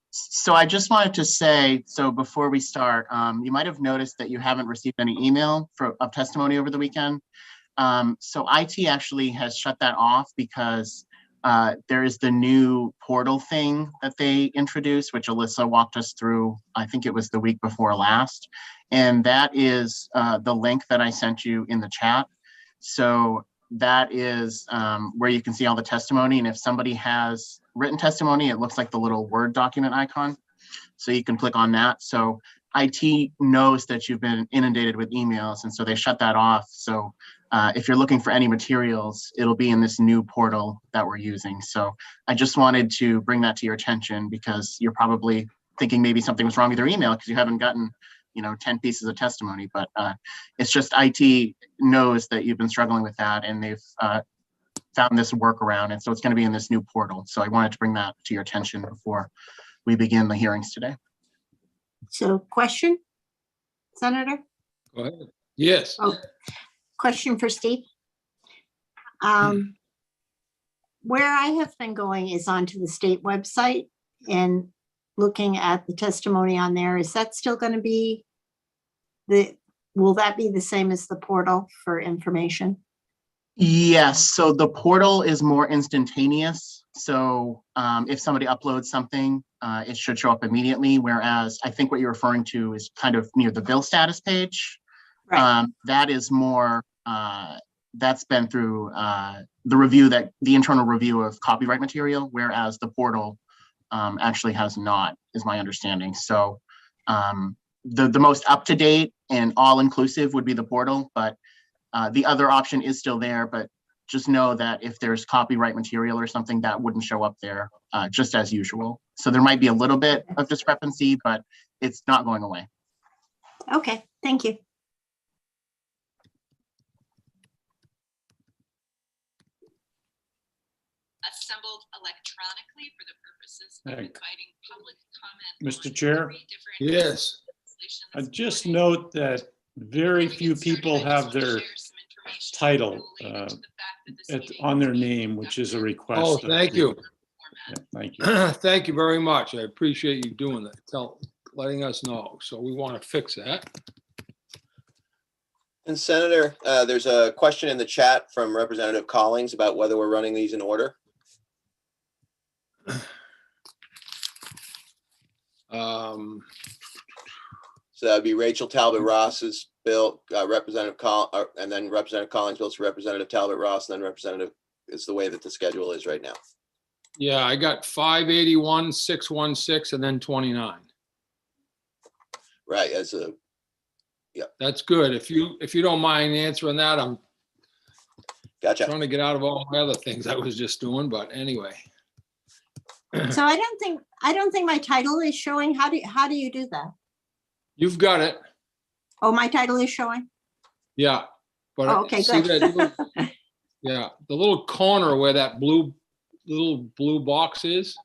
So I just wanted to say, so before we start, you might have noticed that you haven't received any email of testimony over the weekend. So IT actually has shut that off because there is the new portal thing that they introduced, which Alyssa walked us through. I think it was the week before last. And that is the link that I sent you in the chat. So that is where you can see all the testimony. And if somebody has written testimony, it looks like the little Word document icon. So you can click on that. So IT knows that you've been inundated with emails, and so they shut that off. So if you're looking for any materials, it'll be in this new portal that we're using. So I just wanted to bring that to your attention because you're probably thinking maybe something was wrong with your email because you haven't gotten 10 pieces of testimony, but it's just IT knows that you've been struggling with that, and they've found this workaround, and so it's going to be in this new portal. So I wanted to bring that to your attention before we begin the hearings today. So question, Senator? Go ahead. Yes. Oh, question for Steve. Where I have been going is onto the state website and looking at the testimony on there. Is that still going to be will that be the same as the portal for information? Yes, so the portal is more instantaneous. So if somebody uploads something, it should show up immediately. Whereas I think what you're referring to is kind of near the bill status page. Right. That is more, that's been through the internal review of copyright material, whereas the portal actually has not, is my understanding. So the most up-to-date and all-inclusive would be the portal, but the other option is still there, but just know that if there's copyright material or something, that wouldn't show up there just as usual. So there might be a little bit of discrepancy, but it's not going away. Okay, thank you. Assembled electronically for the purposes of inviting public comment. Mr. Chair? Yes. I just note that very few people have their title on their name, which is a request. Oh, thank you. Yeah, thank you. Thank you very much. I appreciate you doing that, letting us know. So we want to fix that. And Senator, there's a question in the chat from Representative Collins about whether we're running these in order. So that'd be Rachel Talbot Ross's bill, Representative and then Representative Collins' bill to Representative Talbot Ross, and then Representative. It's the way that the schedule is right now. Yeah, I got 581, 616, and then 29. Right. Yeah. That's good. If you don't mind answering that, I'm gotcha. Trying to get out of all my other things I was just doing, but anyway. So I don't think my title is showing. How do you do that? You've got it. Oh, my title is showing? Yeah. But okay, see good. That yeah, the little corner where that little blue box is.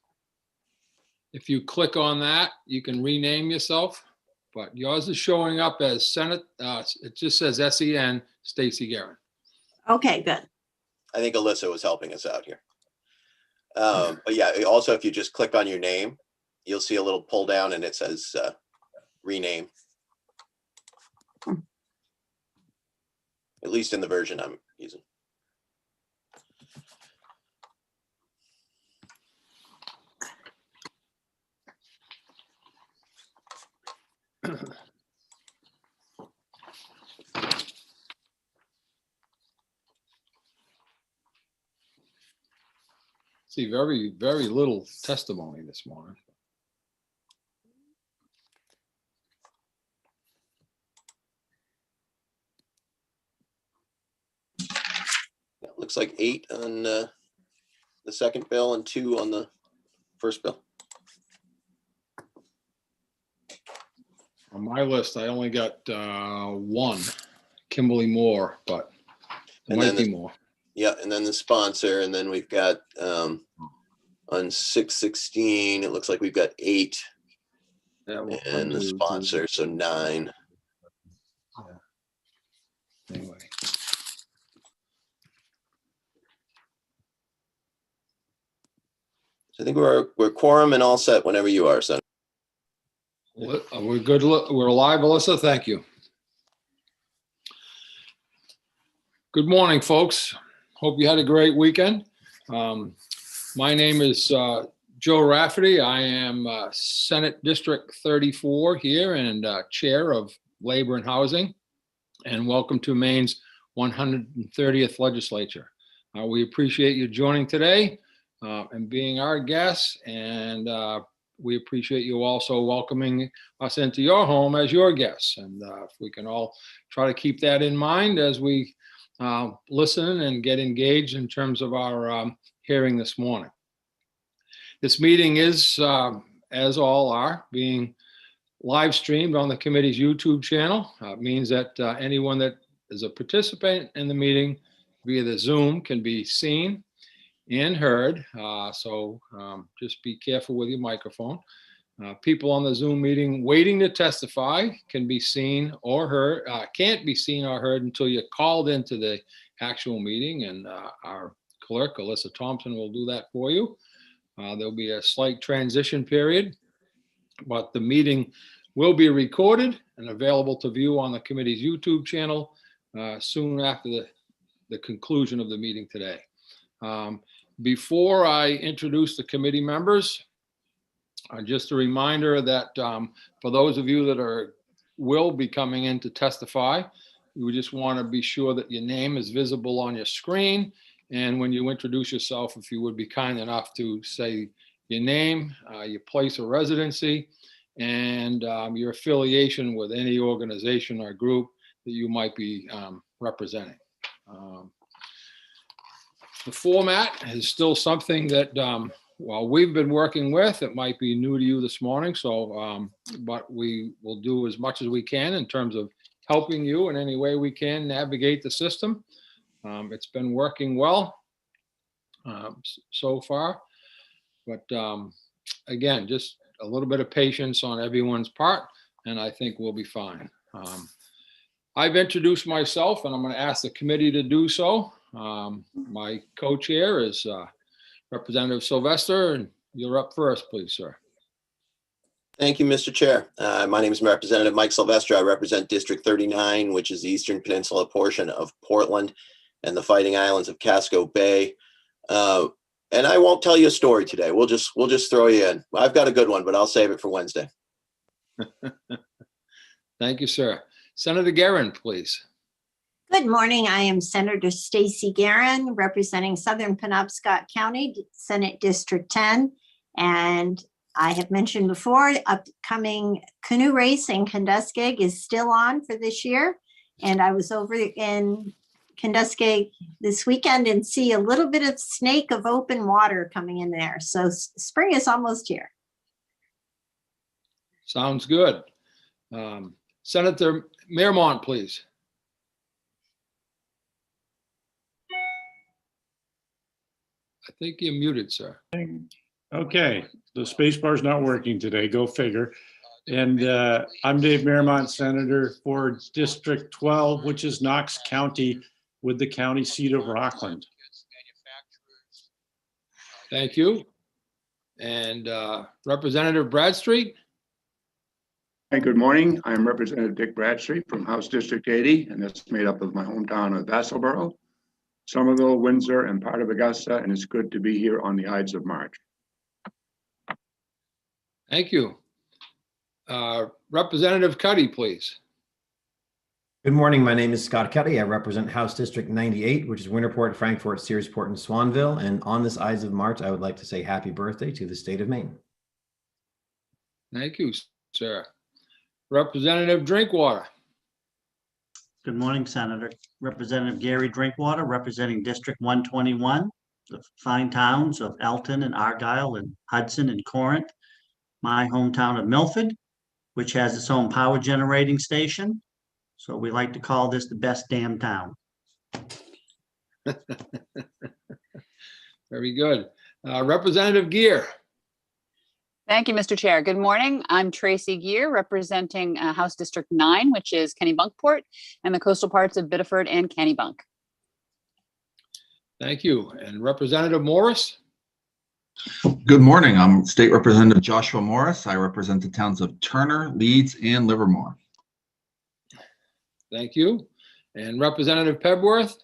If you click on that, you can rename yourself. But yours is showing up as Senate. It just says SEN Stacey Guerin. Okay, good. I think Alyssa was helping us out here. But yeah, also if you just click on your name, you'll see a little pull down and it says rename. At least in the version I'm using. See, very, very little testimony this morning. It looks like 8 on the second bill and 2 on the first bill. On my list, I only got 1, Kimberly Moore, but there might be more. Yeah, and then the sponsor, and then we've got on 616, it looks like we've got 8, and the sponsor, so 9. Yeah. Anyway. So I think we're quorum and all set whenever you are, Senator. We're good. We're alive, Alyssa. Thank you. Good morning, folks. Hope you had a great weekend. My name is Joe Rafferty. I am Senate District 34 here and Chair of Labor and Housing. And welcome to Maine's 130th Legislature. We appreciate you joining today and being our guests. And we appreciate you also welcoming us into your home as your guests. And if we can all try to keep that in mind as we listen and get engaged in terms of our hearing this morning. This meeting is, as all are, being live streamed on the committee's YouTube channel. It means that anyone that is a participant in the meeting via the Zoom can be seen and heard. So just be careful with your microphone. People on the Zoom meeting waiting to testify can be seen or heard, can't be seen or heard until you're called into the actual meeting, and our clerk, Alyssa Thompson, will do that for you. There'll be a slight transition period, but the meeting will be recorded and available to view on the committee's YouTube channel soon after the conclusion of the meeting today. Before I introduce the committee members, just a reminder that for those of you that will be coming in to testify, we just want to be sure that your name is visible on your screen. And when you introduce yourself, if you would be kind enough to say your name, your place of residency, and your affiliation with any organization or group that you might be representing. The format is still something that while we've been working with, it might be new to you this morning. So, but we will do as much as we can in terms of helping you in any way we can navigate the system. It's been working well so far, but again, just a little bit of patience on everyone's part, and I think we'll be fine. I've introduced myself, and I'm going to ask the committee to do so. My co-chair is Representative Sylvester, and you're up first, please, sir. Thank you, Mr. Chair. My name is Representative Mike Sylvester. I represent District 39, which is the Eastern Peninsula portion of Portland and the Fighting Islands of Casco Bay. And I won't tell you a story today. We'll just throw you in. I've got a good one, but I'll save it for Wednesday. Thank you, sir. Senator Guerin, please. Good morning. I am Senator Stacey Guerin, representing Southern Penobscot County, Senate District 10. And I have mentioned before, upcoming canoe race in Kenduskeag is still on for this year. And I was over in Kenduskeag this weekend and see a little bit of snake of open water coming in there. So spring is almost here. Sounds good. Senator Mearmont, please. I think you're muted, sir. Okay, the space bar's not working today, go figure. And I'm Dave Mearmont, Senator for District 12, which is Knox County with the county seat of Rockland. Thank you. And Representative Bradstreet. Hey, good morning. I'm Representative Dick Bradstreet from House District 80, and that's made up of my hometown of Vassalboro, Somerville, Windsor, and part of Augusta, and it's good to be here on the Ides of March. Thank you. Representative Cuddy, please. Good morning. My name is Scott Cuddy. I represent House District 98, which is Winterport, Frankfort, Searsport, and Swanville. And on this Ides of March, I would like to say happy birthday to the state of Maine. Thank you, sir. Representative Drinkwater. Good morning, Senator. Representative Gary Drinkwater, representing District 121, the fine towns of Elton and Argyle and Hudson and Corinth, my hometown of Milford, which has its own power generating station. So we like to call this the best damn town. Very good. Representative Gear. Thank you, Mr. Chair. Good morning. I'm Tracy Gear, representing House District 9, which is Kennebunkport and the coastal parts of Biddeford and Kennebunk. Thank you. And Representative Morris. Good morning. I'm State Representative Joshua Morris. I represent the towns of Turner, Leeds, and Livermore. Thank you. And Representative Pebworth?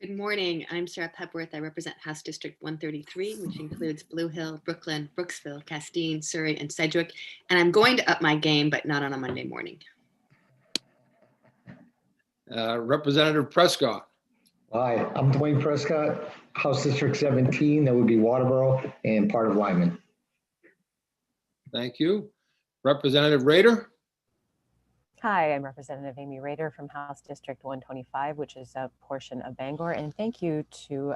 Good morning. I'm Sarah Pepworth. I represent House District 133, which includes Blue Hill, Brookland, Brooksville, Castine, Surrey, and Sedgwick. And I'm going to up my game, but not on a Monday morning. Representative Prescott? Hi, I'm Dwayne Prescott, House District 17. That would be Waterboro and part of Lyman. Thank you. Representative Rader? Hi, I'm Representative Amy Rader from House District 125, which is a portion of Bangor. And thank you to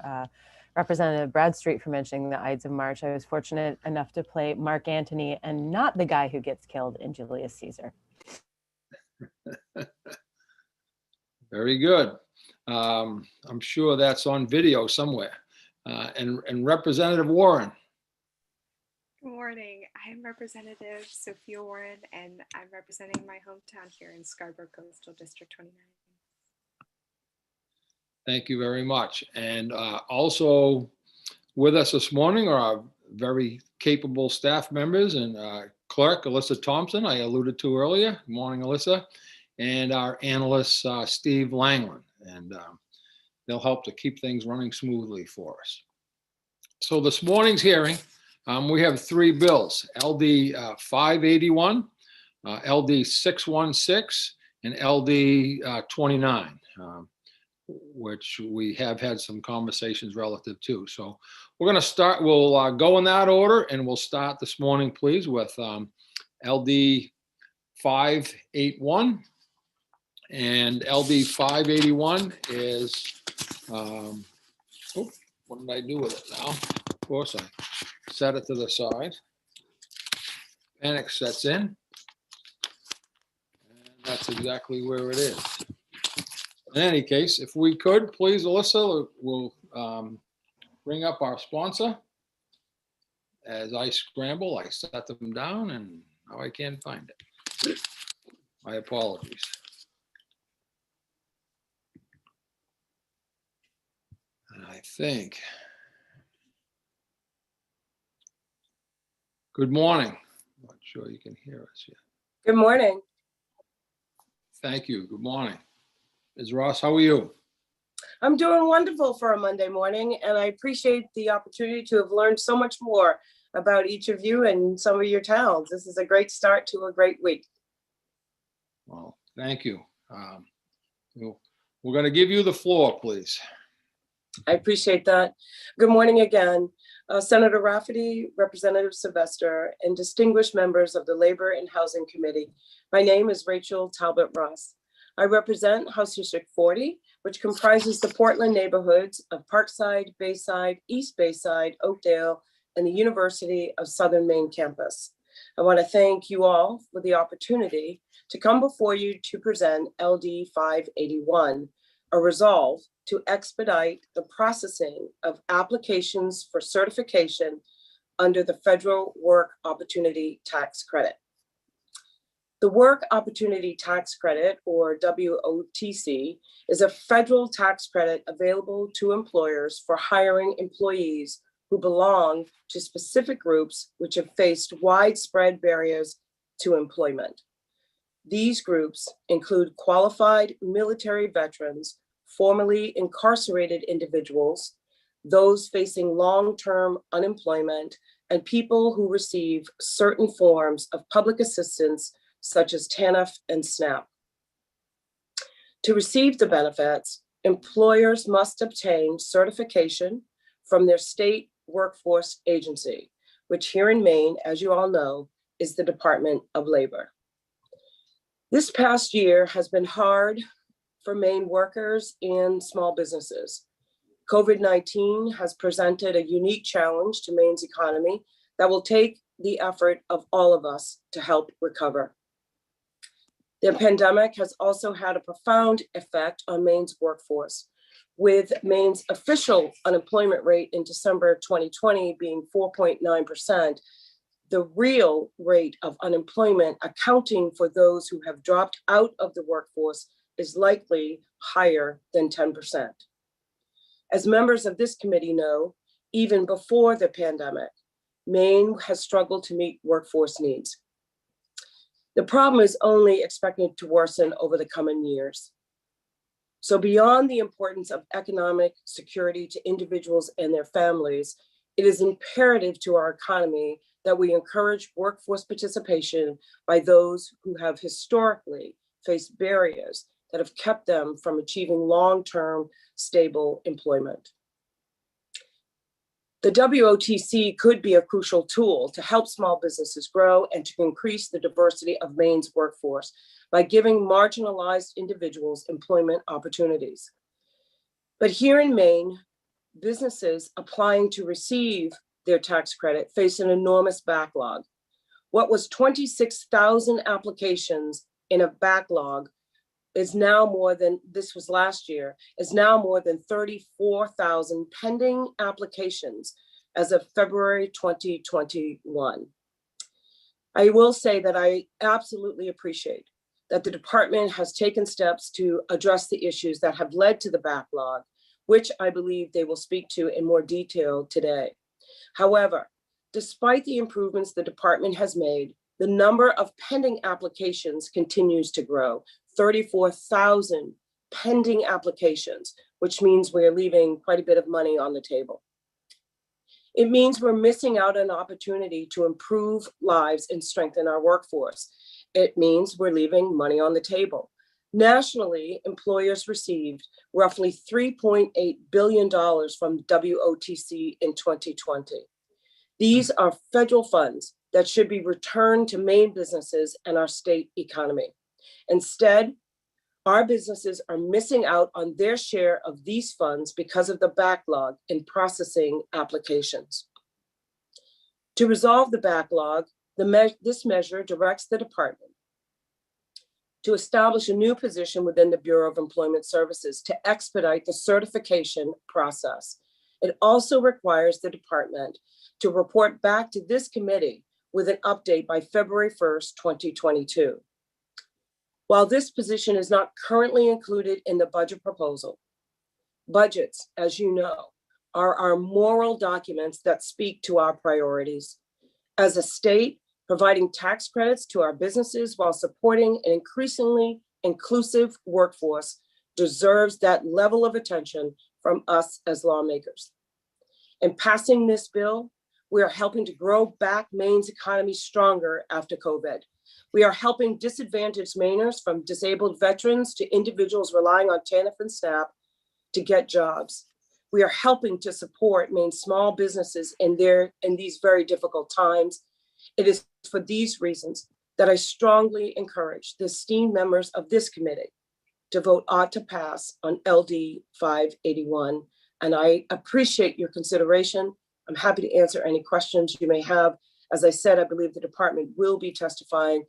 Representative Bradstreet for mentioning the Ides of March. I was fortunate enough to play Mark Antony and not the guy who gets killed in Julius Caesar. Very good. I'm sure that's on video somewhere. And Representative Warren? Good morning. I'm Representative Sophia Warren, and I'm representing my hometown here in Scarborough Coastal District 29. Thank you very much. And also with us this morning are our very capable staff members and clerk, Alyssa Thompson, I alluded to earlier. Good morning, Alyssa. And our analyst, Steve Langland. And they'll help to keep things running smoothly for us. So this morning's hearing, we have three bills, LD 581, LD 616, and LD 29, which we have had some conversations relative to. So we're going to start, we'll go in that order, and we'll start this morning, please, with LD 581. And LD 581 is, what did I do with it now? Of course, I set it to the side. Panic sets in. And that's exactly where it is. In any case, if we could, please, Alyssa, we'll bring up our sponsor. As I scramble, I set them down and now I can't find it. My apologies. And I think. Good morning. I'm not sure you can hear us yet. Good morning. Thank you. Good morning. Ms. Ross, how are you? I'm doing wonderful for a Monday morning, and I appreciate the opportunity to have learned so much more about each of you and some of your towns. This is a great start to a great week. Well, thank you. We're going to give you the floor, please. I appreciate that. Good morning again. Senator Rafferty, Representative Sylvester, and distinguished members of the Labor and Housing Committee. My name is Rachel Talbot Ross. I represent House District 40, which comprises the Portland neighborhoods of Parkside, Bayside, East Bayside, Oakdale, and the University of Southern Maine campus. I want to thank you all for the opportunity to come before you to present LD 581, a resolve to expedite the processing of applications for certification under the Federal Work Opportunity Tax Credit. The Work Opportunity Tax Credit, or WOTC, is a federal tax credit available to employers for hiring employees who belong to specific groups which have faced widespread barriers to employment. These groups include qualified military veterans, formerly incarcerated individuals, those facing long-term unemployment, and people who receive certain forms of public assistance such as TANF and SNAP. To receive the benefits, employers must obtain certification from their state workforce agency, which here in Maine, as you all know, is the Department of Labor. This past year has been hard for Maine workers and small businesses. COVID-19 has presented a unique challenge to Maine's economy that will take the effort of all of us to help recover. The pandemic has also had a profound effect on Maine's workforce, with Maine's official unemployment rate in December 2020 being 4.9%. The real rate of unemployment, accounting for those who have dropped out of the workforce, is likely higher than 10%. As members of this committee know, even before the pandemic, Maine has struggled to meet workforce needs. The problem is only expected to worsen over the coming years. So beyond the importance of economic security to individuals and their families, it is imperative to our economy that we encourage workforce participation by those who have historically faced barriers that have kept them from achieving long-term stable employment. The WOTC could be a crucial tool to help small businesses grow and to increase the diversity of Maine's workforce by giving marginalized individuals employment opportunities. But here in Maine, businesses applying to receive their tax credit face an enormous backlog. What was 26,000 applications in a backlog is now more than, this was last year, is now more than 34,000 pending applications as of February 2021. I will say that I absolutely appreciate that the department has taken steps to address the issues that have led to the backlog, which I believe they will speak to in more detail today. However, despite the improvements the department has made, the number of pending applications continues to grow. 34,000 pending applications, which means we're leaving quite a bit of money on the table. It means we're missing out on an opportunity to improve lives and strengthen our workforce. It means we're leaving money on the table. Nationally, employers received roughly $3.8 billion from WOTC in 2020. These are federal funds that should be returned to Maine businesses and our state economy. Instead, our businesses are missing out on their share of these funds because of the backlog in processing applications. To resolve the backlog, this measure directs the department to establish a new position within the Bureau of Employment Services to expedite the certification process. It also requires the department to report back to this committee with an update by February 1st, 2022. While this position is not currently included in the budget proposal, budgets, as you know, are our moral documents that speak to our priorities. As a state, providing tax credits to our businesses while supporting an increasingly inclusive workforce deserves that level of attention from us as lawmakers. In passing this bill, we are helping to grow back Maine's economy stronger after COVID. We are helping disadvantaged Mainers, from disabled veterans to individuals relying on TANF and SNAP, to get jobs. We are helping to support Maine's small businesses in these very difficult times. It is for these reasons that I strongly encourage the esteemed members of this committee to vote ought to pass on LD 581. And I appreciate your consideration. I'm happy to answer any questions you may have. As I said, I believe the department will be testifying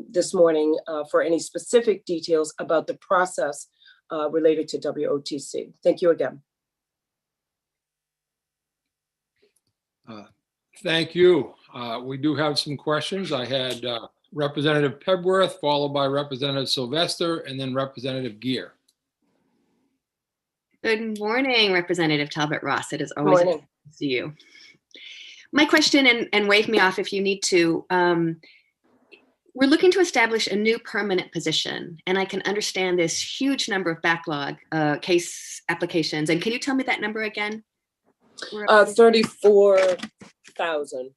this morning for any specific details about the process related to WOTC. Thank you again. Thank you. We do have some questions. I had Representative Pebworth, followed by Representative Sylvester, and then Representative Gear. Good morning, Representative Talbot Ross. It is always a pleasure to see you. My question, and wave me off if you need to, we're looking to establish a new permanent position, and I can understand this huge number of backlog case applications. And can you tell me that number again? 34,000.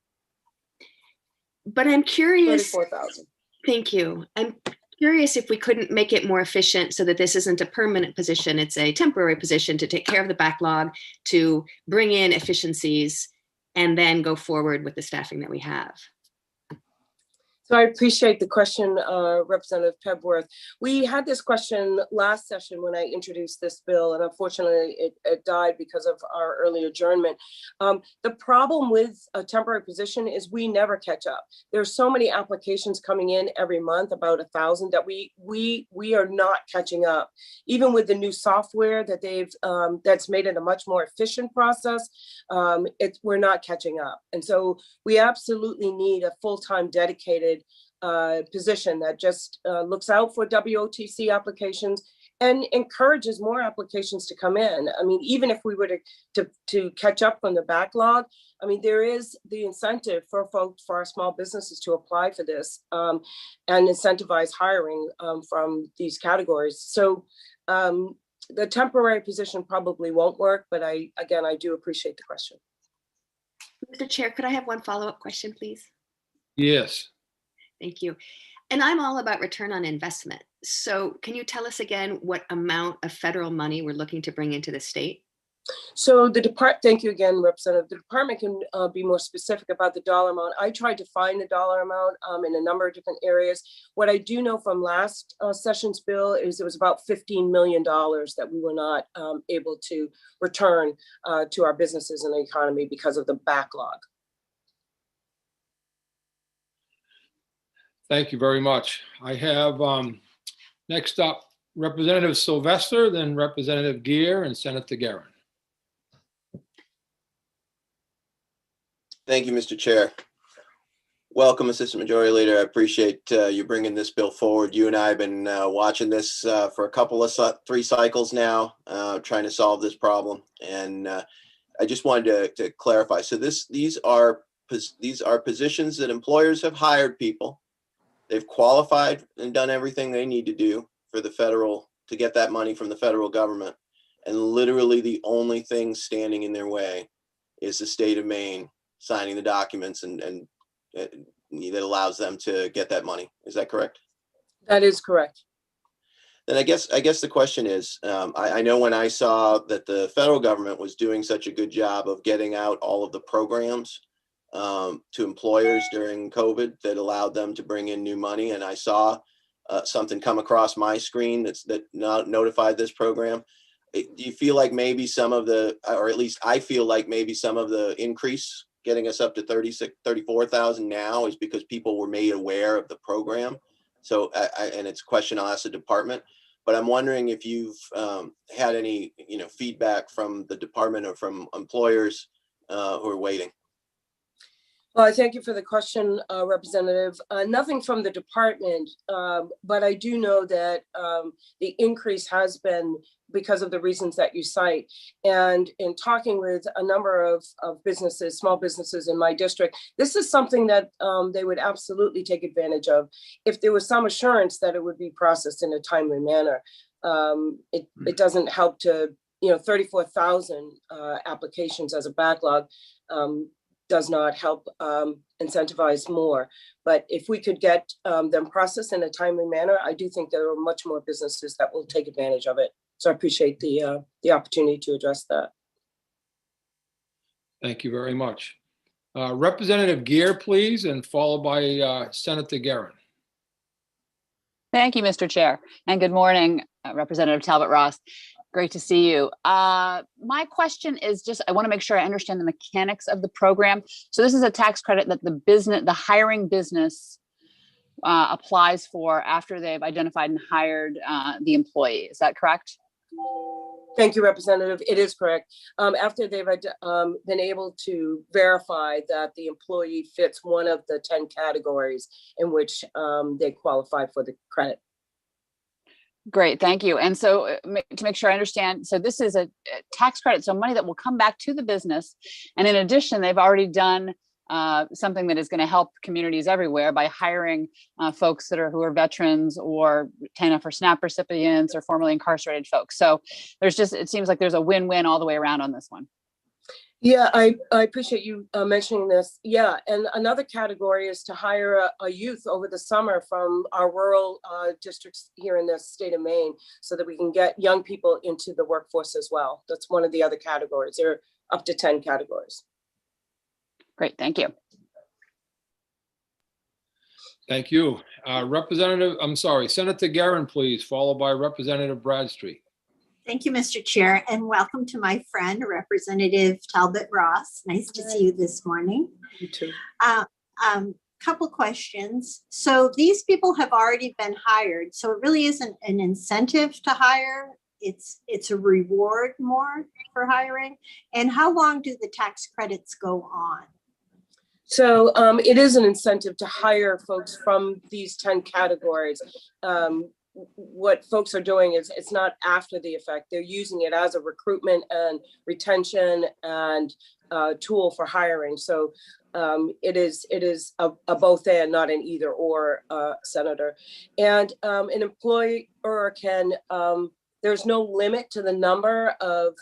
But I'm curious. 34,000. Thank you. I'm curious if we couldn't make it more efficient so that this isn't a permanent position, it's a temporary position to take care of the backlog, to bring in efficiencies, and then go forward with the staffing that we have. So I appreciate the question, Representative Pebworth. We had this question last session when I introduced this bill, and unfortunately it died because of our early adjournment. The problem with a temporary position is we never catch up. There's so many applications coming in every month, about 1,000, that we are not catching up. Even with the new software that that's made it a much more efficient process, we're not catching up. And so we absolutely need a full-time dedicated position that just looks out for WOTC applications and encourages more applications to come in. I mean, even if we were to catch up from the backlog, I mean, there is the incentive for folks, for our small businesses to apply for this and incentivize hiring from these categories. So the temporary position probably won't work, but I do appreciate the question. Mr. Chair, could I have one follow-up question, please? Yes. Thank you. And I'm all about return on investment. So can you tell us again what amount of federal money we're looking to bring into the state? So thank you again, Representative. The department can be more specific about the dollar amount. I tried to find the dollar amount in a number of different areas. What I do know from last session's bill is it was about $15 million that we were not able to return to our businesses and the economy because of the backlog. Thank you very much. I have next up Representative Sylvester, then Representative Gear, and Senator Guerin. Thank you, Mr. Chair. Welcome, Assistant Majority Leader. I appreciate you bringing this bill forward. You and I have been watching this for a couple of three cycles now, trying to solve this problem. And I just wanted to clarify. So these are positions that employers have hired people. They've qualified and done everything they need to do for the to get that money from the federal government. And literally the only thing standing in their way is the state of Maine signing the documents and that allows them to get that money. Is that correct? That is correct. Then I guess the question is, I know when I saw that the federal government was doing such a good job of getting out all of the programs to employers during COVID that allowed them to bring in new money, and I saw something come across my screen that notified this program. Do you feel like maybe some of the, or at least I feel like maybe some of the increase getting us up to 34,000 now is because people were made aware of the program? So, and it's a question I'll ask the department, but I'm wondering if you've had any, feedback from the department or from employers who are waiting. Well, I thank you for the question, Representative. Nothing from the department, but I do know that the increase has been because of the reasons that you cite. And in talking with a number of businesses, small businesses in my district, this is something that they would absolutely take advantage of if there was some assurance that it would be processed in a timely manner. It doesn't help to, 34,000 applications as a backlog does not help incentivize more. But if we could get them processed in a timely manner, I do think there are much more businesses that will take advantage of it. So I appreciate the opportunity to address that. Thank you very much. Representative Gear, please, and followed by Senator Guerin. Thank you, Mr. Chair, and good morning, Representative Talbot Ross. Great to see you. My question is just, I want to make sure I understand the mechanics of the program. So this is a tax credit that the hiring business applies for after they've identified and hired the employee. Is that correct? Thank you, Representative. It is correct. After they've been able to verify that the employee fits one of the 10 categories in which they qualify for the credit. Great, thank you. And so to make sure I understand, so this is a tax credit, so money that will come back to the business. And in addition, they've already done something that is going to help communities everywhere by hiring folks who are veterans or TANF or SNAP recipients or formerly incarcerated folks. So it seems like there's a win-win all the way around on this one. Yeah, I appreciate you mentioning this. Yeah, and another category is to hire a youth over the summer from our rural districts here in the state of Maine so that we can get young people into the workforce as well. That's one of the other categories. There are up to 10 categories. Great, thank you. Thank you. Senator Guerin, please, followed by Representative Bradstreet. Thank you, Mr. Chair, and welcome to my friend, Representative Talbot Ross. Nice to see you this morning. You too. Couple questions. So these people have already been hired, so it really isn't an incentive to hire. It's a reward more for hiring. And how long do the tax credits go on? So it is an incentive to hire folks from these 10 categories. what folks are doing is it's not after the effect. They're using it as a recruitment and retention and tool for hiring. So it is a both and, not an either or, Senator. And an employer can, there's no limit to the number of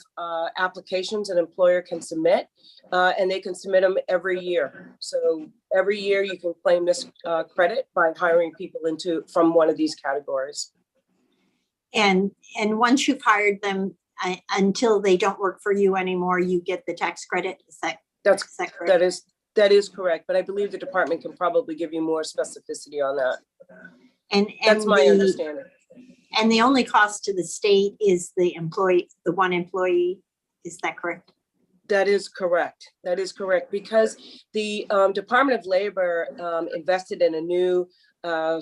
applications an employer can submit, and they can submit them every year. So every year you can claim this credit by hiring people from one of these categories. And once you've hired them, until they don't work for you anymore, you get the tax credit. Is that correct? That is correct, but I believe the department can probably give you more specificity on that. And that's my understanding. And the only cost to the state is the one employee. Is that correct? That is correct. That is correct, because the Department of Labor invested in a new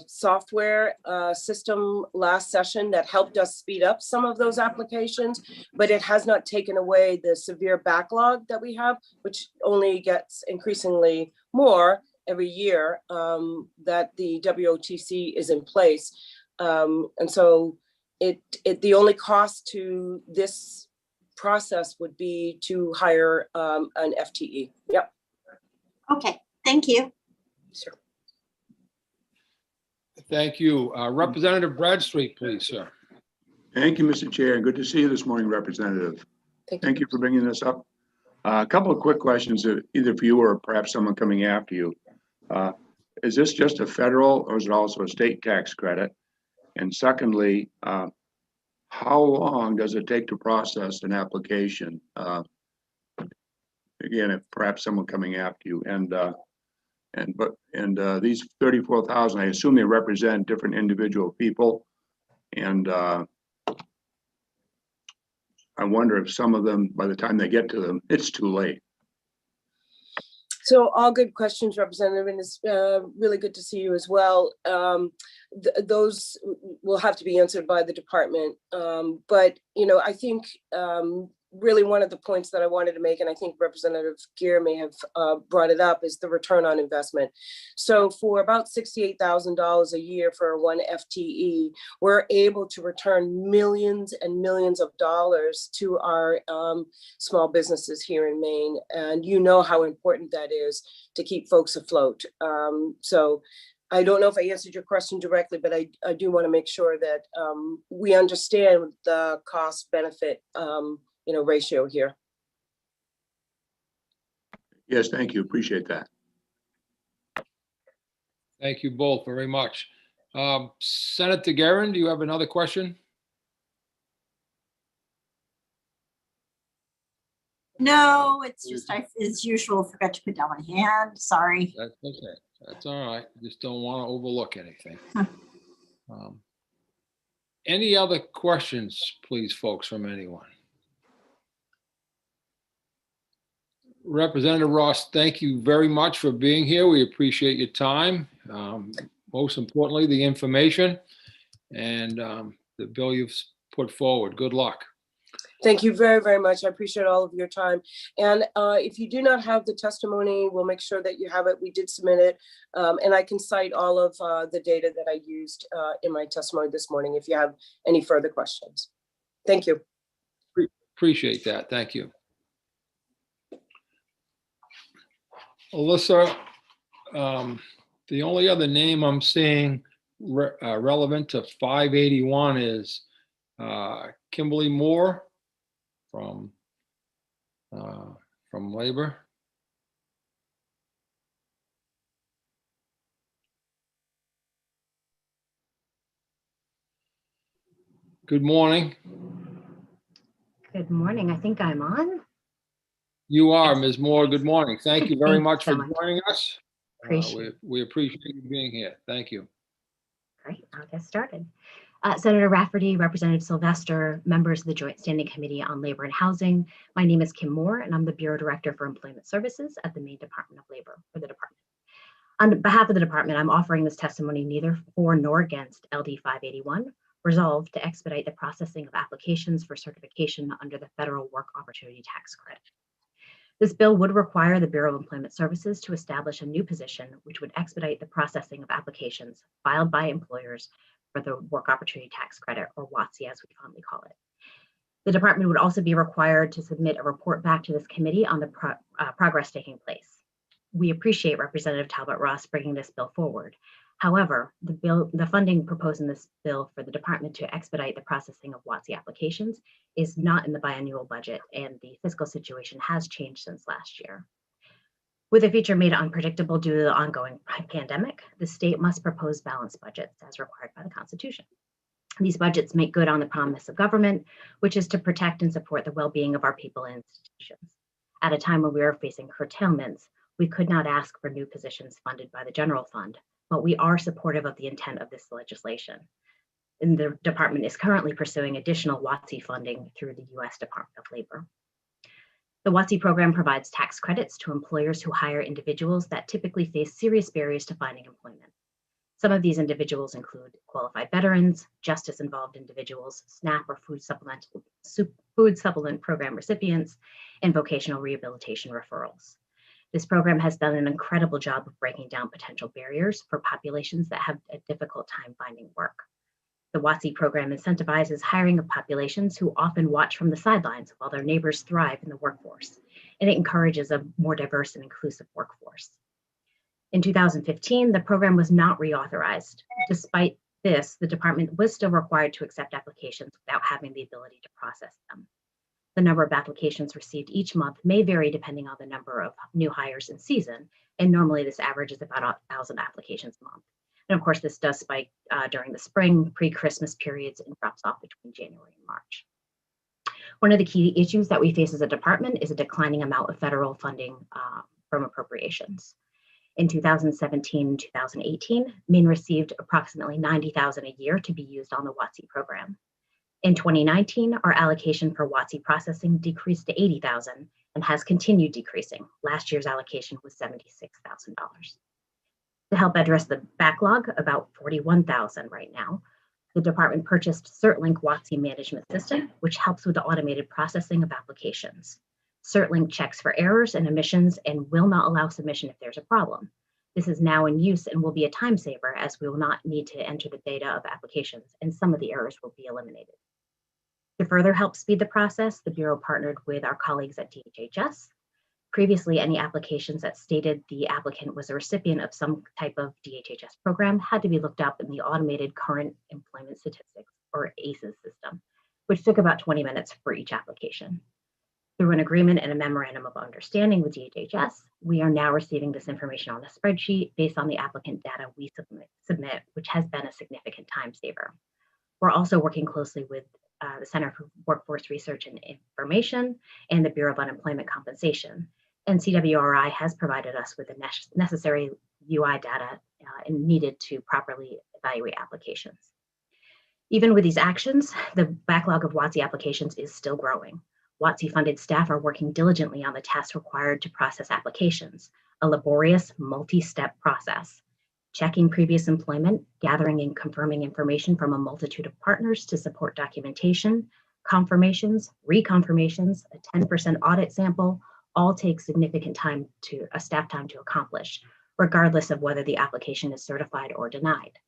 software system last session that helped us speed up some of those applications, but it has not taken away the severe backlog that we have, which only gets increasingly more every year that the WOTC is in place. And so the only cost to this process would be to hire an FTE. Yep. Okay, thank you. Sure. Thank you. Representative Bradstreet, please, sir. Thank you, Mr. Chair, and good to see you this morning, Representative. Thank you for bringing this up. A couple of quick questions, either for you or perhaps someone coming after you. Is this just a federal or is it also a state tax credit? And secondly, how long does it take to process an application? Again, if perhaps someone coming after you, and these 34,000, I assume they represent different individual people, and I wonder if some of them, by the time they get to them, it's too late. So all good questions, Representative, and it's really good to see you as well. Those will have to be answered by the department. But, you know, I think really one of the points that I wanted to make, and I think Representative Gear may have brought it up, is the return on investment. So for about $68,000 a year for one FTE, we're able to return millions and millions of dollars to our small businesses here in Maine. And you know how important that is to keep folks afloat. So I don't know if I answered your question directly, but I do want to make sure that we understand the cost benefit ratio here. Yes, thank you. Appreciate that. Thank you both very much. Senator Guerin, do you have another question? No, it's just I, as usual, forgot to put down my hand. Sorry. That's okay. That's all right. Just don't want to overlook anything. Any other questions, please, folks, from anyone? Representative Ross, thank you very much for being here. We appreciate your time. Most importantly, the information and the bill you've put forward. Good luck. Thank you very, very much. I appreciate all of your time. And if you do not have the testimony, we'll make sure that you have it. We did submit it. And I can cite all of the data that I used in my testimony this morning if you have any further questions. Thank you. Appreciate that. Thank you. Alyssa, the only other name I'm seeing relevant to 581 is Kimberly Moore from Labor. Good morning. Good morning. I think I'm on. You are, Ms. Moore. Good morning. Thank you very much for joining us. We appreciate you being here. Thank you. Great. I'll get started. Senator Rafferty, Representative Sylvester, members of the Joint Standing Committee on Labor and Housing. My name is Kim Moore, and I'm the Bureau Director for Employment Services at the Maine Department of Labor for the department. On behalf of the department, I'm offering this testimony neither for nor against LD 581, resolved to expedite the processing of applications for certification under the Federal Work Opportunity Tax Credit. This bill would require the Bureau of Employment Services to establish a new position which would expedite the processing of applications filed by employers for the Work Opportunity Tax Credit, or WOTC as we commonly call it. The department would also be required to submit a report back to this committee on the progress taking place. We appreciate Representative Talbot Ross bringing this bill forward. However, the funding proposed in this bill for the department to expedite the processing of WOTC applications is not in the biannual budget, and the fiscal situation has changed since last year. With a future made unpredictable due to the ongoing pandemic, the state must propose balanced budgets as required by the Constitution. These budgets make good on the promise of government, which is to protect and support the well-being of our people and institutions. At a time when we are facing curtailments, we could not ask for new positions funded by the general fund, but we are supportive of the intent of this legislation. And the department is currently pursuing additional WOTC funding through the U.S. Department of Labor. The WOTC program provides tax credits to employers who hire individuals that typically face serious barriers to finding employment. Some of these individuals include qualified veterans, justice-involved individuals, SNAP or food supplement program recipients, and vocational rehabilitation referrals. This program has done an incredible job of breaking down potential barriers for populations that have a difficult time finding work. The WOTC program incentivizes hiring of populations who often watch from the sidelines while their neighbors thrive in the workforce, and it encourages a more diverse and inclusive workforce. In 2015, the program was not reauthorized. Despite this, the department was still required to accept applications without having the ability to process them. The number of applications received each month may vary depending on the number of new hires in season, and normally this averages about 1,000 applications a month. And of course, this does spike during the spring, pre-Christmas periods, and drops off between January and March. One of the key issues that we face as a department is a declining amount of federal funding from appropriations. In 2017 and 2018, Maine received approximately $90,000 a year to be used on the WOTC program. In 2019, our allocation for WOTC processing decreased to $80,000 and has continued decreasing. Last year's allocation was $76,000. To help address the backlog, about $41,000 right now, the department purchased CertLink WOTC management system, which helps with the automated processing of applications. CertLink checks for errors and omissions and will not allow submission if there's a problem. This is now in use and will be a time saver, as we will not need to enter the data of applications, and some of the errors will be eliminated. To further help speed the process, the Bureau partnered with our colleagues at LBHS. Previously, any applications that stated the applicant was a recipient of some type of LBHS program had to be looked up in the Automated Current Employment Statistics, or ACES system, which took about 20 minutes for each application. Through an agreement and a memorandum of understanding with LBHS, we are now receiving this information on a spreadsheet based on the applicant data we submit, which has been a significant time saver. We're also working closely with the Center for Workforce Research and Information and the Bureau of Unemployment Compensation. And CWRI has provided us with the necessary UI data needed to properly evaluate applications. Even with these actions, the backlog of WOTC applications is still growing. WOTC-funded staff are working diligently on the tasks required to process applications, a laborious multi-step process, checking previous employment, gathering and confirming information from a multitude of partners to support documentation, confirmations, reconfirmations, a 10% audit sample, all take significant staff time to accomplish, regardless of whether the application is certified or denied.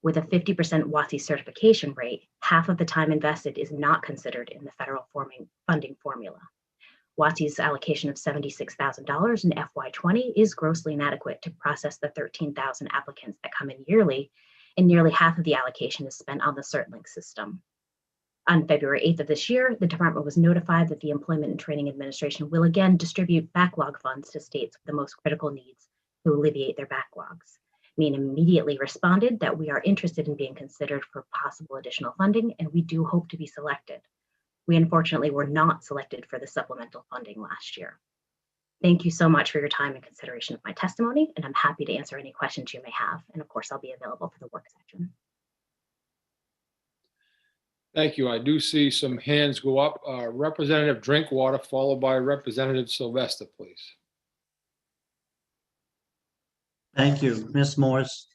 With a 50% WOTC certification rate, half of the time invested is not considered in the federal funding formula. WOTC's allocation of $76,000 in FY20 is grossly inadequate to process the 13,000 applicants that come in yearly, and nearly half of the allocation is spent on the CertLink system. On February 8th of this year, the department was notified that the Employment and Training Administration will again distribute backlog funds to states with the most critical needs to alleviate their backlogs. Maine immediately responded that we are interested in being considered for possible additional funding, and we do hope to be selected. We unfortunately were not selected for the supplemental funding last year. Thank you so much for your time and consideration of my testimony, and I'm happy to answer any questions you may have. And of course, I'll be available for the work session. Thank you. I do see some hands go up. Representative Drinkwater, followed by Representative Sylvester, please. Thank you, Ms. Morse.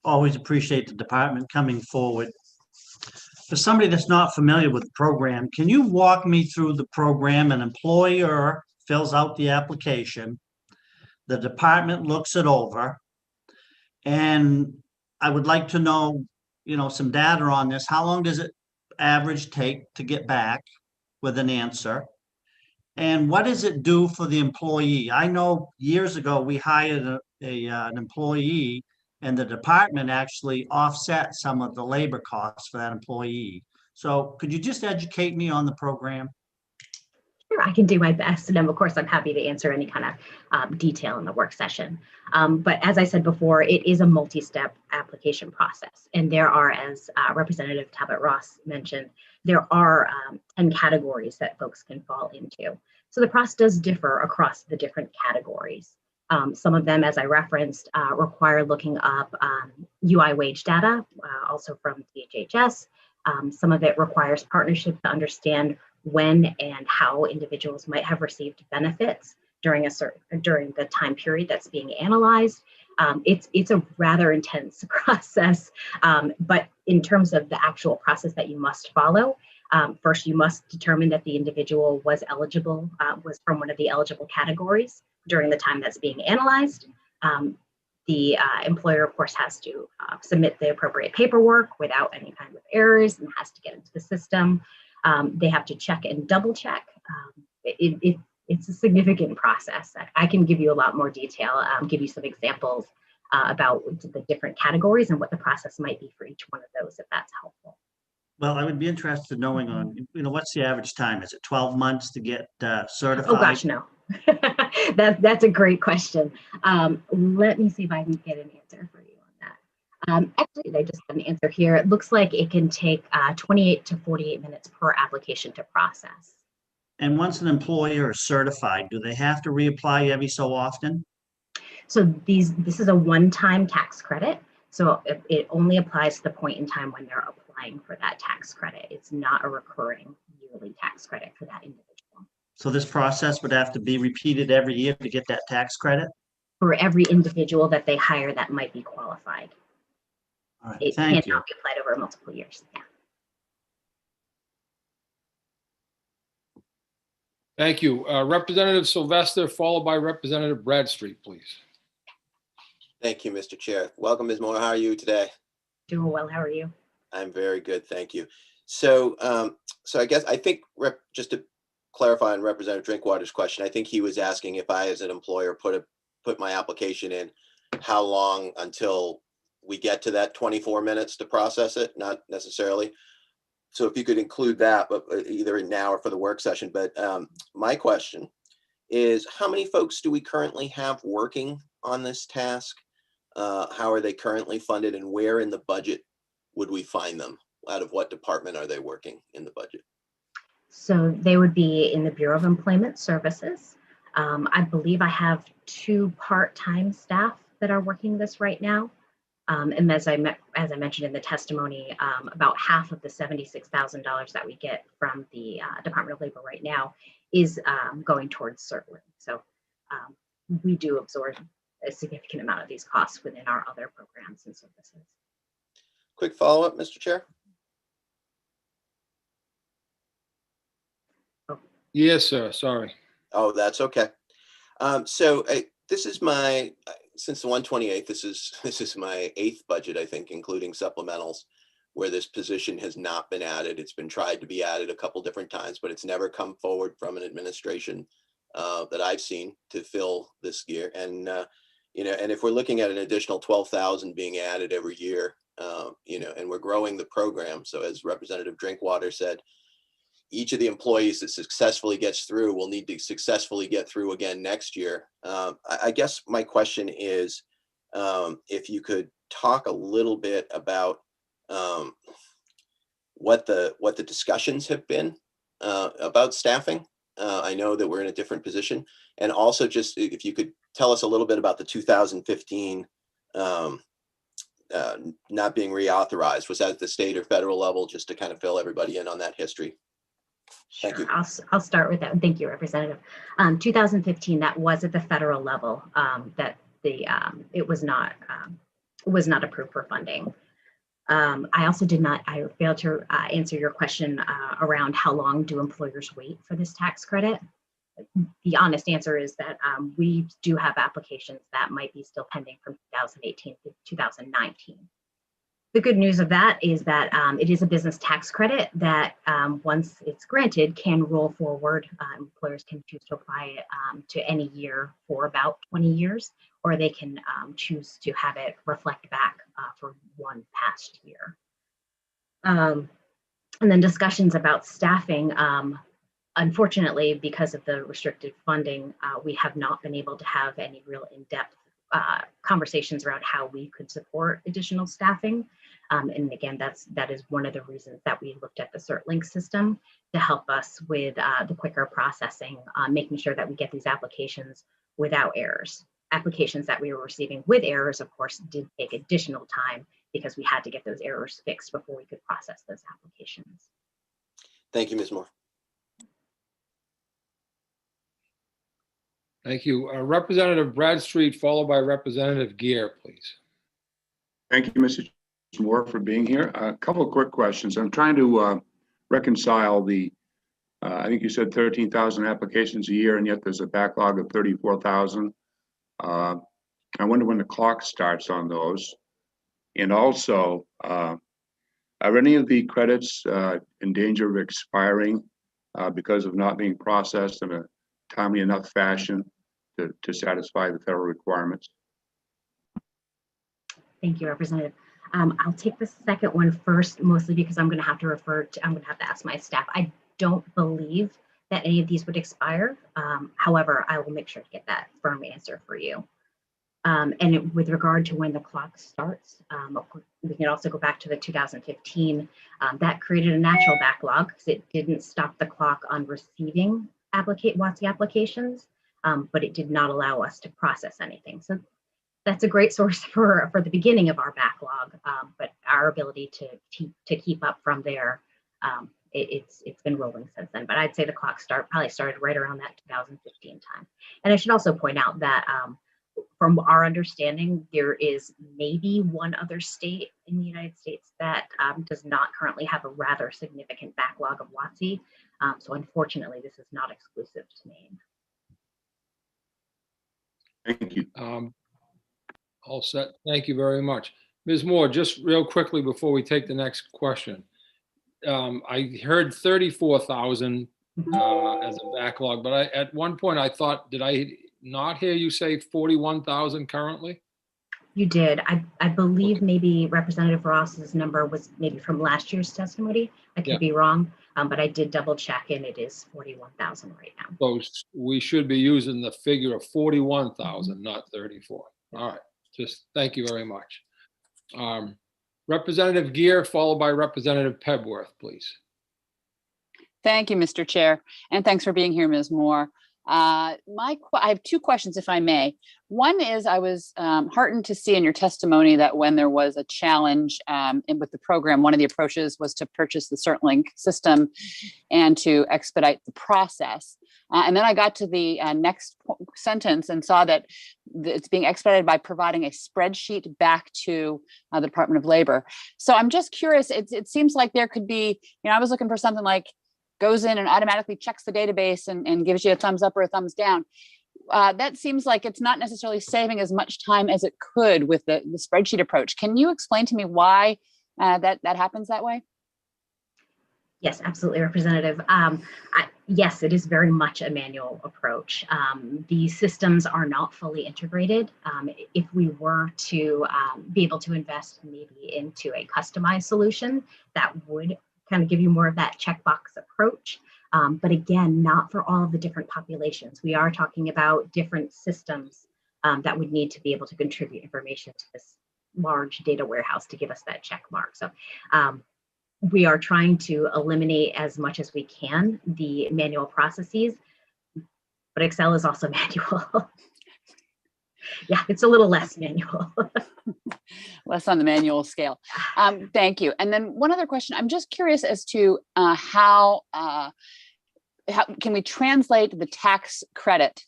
Always appreciate the department coming forward. For somebody that's not familiar with the program, can you walk me through the program? An employer fills out the application, the department looks it over, and I would like to know some data on this. How long does it average take to get back with an answer? And what does it do for the employee? I know years ago we hired an employee and the department actually offset some of the labor costs for that employee. So could you just educate me on the program? Sure, I can do my best. And of course, I'm happy to answer any kind of detail in the work session. But as I said before, it is a multi-step application process. And there are, as Representative Talbot-Ross mentioned, there are 10 categories that folks can fall into. So the process does differ across the different categories. Some of them, as I referenced, require looking up UI wage data, also from LBHS. Some of it requires partnership to understand when and how individuals might have received benefits during the time period that's being analyzed. It's a rather intense process, but in terms of the actual process that you must follow, first you must determine that the individual was eligible, was from one of the eligible categories during the time that's being analyzed. The employer, of course, has to submit the appropriate paperwork without any kind of errors and has to get into the system. They have to check and double check. It's a significant process. I can give you a lot more detail, give you some examples about the different categories and what the process might be for each one of those, if that's helpful. Well, I would be interested in knowing on, what's the average time? Is it 12 months to get certified? Oh gosh, no. That's a great question. Let me see if I can get an answer for you on that. Actually, I just got an answer here. It looks like it can take 28 to 48 minutes per application to process. And once an employer is certified, do they have to reapply every so often? So this is a one-time tax credit. So it only applies to the point in time when they're applying for that tax credit. It's not a recurring yearly tax credit for that individual. So this process would have to be repeated every year to get that tax credit? For every individual that they hire that might be qualified. All right, It thank cannot you. be applied over multiple years. Yeah. Thank you. Representative Sylvester, followed by Representative Bradstreet, please. Thank you, Mr. Chair. Welcome, Ms. Moore. How are you today? Doing well. How are you? I'm very good, thank you. So, I think just to clarify on Representative Drinkwater's question, I think he was asking if I, as an employer, put my application in, how long until we get to that 24 minutes to process it? Not necessarily. So if you could include that, but either now or for the work session. But my question is, how many folks do we currently have working on this task? How are they currently funded, and where in the budget would we find them? Out of what department are they working in the budget? So they would be in the Bureau of Employment Services. I believe I have 2 part-time staff that are working this right now. And as I mentioned in the testimony, about half of the $76,000 that we get from the Department of Labor right now is going towards CERTWIN. So we do absorb a significant amount of these costs within our other programs and services. Quick follow-up, Mr. Chair. Yes, sir. Sorry. Oh, that's okay. This is my, since the 128th, this is my 8th budget, I think, including supplementals, where this position has not been added. It's been tried to be added a couple different times, but it's never come forward from an administration that I've seen to fill this year. And and if we're looking at an additional 12,000 being added every year, and we're growing the program. So as Representative Drinkwater said, each of the employees that successfully gets through will need to successfully get through again next year. I guess my question is, if you could talk a little bit about what the discussions have been about staffing. I know that we're in a different position, and also just if you could tell us a little bit about the 2015 not being reauthorized. Was that at the state or federal level, just to kind of fill everybody in on that history? Sure. Thank you. I'll start with that. Thank you, Representative. 2015, that was at the federal level, that it was not approved for funding. I failed to answer your question around how long do employers wait for this tax credit. The honest answer is that we do have applications that might be still pending from 2018 to 2019. The good news of that is that it is a business tax credit that once it's granted can roll forward. Employers can choose to apply it to any year for about 20 years, or they can choose to have it reflect back for one past year. And then discussions about staffing. Unfortunately, because of the restricted funding, we have not been able to have any real in-depth conversations around how we could support additional staffing. And again, that is one of the reasons that we looked at the CertLink system to help us with the quicker processing, making sure that we get these applications without errors. Applications that we were receiving with errors, of course, did take additional time because we had to get those errors fixed before we could process those applications. Thank you, Ms. Moore. Thank you. Representative Bradstreet, followed by Representative Gear, please. Thank you, Mr. Moore, for being here. A couple of quick questions. I'm trying to reconcile the, I think you said 13,000 applications a year, and yet there's a backlog of 34,000. I wonder when the clock starts on those. And also, are any of the credits in danger of expiring because of not being processed in a timely enough fashion to satisfy the federal requirements? Thank you, Representative. I'll take the second one first, mostly because I'm going to have to ask my staff. I don't believe that any of these would expire. However, I will make sure to get that firm answer for you. With regard to when the clock starts, we can also go back to the 2015. That created a natural backlog because it didn't stop the clock on receiving WOTC applications, but it did not allow us to process anything. So that's a great source for the beginning of our backlog, but our ability to keep up from there, it's been rolling since then. But I'd say the clock probably started right around that 2015 time. And I should also point out that from our understanding, there is maybe one other state in the United States that does not currently have a rather significant backlog of WOTC. So unfortunately, this is not exclusive to Maine. Thank you. All set. Thank you very much. Ms. Moore, just real quickly before we take the next question. I heard 34,000 as a backlog, but at one point I thought, did I not hear you say 41,000 currently? You did. I believe maybe Representative Ross's number was maybe from last year's testimony. I could be wrong, but I did double check and it is 41,000 right now. So we should be using the figure of 41,000, not 34. All right. Just thank you very much. Representative Gear, followed by Representative Pebworth, please. Thank you, Mr. Chair, and thanks for being here, Ms. Moore. I have two questions, if I may. One is I was heartened to see in your testimony that when there was a challenge with the program, one of the approaches was to purchase the CertLink system and to expedite the process. And then I got to the next sentence and saw that it's being expedited by providing a spreadsheet back to the Department of Labor. So I'm just curious, it seems like there could be, I was looking for something like goes in and automatically checks the database and gives you a thumbs up or a thumbs down. That seems like it's not necessarily saving as much time as it could with the spreadsheet approach. Can you explain to me why that happens that way? Yes, absolutely, Representative. Yes, it is very much a manual approach. The systems are not fully integrated. If we were to be able to invest maybe into a customized solution, that would kind of give you more of that checkbox approach. But again, not for all of the different populations. We are talking about different systems that would need to be able to contribute information to this large data warehouse to give us that check mark. So we are trying to eliminate as much as we can the manual processes, but Excel is also manual. Yeah, it's a little less manual. Less on the manual scale. Thank you. And then one other question. I'm just curious as to how can we translate the tax credit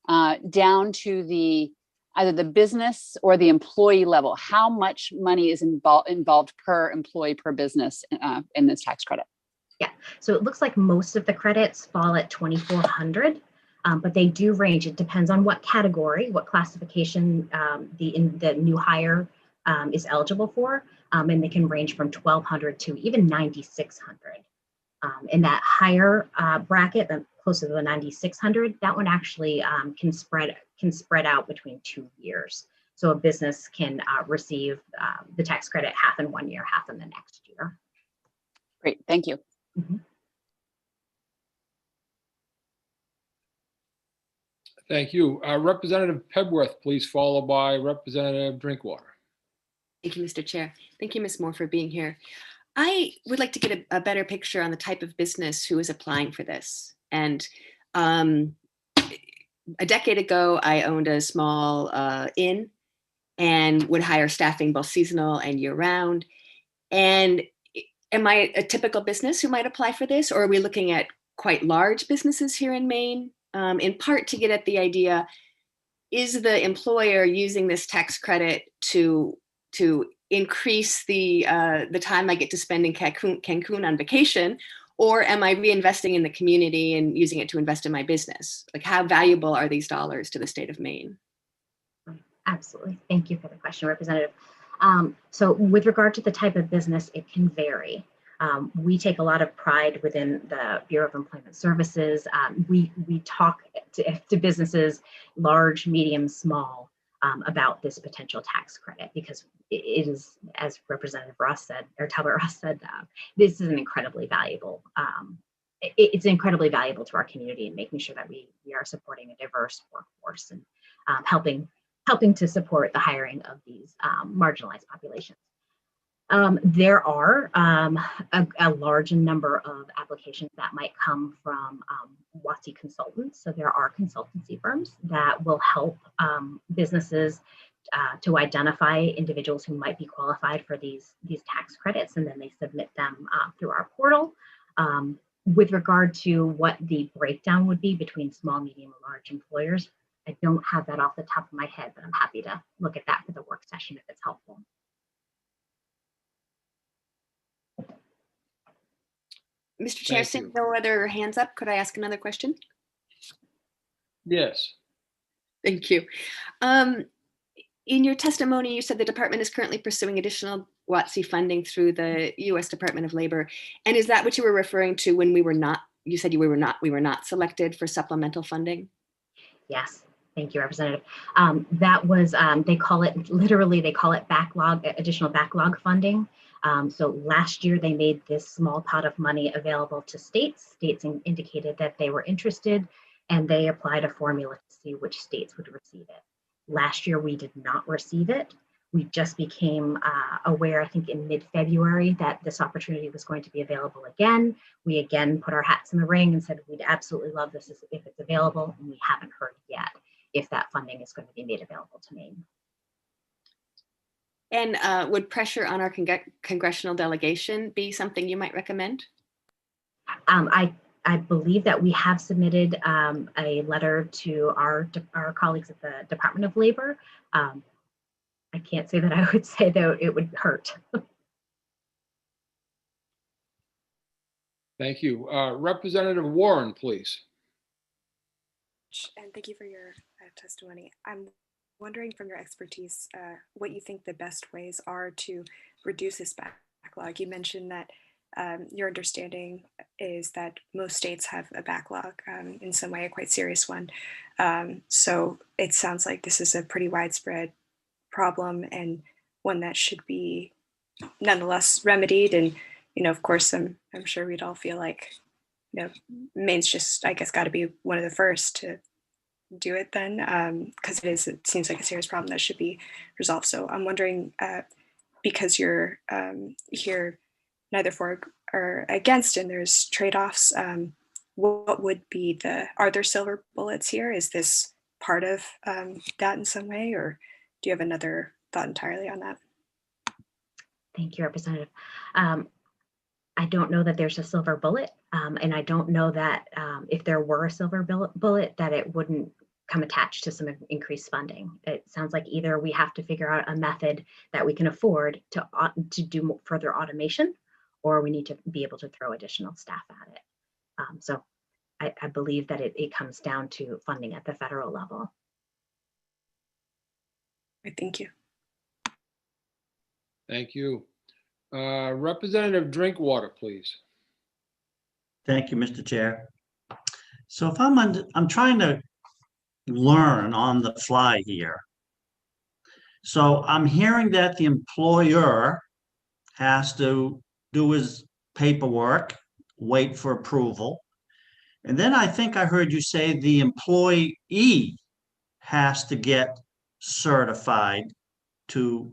down to either the business or the employee level? How much money is involved per employee per business in this tax credit? Yeah, so it looks like most of the credits fall at $2,400. But they do range. It depends on what category, what classification the new hire is eligible for, and they can range from $1,200 to even $9,600. In that higher bracket, closer to the $9,600, that one actually can spread out between 2 years. So a business can receive the tax credit half in 1 year, half in the next year. Great, thank you. Thank you. Representative Pebworth, please, followed by Representative Drinkwater. Thank you, Mr. Chair. Thank you, Ms. Moore, for being here. I would like to get a better picture on the type of business who is applying for this. And a decade ago, I owned a small inn and would hire staffing both seasonal and year round. And am I a typical business who might apply for this? Or are we looking at quite large businesses here in Maine? In part to get at the idea, is the employer using this tax credit to increase the time I get to spend in Cancun on vacation, or am I reinvesting in the community and using it to invest in my business? Like, how valuable are these dollars to the state of Maine? Absolutely. Thank you for the question, Representative. So with regard to the type of business, it can vary. We take a lot of pride within the Bureau of Employment Services. We talk to businesses, large, medium, small, about this potential tax credit, because it is, as Representative Ross said, or Talbot Ross said, this is an incredibly valuable. It's incredibly valuable to our community in making sure that we are supporting a diverse workforce and helping to support the hiring of these marginalized populations. There are a large number of applications that might come from WOTC consultants. So there are consultancy firms that will help businesses to identify individuals who might be qualified for these tax credits, and then they submit them through our portal. With regard to what the breakdown would be between small, medium, and large employers, I don't have that off the top of my head, but I'm happy to look at that for the work session if it's helpful. Mr. Chair, since no other hands up, could I ask another question? Yes. Thank you. In your testimony, you said the department is currently pursuing additional WOTC funding through the U.S. Department of Labor. And is that what you were referring to when we were not, you said we were not selected for supplemental funding? Yes. Thank you, Representative. That was, they call it backlog, additional backlog funding. So last year they made this small pot of money available to states. States indicated that they were interested, and they applied a formula to see which states would receive it. Last year we did not receive it. We just became aware, I think in mid-February, that this opportunity was going to be available again. We again put our hats in the ring and said, we'd absolutely love this if it's available, and we haven't heard yet if that funding is going to be made available to Maine. And would pressure on our congressional delegation be something you might recommend? I believe that we have submitted a letter to our colleagues at the Department of Labor. I can't say that I would say that it would hurt. Thank you. Representative Warren, please. And thank you for your testimony. I'm wondering from your expertise what you think the best ways are to reduce this backlog. You mentioned that your understanding is that most states have a backlog in some way, a quite serious one. So it sounds like this is a pretty widespread problem and one that should be nonetheless remedied. And, you know, of course, I'm sure we'd all feel like, you know, Maine's just, I guess, got to be one of the first to do it then, because it seems like a serious problem that should be resolved. So I'm wondering, because you're here neither for or against, and there's trade-offs, what would be are there silver bullets here? Is this part of that in some way, or do you have another thought entirely on that? Thank you, Representative. I don't know that there's a silver bullet, and I don't know that if there were a silver bullet, that it wouldn't come attached to some increased funding. It sounds like either we have to figure out a method that we can afford to do further automation, or we need to be able to throw additional staff at it. So I believe that it comes down to funding at the federal level. Thank you. Thank you. Representative Drinkwater, please. Thank you, Mr. Chair. So if I'm trying to learn on the fly here. So I'm hearing that the employer has to do his paperwork, wait for approval. And then I think I heard you say the employee has to get certified to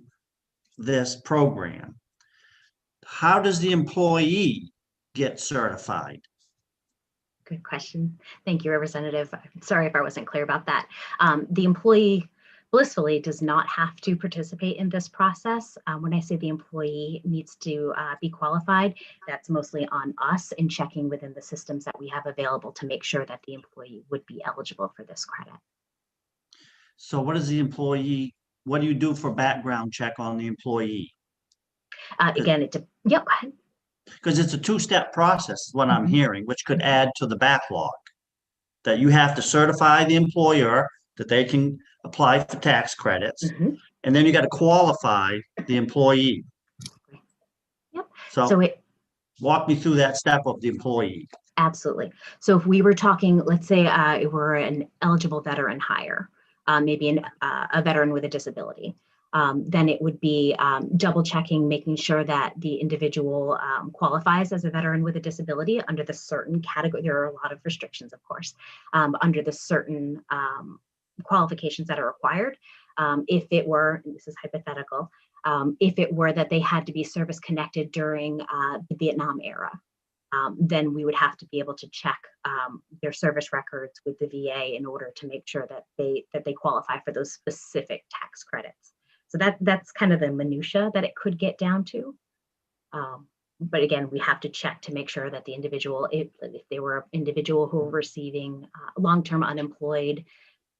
this program. How does the employee get certified? Good question. Thank you, Representative. I'm sorry if I wasn't clear about that. The employee blissfully does not have to participate in this process. When I say the employee needs to be qualified, that's mostly on us in checking within the systems that we have available to make sure that the employee would be eligible for this credit. So what is the employee, what do you do for background check on the employee? Again, yep, go ahead. Because it's a two-step process, is what I'm hearing, which could add to the backlog. That you have to certify the employer that they can apply for tax credits, and then you got to qualify the employee. Yep. So walk me through that step of the employee. Absolutely. So if we were talking, let's say if we're an eligible veteran hire, maybe a veteran with a disability, then it would be double checking, making sure that the individual qualifies as a veteran with a disability under the certain category. There are a lot of restrictions, of course, under the certain qualifications that are required. If it were, and this is hypothetical, if it were that they had to be service connected during the Vietnam era, then we would have to be able to check their service records with the VA in order to make sure that they qualify for those specific tax credits. So that's kind of the minutia that it could get down to. But again, we have to check to make sure that the individual, if they were an individual who were receiving long-term unemployed,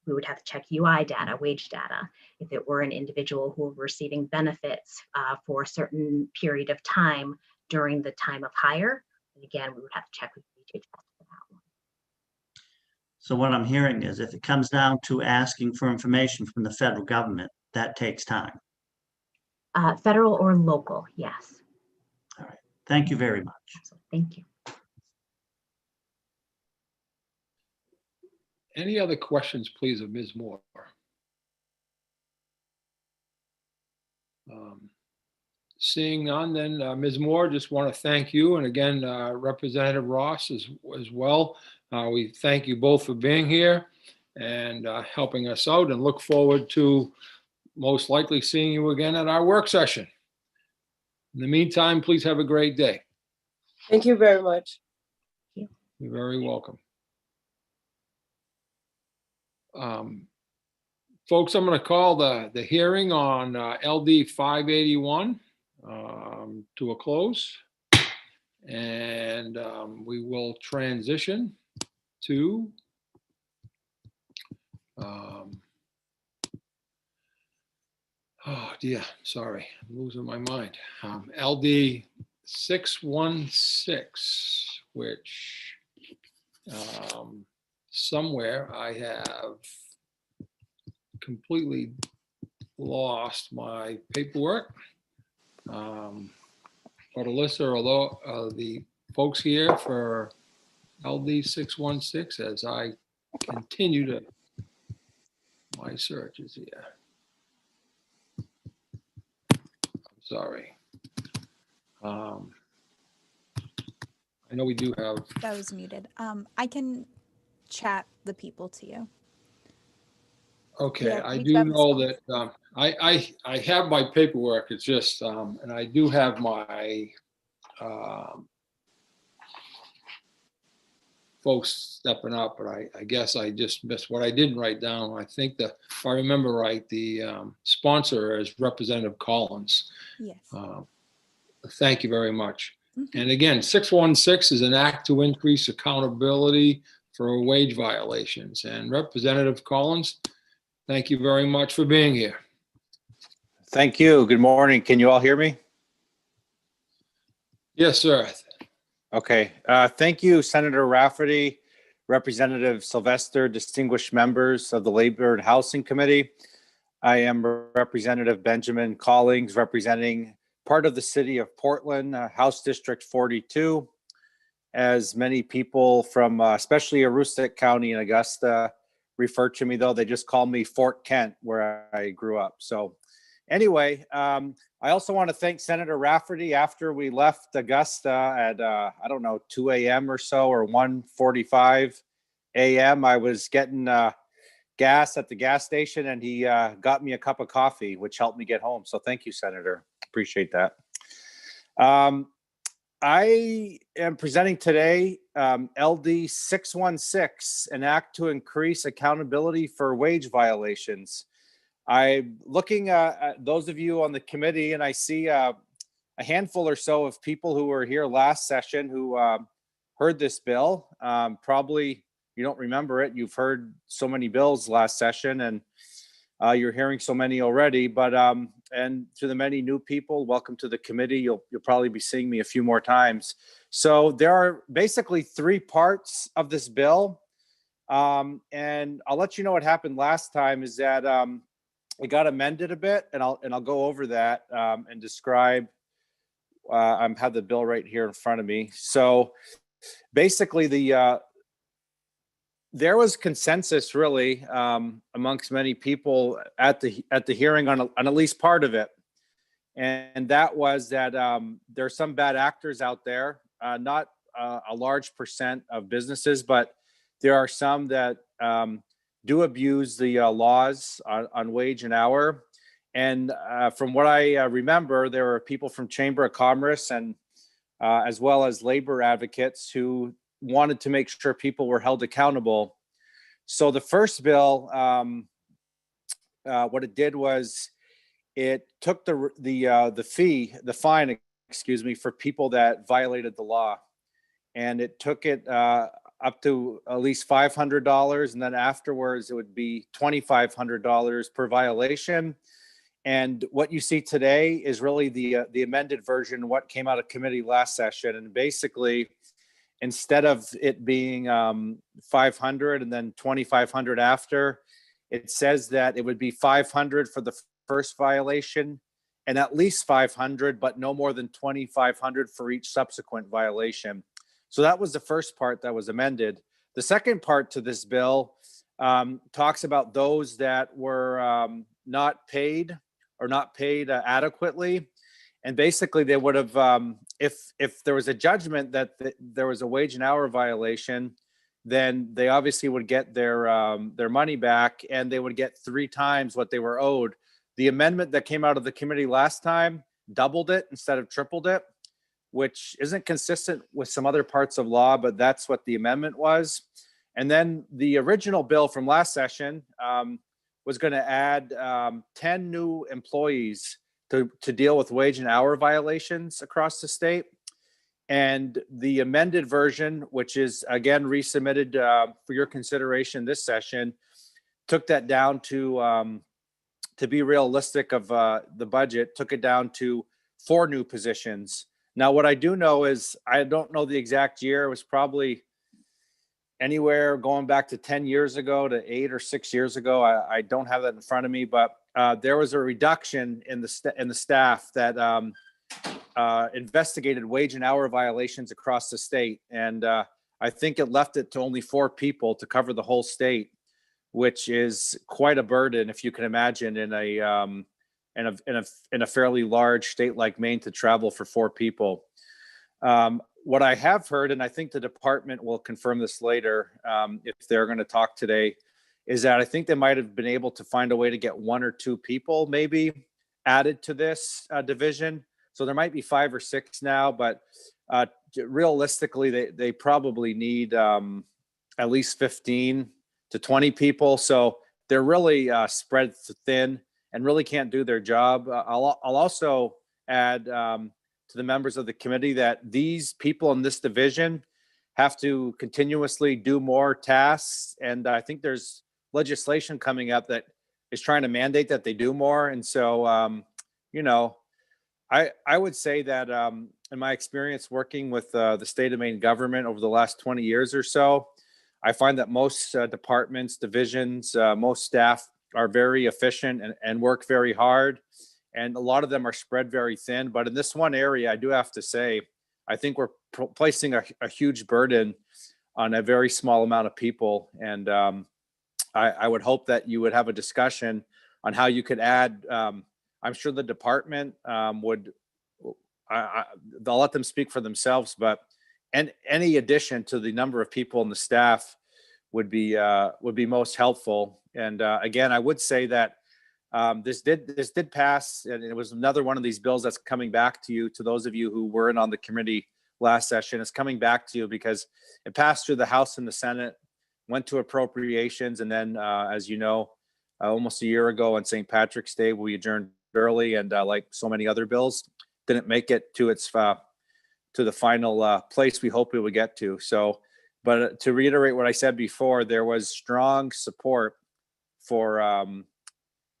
we would have to check UI data, wage data. If it were an individual who were receiving benefits for a certain period of time during the time of hire, and again, we would have to check with DHS for that one. So what I'm hearing is if it comes down to asking for information from the federal government, that takes time. Federal or local, yes. All right. Thank you very much. Thank you. Any other questions, please, of Ms. Moore? Seeing none, then Ms. Moore, just want to thank you. And again, Representative Ross as well. We thank you both for being here and helping us out, and look forward to most likely seeing you again at our work session. In the meantime, please have a great day. Thank you very much. Thank you. You're very welcome. Folks, I'm going to call the hearing on LD 581 to a close, and we will transition to oh dear, sorry, I'm losing my mind. LD 616, which somewhere I have completely lost my paperwork. But Alyssa, although the folks here for LD 616, as I continue to my searches here. I'm sorry. I know we do have. That was muted. I can chat the people to you. Okay, Yeah, I we do have know that I have my paperwork. It's just and I do have my folks stepping up, but I guess I just missed what I didn't write down. I think that if I remember right, the sponsor is Representative Collins. Yes. Thank you very much. And again, 616 is an act to increase accountability for wage violations. And Representative Collins, thank you very much for being here. Thank you. Good morning. Can you all hear me? Yes, sir. Okay. Thank you, Senator Rafferty, Representative Sylvester, distinguished members of the Labor and Housing Committee. I am Representative Benjamin Collings, representing part of the city of Portland, House District 42. As many people from, especially Aroostook County and Augusta, refer to me, though, they just call me Fort Kent, where I grew up. So anyway, I also want to thank Senator Rafferty. After we left Augusta at, I don't know, 2 a.m. or so, or 1:45 a.m., I was getting gas at the gas station, and he got me a cup of coffee, which helped me get home. So thank you, Senator. Appreciate that. I am presenting today LD 616, an act to increase accountability for wage violations. I'm looking at those of you on the committee, and I see a handful or so of people who were here last session who heard this bill. Probably you don't remember it. You've heard so many bills last session, and you're hearing so many already. But and to the many new people, welcome to the committee. You'll probably be seeing me a few more times. So there are basically 3 parts of this bill, and I'll let you know what happened last time. Is that it got amended a bit, and I'll go over that and describe. I have the bill right here in front of me. So basically, there was consensus really amongst many people at the hearing on at least part of it, and that was that there are some bad actors out there, not a large percent of businesses, but there are some that do abuse the laws on wage and hour. And from what I remember, there were people from Chamber of Commerce and as well as labor advocates who wanted to make sure people were held accountable. So the first bill, what it did was it took the fine, excuse me, for people that violated the law, and it took it up to at least $500, and then afterwards it would be $2,500 per violation. And what you see today is really the amended version, what came out of committee last session. And basically, instead of it being 500 and then 2,500 after, it says that it would be 500 for the first violation and at least 500, but no more than 2,500 for each subsequent violation. So that was the first part that was amended. The second part to this bill talks about those that were not paid or not paid adequately. And basically they would have, if there was a judgment that there was a wage and hour violation, then they obviously would get their money back, and they would get 3 times what they were owed. The amendment that came out of the committee last time doubled it instead of tripled it, which isn't consistent with some other parts of law, but that's what the amendment was. And then the original bill from last session was going to add 10 new employees to deal with wage and hour violations across the state. And the amended version, which is again resubmitted for your consideration this session, took that down to be realistic of the budget, took it down to 4 new positions. Now, what I do know is, I don't know the exact year. It was probably anywhere going back to 10 years ago to 8 or 6 years ago. I don't have that in front of me, but there was a reduction in the staff that investigated wage and hour violations across the state. And I think it left it to only 4 people to cover the whole state, which is quite a burden, if you can imagine, in a fairly large state like Maine, to travel for 4 people. What I have heard, and I think the department will confirm this later if they're going to talk today, is that I think they might have been able to find a way to get 1 or 2 people maybe added to this division. So there might be 5 or 6 now, but realistically, they probably need at least 15 to 20 people. So they're really spread thin and really can't do their job. I'll also add to the members of the committee that these people in this division have to continuously do more tasks. And I think there's legislation coming up that is trying to mandate that they do more. And so, I would say that in my experience working with the state of Maine government over the last 20 years or so, I find that most departments, divisions, most staff are very efficient and work very hard. and a lot of them are spread very thin. But in this one area, I do have to say, I think we're placing a huge burden on a very small amount of people. And I would hope that you would have a discussion on how you could add. I'm sure the department would. They'll let them speak for themselves, but any addition to the number of people in the staff would be most helpful. And again, I would say that this did pass, and it was another one of these bills that's coming back to you. To those of you who weren't on the committee last session, it's coming back to you because it passed through the House and the Senate, went to appropriations, and then, as you know, almost a year ago on St. Patrick's Day, we adjourned early, and like so many other bills, didn't make it to its to the final place we hope it would get to. So, but to reiterate what I said before, there was strong support for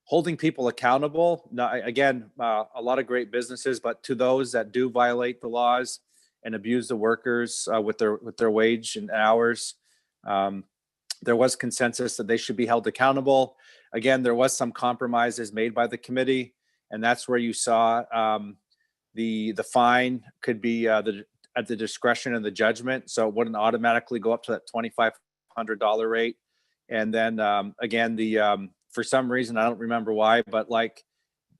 holding people accountable. Now, again, a lot of great businesses, but to those that do violate the laws and abuse the workers with their wage and hours, there was consensus that they should be held accountable. Again, there was some compromises made by the committee, and that's where you saw the fine could be at the discretion of the judgment, so it wouldn't automatically go up to that $2,500 rate. And then again, for some reason, I don't remember why, but like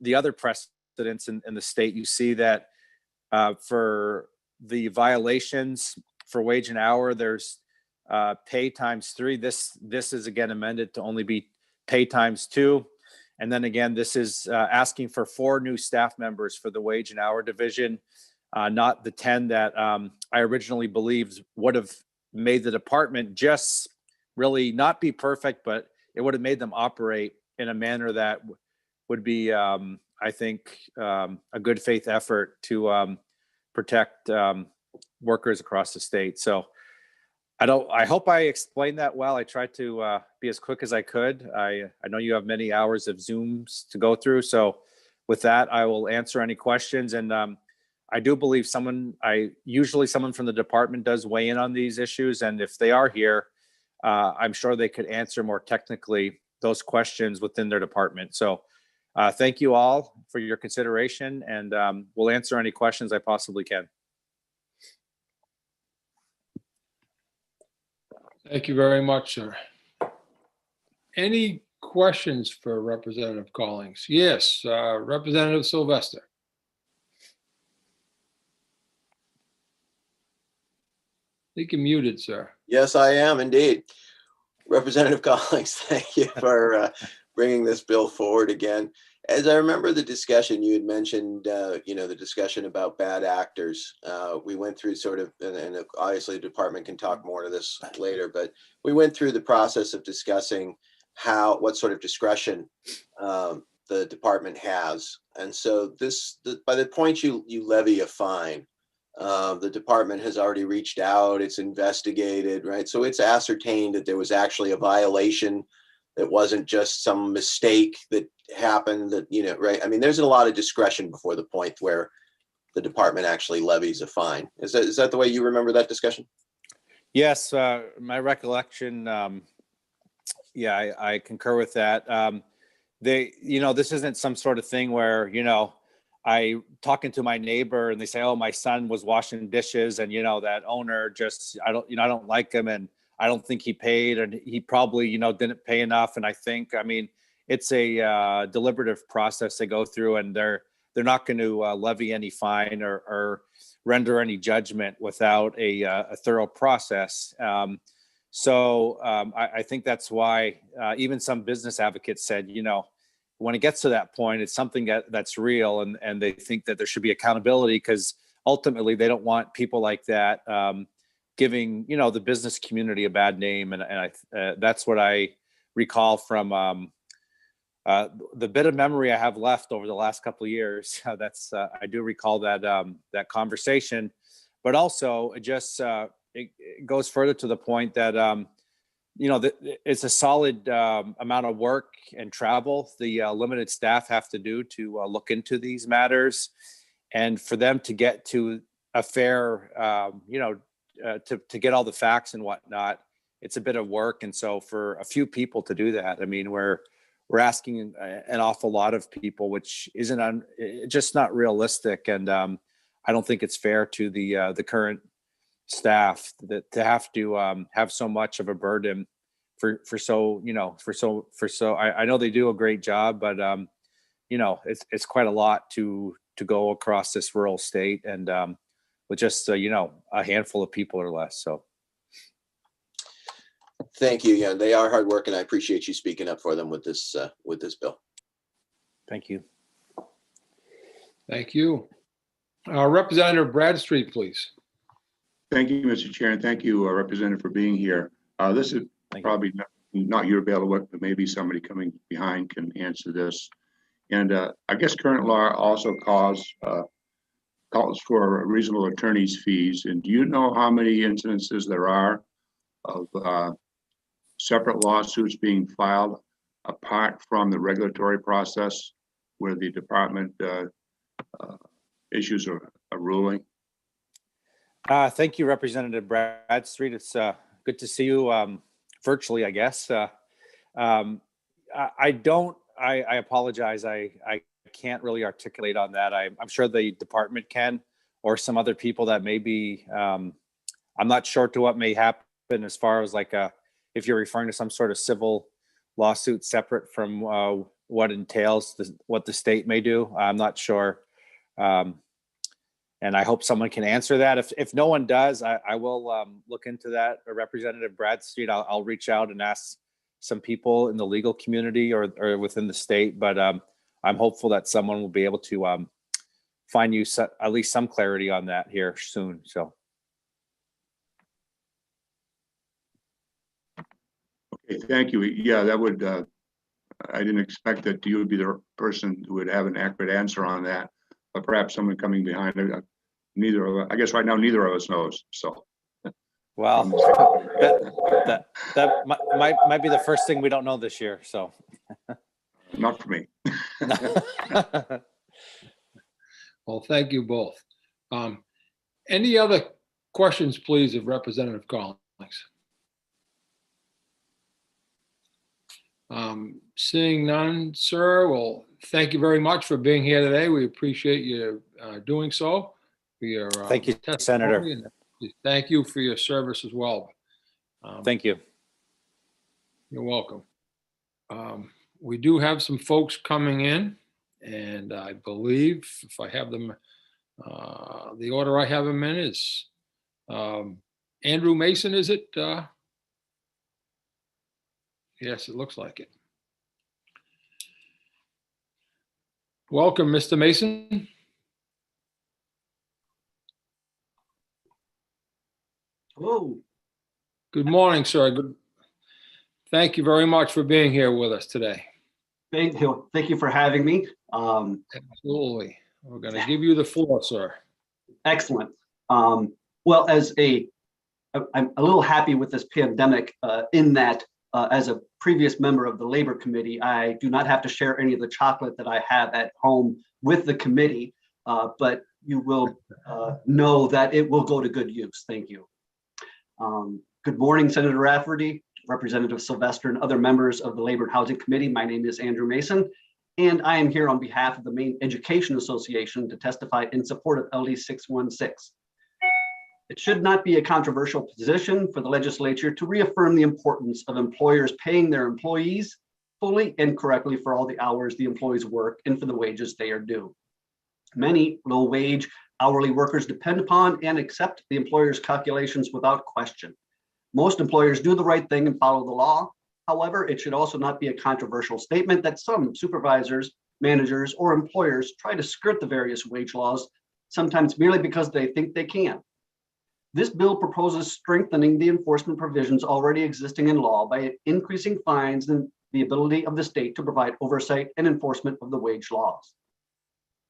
the other precedents in the state, you see that for the violations for wage and hour, there's pay times 3. This is again amended to only be pay times 2. And then again, this is asking for 4 new staff members for the wage and hour division, not the 10 that I originally believed would have made the department just really not be perfect, but it would have made them operate in a manner that would be, I think, a good faith effort to protect workers across the state. So I hope I explained that well. I tried to be as quick as I could. I know you have many hours of Zooms to go through. So with that, I will answer any questions. And I do believe usually someone from the department does weigh in on these issues. And if they are here, I'm sure they could answer more technically those questions within their department. So thank you all for your consideration, and we'll answer any questions I possibly can. Thank you very much, sir. Any questions for Representative Collings? Yes, Representative Sylvester. I think you're muted, sir. Yes, I am indeed. Representative Collings, thank you for bringing this bill forward again. As I remember the discussion, you had mentioned, the discussion about bad actors. We went through sort of, and obviously the department can talk more to this later, but we went through the process of discussing what sort of discretion the department has. And so by the point you levy a fine, the department has already reached out, it's investigated, right? So it's ascertained that there was actually a violation. It wasn't just some mistake that happened right? I mean, there's a lot of discretion before the point where the department actually levies a fine. Is that the way you remember that discussion? Yes, my recollection, I concur with that. This isn't some sort of thing where, I talking to my neighbor and they say, oh, my son was washing dishes and, that owner I don't like him and I don't think he paid, and he probably, didn't pay enough. And it's a deliberative process they go through, and they're not going to levy any fine or render any judgment without a thorough process. So I think that's why even some business advocates said, when it gets to that point, it's something that's real, and they think that there should be accountability, because ultimately they don't want people like that giving the business community a bad name. And that's what I recall from the bit of memory I have left over the last couple of years. I do recall that conversation, but also it just it goes further to the point that it's a solid amount of work and travel the limited staff have to do to look into these matters, and for them to get to a fair to get all the facts and whatnot, it's a bit of work. And so for a few people to do that, I mean, we're we're asking an awful lot of people, which isn't just not realistic. And I don't think it's fair to the current staff that to have to have so much of a burden for so, you know, I know they do a great job, but you know, it's quite a lot to go across this rural state, and with just you know, a handful of people or less. So Thank you. Yeah, they are hard work, and I appreciate you speaking up for them with this bill. Thank you. Thank you. Representative Bradstreet, please. Thank you, Mr. Chair, and thank you, Representative, for being here. This is probably not your bailiwick, but maybe somebody coming behind can answer this. And I guess current law also calls for reasonable attorney's fees. And do you know how many incidences there are of separate lawsuits being filed apart from the regulatory process where the department issues a ruling? Thank you, Representative Bradstreet. It's good to see you virtually, I guess. I apologize. I can't really articulate on that. I'm sure the department can, or some other people that may be. I'm not sure to what may happen as far as like if you're referring to some sort of civil lawsuit separate from what entails what the state may do. I'm not sure. And I hope someone can answer that. If no one does, I will look into that. Representative Bradstreet, I'll reach out and ask some people in the legal community or within the state. But I'm hopeful that someone will be able to find you at least some clarity on that here soon. So. Okay, thank you. Yeah, that would. I didn't expect that you would be the person who would have an accurate answer on that. But perhaps someone coming behind. Neither of us, I guess right now, neither of us knows. So, well, that might be the first thing we don't know this year. So, not for me. Well, thank you both. Any other questions, please, of Representative Collins? Seeing none, sir. Well, thank you very much for being here today. We appreciate you doing so. Thank you, Senator. Thank you for your service as well. Thank you. You're welcome. We do have some folks coming in, and I believe if I have them, the order I have them in is Andrew Mason, is it? Yes, it looks like it. Welcome, Mr. Mason. Hello. Good morning, sir. Thank you very much for being here with us today. Thank you for having me. Absolutely. We're going to give you the floor, sir. Excellent. Well, I'm a little happy with this pandemic in that as a previous member of the Labor Committee, I do not have to share any of the chocolate that I have at home with the committee, but you will know that it will go to good use. Thank you. Good morning, Senator Rafferty, Representative Sylvester, and other members of the Labor and Housing Committee. My name is Andrew Mason, and I am here on behalf of the Maine Education Association to testify in support of LD 616. It should not be a controversial position for the legislature to reaffirm the importance of employers paying their employees fully and correctly for all the hours the employees work and for the wages they are due. Many low-wage hourly workers depend upon and accept the employer's calculations without question. Most employers do the right thing and follow the law. However, it should also not be a controversial statement that some supervisors, managers, or employers try to skirt the various wage laws, sometimes merely because they think they can. This bill proposes strengthening the enforcement provisions already existing in law by increasing fines and the ability of the state to provide oversight and enforcement of the wage laws.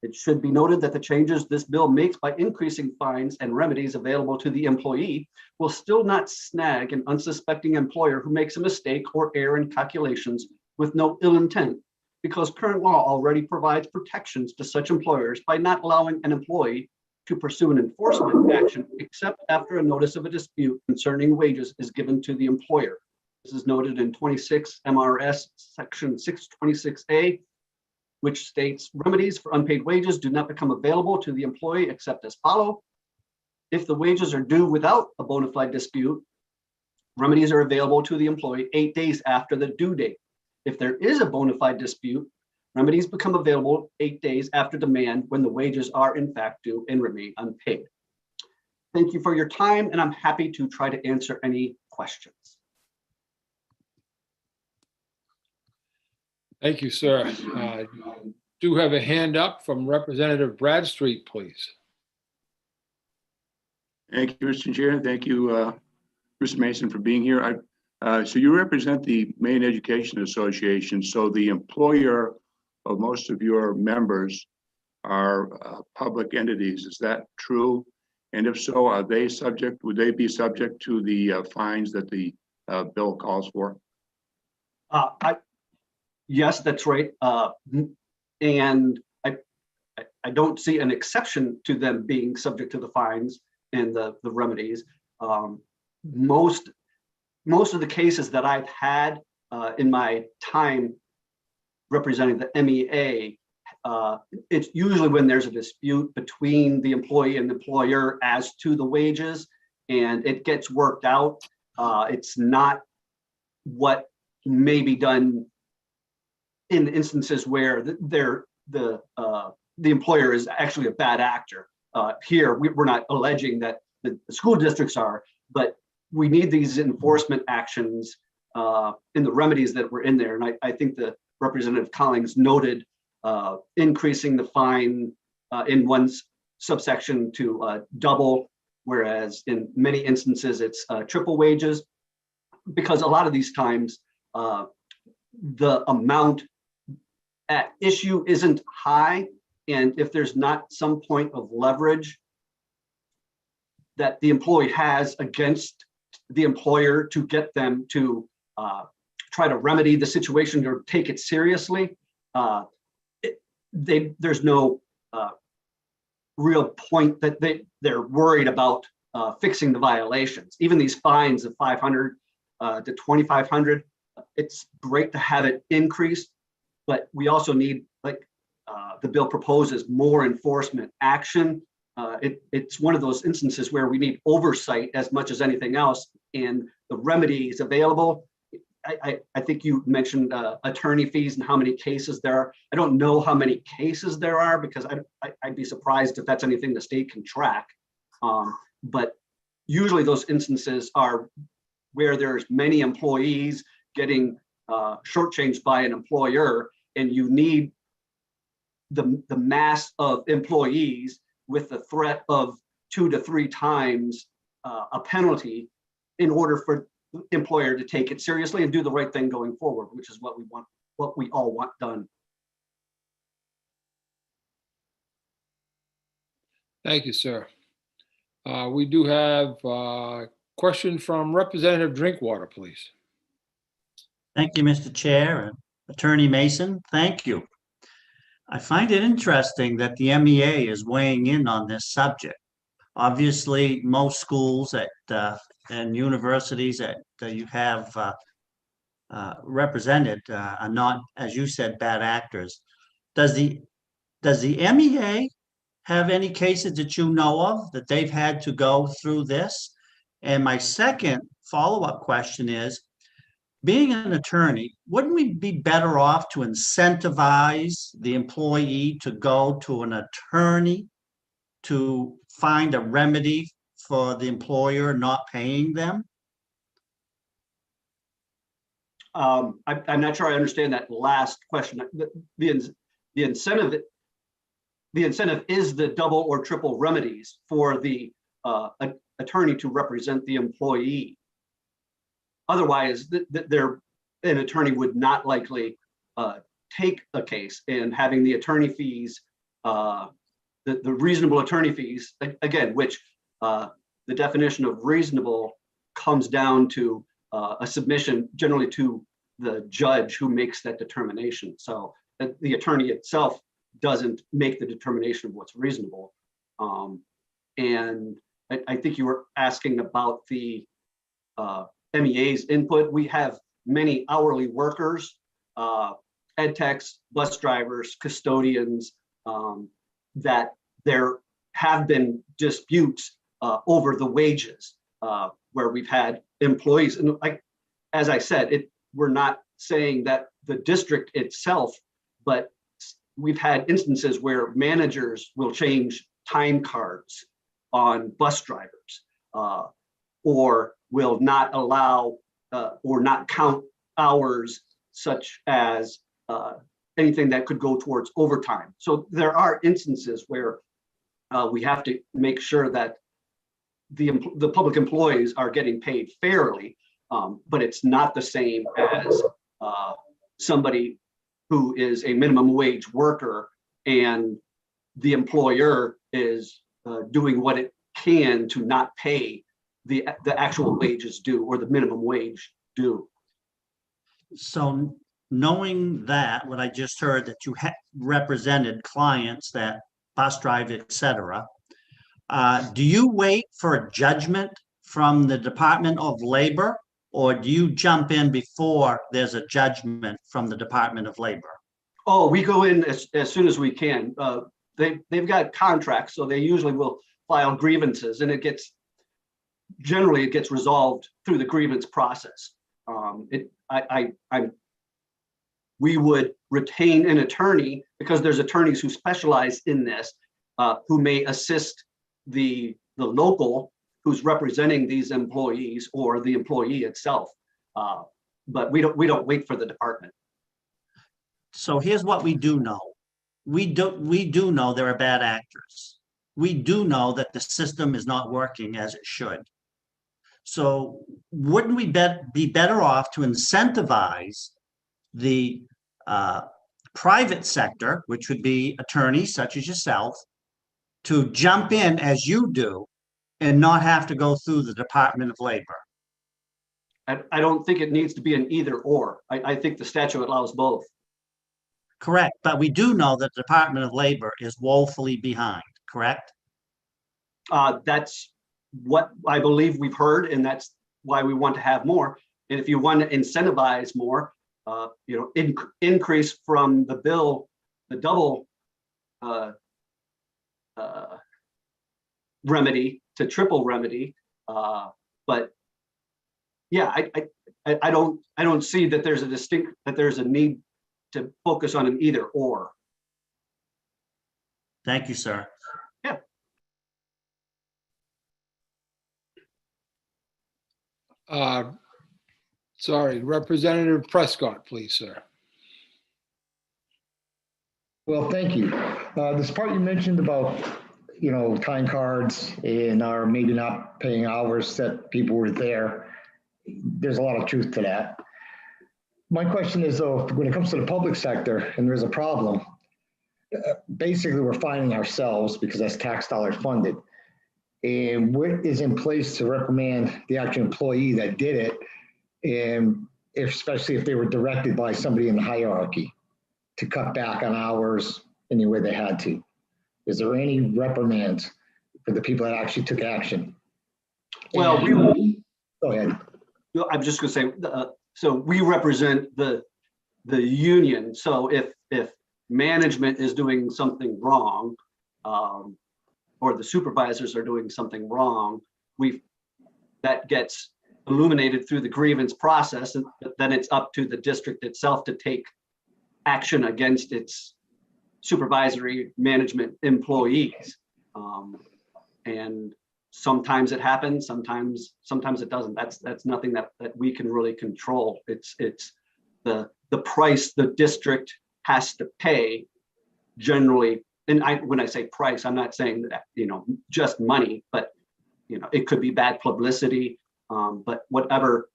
It should be noted that the changes this bill makes by increasing fines and remedies available to the employee will still not snag an unsuspecting employer who makes a mistake or error in calculations with no ill intent, because current law already provides protections to such employers by not allowing an employee to pursue an enforcement action except after a notice of a dispute concerning wages is given to the employer. is noted in 26 MRS section 626A, which states remedies for unpaid wages do not become available to the employee except as follow. If the wages are due without a bona fide dispute, remedies are available to the employee 8 days after the due date. If there is a bona fide dispute, remedies become available 8 days after demand when the wages are in fact due and remain unpaid. Thank you for your time, and I'm happy to try to answer any questions. Thank you, sir. Do have a hand up from Representative Bradstreet, please. Thank you, Mr. Chair. Thank you, Mr. Mason, for being here. So you represent the Maine Education Association. So the employer of most of your members are public entities. Is that true? And if so, are they subject? Would they be subject to the fines that the bill calls for? Yes, that's right. And I don't see an exception to them being subject to the fines and the remedies. Most of the cases that I've had in my time representing the MEA, it's usually when there's a dispute between the employee and the employer as to the wages, and it gets worked out. It's not what may be done in instances where the employer is actually a bad actor. Here, we're not alleging that the school districts are, but we need these enforcement actions in the remedies that were in there. And I think the Representative Collins noted increasing the fine in one subsection to double, whereas in many instances it's triple wages, because a lot of these times the amount at issue isn't high, and if there's not some point of leverage that the employee has against the employer to get them to try to remedy the situation or take it seriously, there's no real point that they're worried about fixing the violations. Even these fines of $500 to $2,500, it's great to have it increased, but we also need, like the bill proposes, more enforcement action. It's one of those instances where we need oversight as much as anything else, and the remedies available. I think you mentioned attorney fees and how many cases there are. I don't know how many cases there are, because I'd be surprised if that's anything the state can track. But usually those instances are where there's many employees getting shortchanged by an employer, and you need the mass of employees with the threat of 2 to 3 times a penalty in order for the employer to take it seriously and do the right thing going forward, which is what we want, what we all want done. Thank you, sir. We do have a question from Representative Drinkwater, please. Thank you, Mr. Chair. And Attorney Mason, thank you. I find it interesting that the MEA is weighing in on this subject. Obviously, most schools and universities that you have represented are not, as you said, bad actors. Does the MEA have any cases that you know of that they've had to go through this? And my second follow-up question is, being an attorney, wouldn't we be better off to incentivize the employee to go to an attorney to find a remedy for the employer not paying them? I'm not sure I understand that last question. The incentive is the double or triple remedies for the attorney to represent the employee. Otherwise, an attorney would not likely take a case, and having the attorney fees, the reasonable attorney fees, again, which the definition of reasonable comes down to a submission generally to the judge who makes that determination. So the attorney itself doesn't make the determination of what's reasonable. And I think you were asking about the MEA's input. We have many hourly workers, ed techs, bus drivers, custodians, that there have been disputes over the wages, where we've had employees. And as I said, we're not saying that the district itself, but we've had instances where managers will change time cards on bus drivers, or will not allow or not count hours such as anything that could go towards overtime. So there are instances where we have to make sure that the public employees are getting paid fairly, but it's not the same as somebody who is a minimum wage worker and the employer is doing what it can to not pay the actual wages due or the minimum wage due. So knowing that, what I just heard, that you represented clients that bus drive, et cetera, do you wait for a judgment from the Department of Labor, or do you jump in before there's a judgment from the Department of Labor? Oh, we go in as soon as we can. They've got contracts, so they usually will file grievances, and generally it gets resolved through the grievance process. We would retain an attorney because there's attorneys who specialize in this, who may assist the local who's representing these employees or the employee itself. But we don't wait for the department. So here's what we do know. We do know there are bad actors. We do know that the system is not working as it should. So wouldn't we be better off to incentivize the private sector, which would be attorneys such as yourself, to jump in as you do and not have to go through the Department of Labor? I don't think it needs to be an either or. I think the statute allows both. Correct, but we do know that the Department of Labor is woefully behind, correct? That's what I believe we've heard, and that's why we want to have more. And if you want to incentivize more, increase from the bill, the double remedy to triple remedy. But yeah, I don't see that there's a need to focus on an either or. Thank you, sir. Yeah. Sorry, Representative Prescott, please, sir. Well, thank you. This part you mentioned about, time cards and our maybe not paying hours that people were there. There's a lot of truth to that. My question is, though, when it comes to the public sector and there's a problem, basically we're finding ourselves because that's tax dollar funded. And what is in place to reprimand the actual employee that did it, and especially if they were directed by somebody in the hierarchy to cut back on hours any way they had to? Is there any reprimands for the people that actually took action? Well, go ahead. I'm just going to say, so we represent the union. So if management is doing something wrong, or the supervisors are doing something wrong, that gets illuminated through the grievance process, and then it's up to the district itself to take action against its supervisory management employees. And sometimes it happens, sometimes it doesn't. That's nothing that we can really control. It's the price the district has to pay generally. And when I say price, I'm not saying that, just money, but, it could be bad publicity, but whatever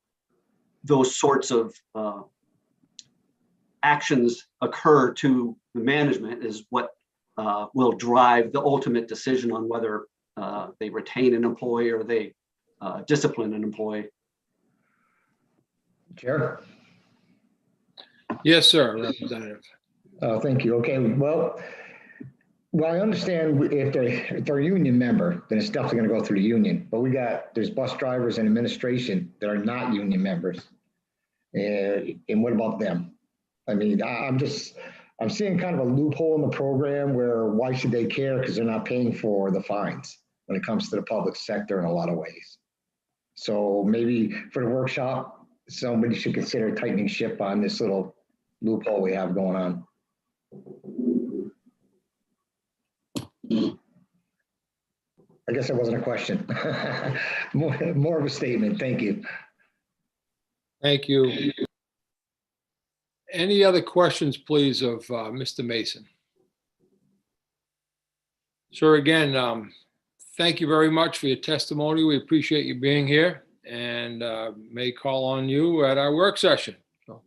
those sorts of actions occur to the management is what will drive the ultimate decision on whether they retain an employee or they discipline an employee. Chair? Yes, sir, Representative. Thank you. Okay, well, Well, I understand if they're a union member, then it's definitely gonna go through the union, but there's bus drivers and administration that are not union members. And what about them? I mean, I'm seeing kind of a loophole in the program where why should they care? Because they're not paying for the fines when it comes to the public sector in a lot of ways. So maybe for the workshop, somebody should consider tightening ship on this little loophole we have going on. I guess that wasn't a question. More of a statement. Thank you. Thank you. Any other questions, please, of Mr. Mason? Sir, again, thank you very much for your testimony. We appreciate you being here and may call on you at our work session. So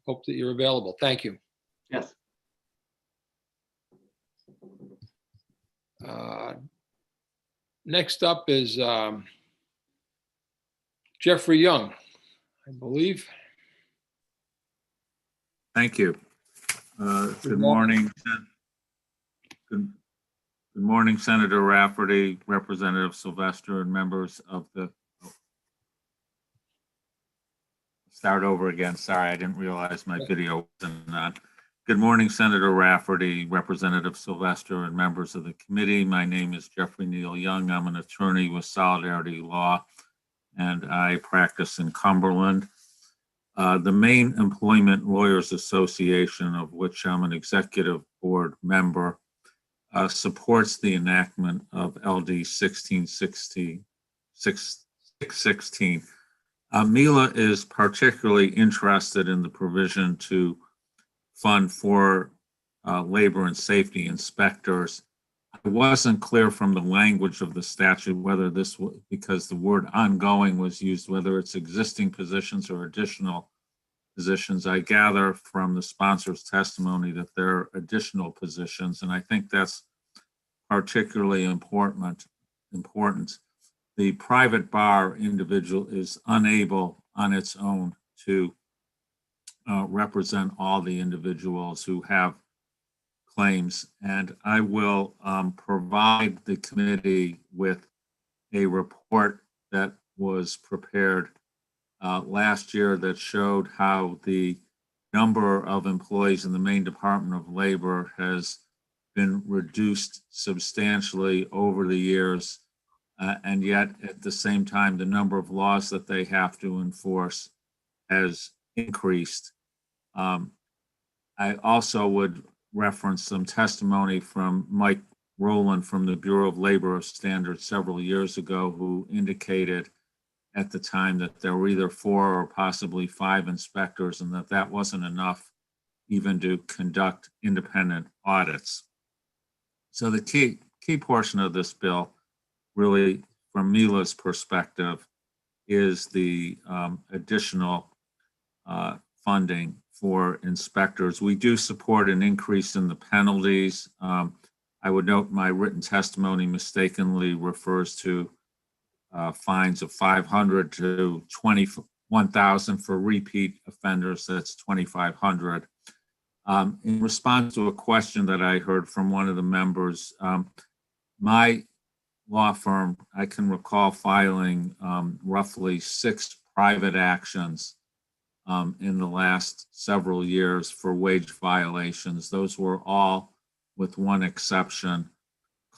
hope that you're available. Thank you. Yes. Next up is Jeffrey Young, I believe. Thank you. Good morning. Good morning, Senator Rafferty, Representative Sylvester, and members of the. Start over again. Sorry, I didn't realize my video wasn't on. Good morning, Senator Rafferty, Representative Sylvester, and members of the committee. My name is Jeffrey Neal Young. I'm an attorney with Solidarity Law, and I practice in Cumberland. The Maine Employment Lawyers Association, of which I'm an executive board member, supports the enactment of LD 616. Mila is particularly interested in the provision to fund for labor and safety inspectors. I wasn't clear from the language of the statute whether this, because the word ongoing was used, whether it's existing positions or additional positions. I gather from the sponsor's testimony that there are additional positions, and I think that's particularly important. The private bar individual is unable on its own to represent all the individuals who have claims, and I will provide the committee with a report that was prepared last year that showed how the number of employees in the Maine Department of Labor has been reduced substantially over the years, and yet at the same time, the number of laws that they have to enforce has increased. I also would reference some testimony from Mike Rowland from the Bureau of Labor Standards several years ago, who indicated at the time that there were either 4 or possibly 5 inspectors, and that wasn't enough even to conduct independent audits. So the key portion of this bill, really from Mila's perspective, is the additional funding for inspectors. We do support an increase in the penalties. I would note my written testimony mistakenly refers to fines of $500 to $21,000 for repeat offenders. That's $2,500. In response to a question that I heard from one of the members, my law firm, I can recall filing roughly 6 private actions in the last several years for wage violations. Those were all, with one exception,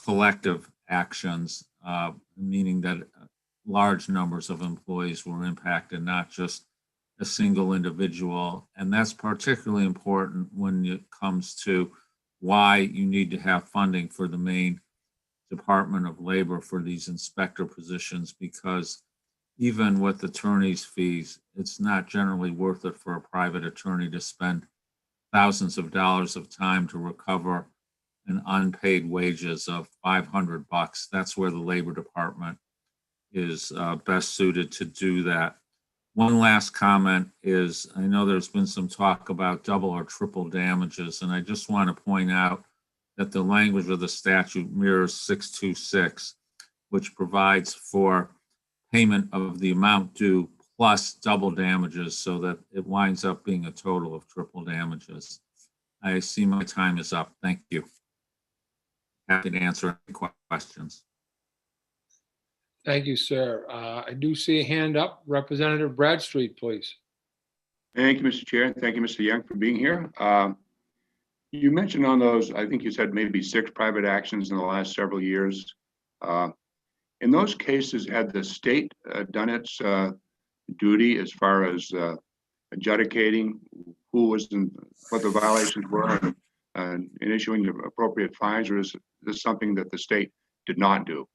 collective actions, meaning that large numbers of employees were impacted, not just a single individual. And that's particularly important when it comes to why you need to have funding for the Maine Department of Labor for these inspector positions, because even with attorney's fees, it's not generally worth it for a private attorney to spend thousands of dollars of time to recover an unpaid wages of $500. That's where the Labor Department is best suited to do that. One last comment is, I know there's been some talk about double or triple damages, and I just want to point out that the language of the statute mirrors 626, which provides for payment of the amount due plus double damages, so that it winds up being a total of triple damages. I see my time is up. Thank you. happy to answer any questions. Thank you, sir. I do see a hand up. Representative Bradstreet, please. Thank you, Mr. Chair. Thank you, Mr. Young, for being here. You mentioned on those, I think you said maybe 6 private actions in the last several years. In those cases, had the state done its duty as far as adjudicating who was in, what the violations were, and issuing the appropriate fines, or is this something that the state did not do?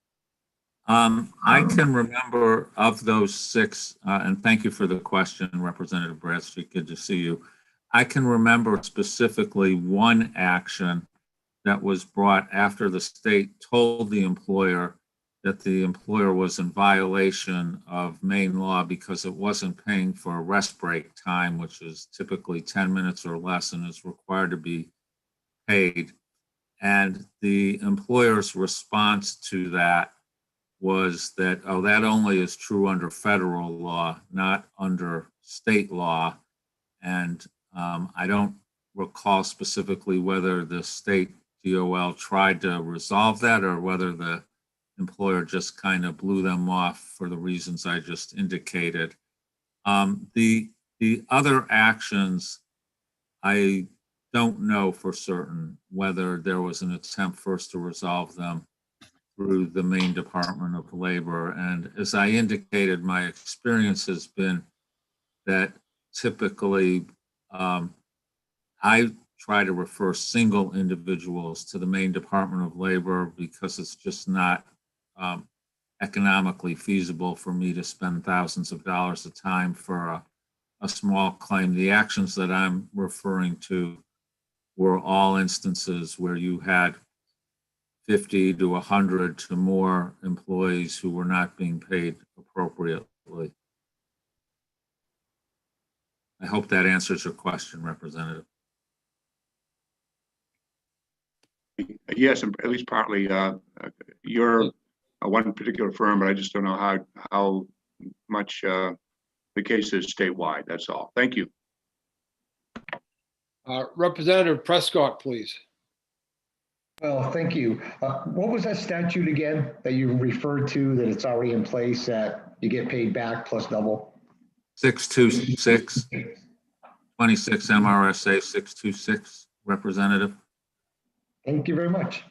I can remember of those 6, and thank you for the question, Representative Bradstreet. Good to see you. I can remember specifically one action that was brought after the state told the employer that the employer was in violation of Maine law because it wasn't paying for a rest break time, which is typically 10 minutes or less and is required to be paid. And the employer's response to that was that, oh, that only is true under federal law, not under state law. And I don't recall specifically whether the state DOL tried to resolve that or whether the employer just kind of blew them off for the reasons I just indicated. The other actions, I don't know for certain whether there was an attempt first to resolve them through the Maine Department of Labor. And as I indicated, my experience has been that typically I try to refer single individuals to the Maine Department of Labor because it's just not economically feasible for me to spend thousands of dollars of time for a small claim. The actions that I'm referring to were all instances where you had 50 to 100 to more employees who were not being paid appropriately. I hope that answers your question, Representative. Yes, and at least partly. You're one particular firm, but I just don't know how much the case is statewide. That's all. Thank you. Representative Prescott, please. Well, thank you. What was that statute again that you referred to that it's already in place that you get paid back plus double? 626, 26 MRSA 626, Representative. Thank you very much.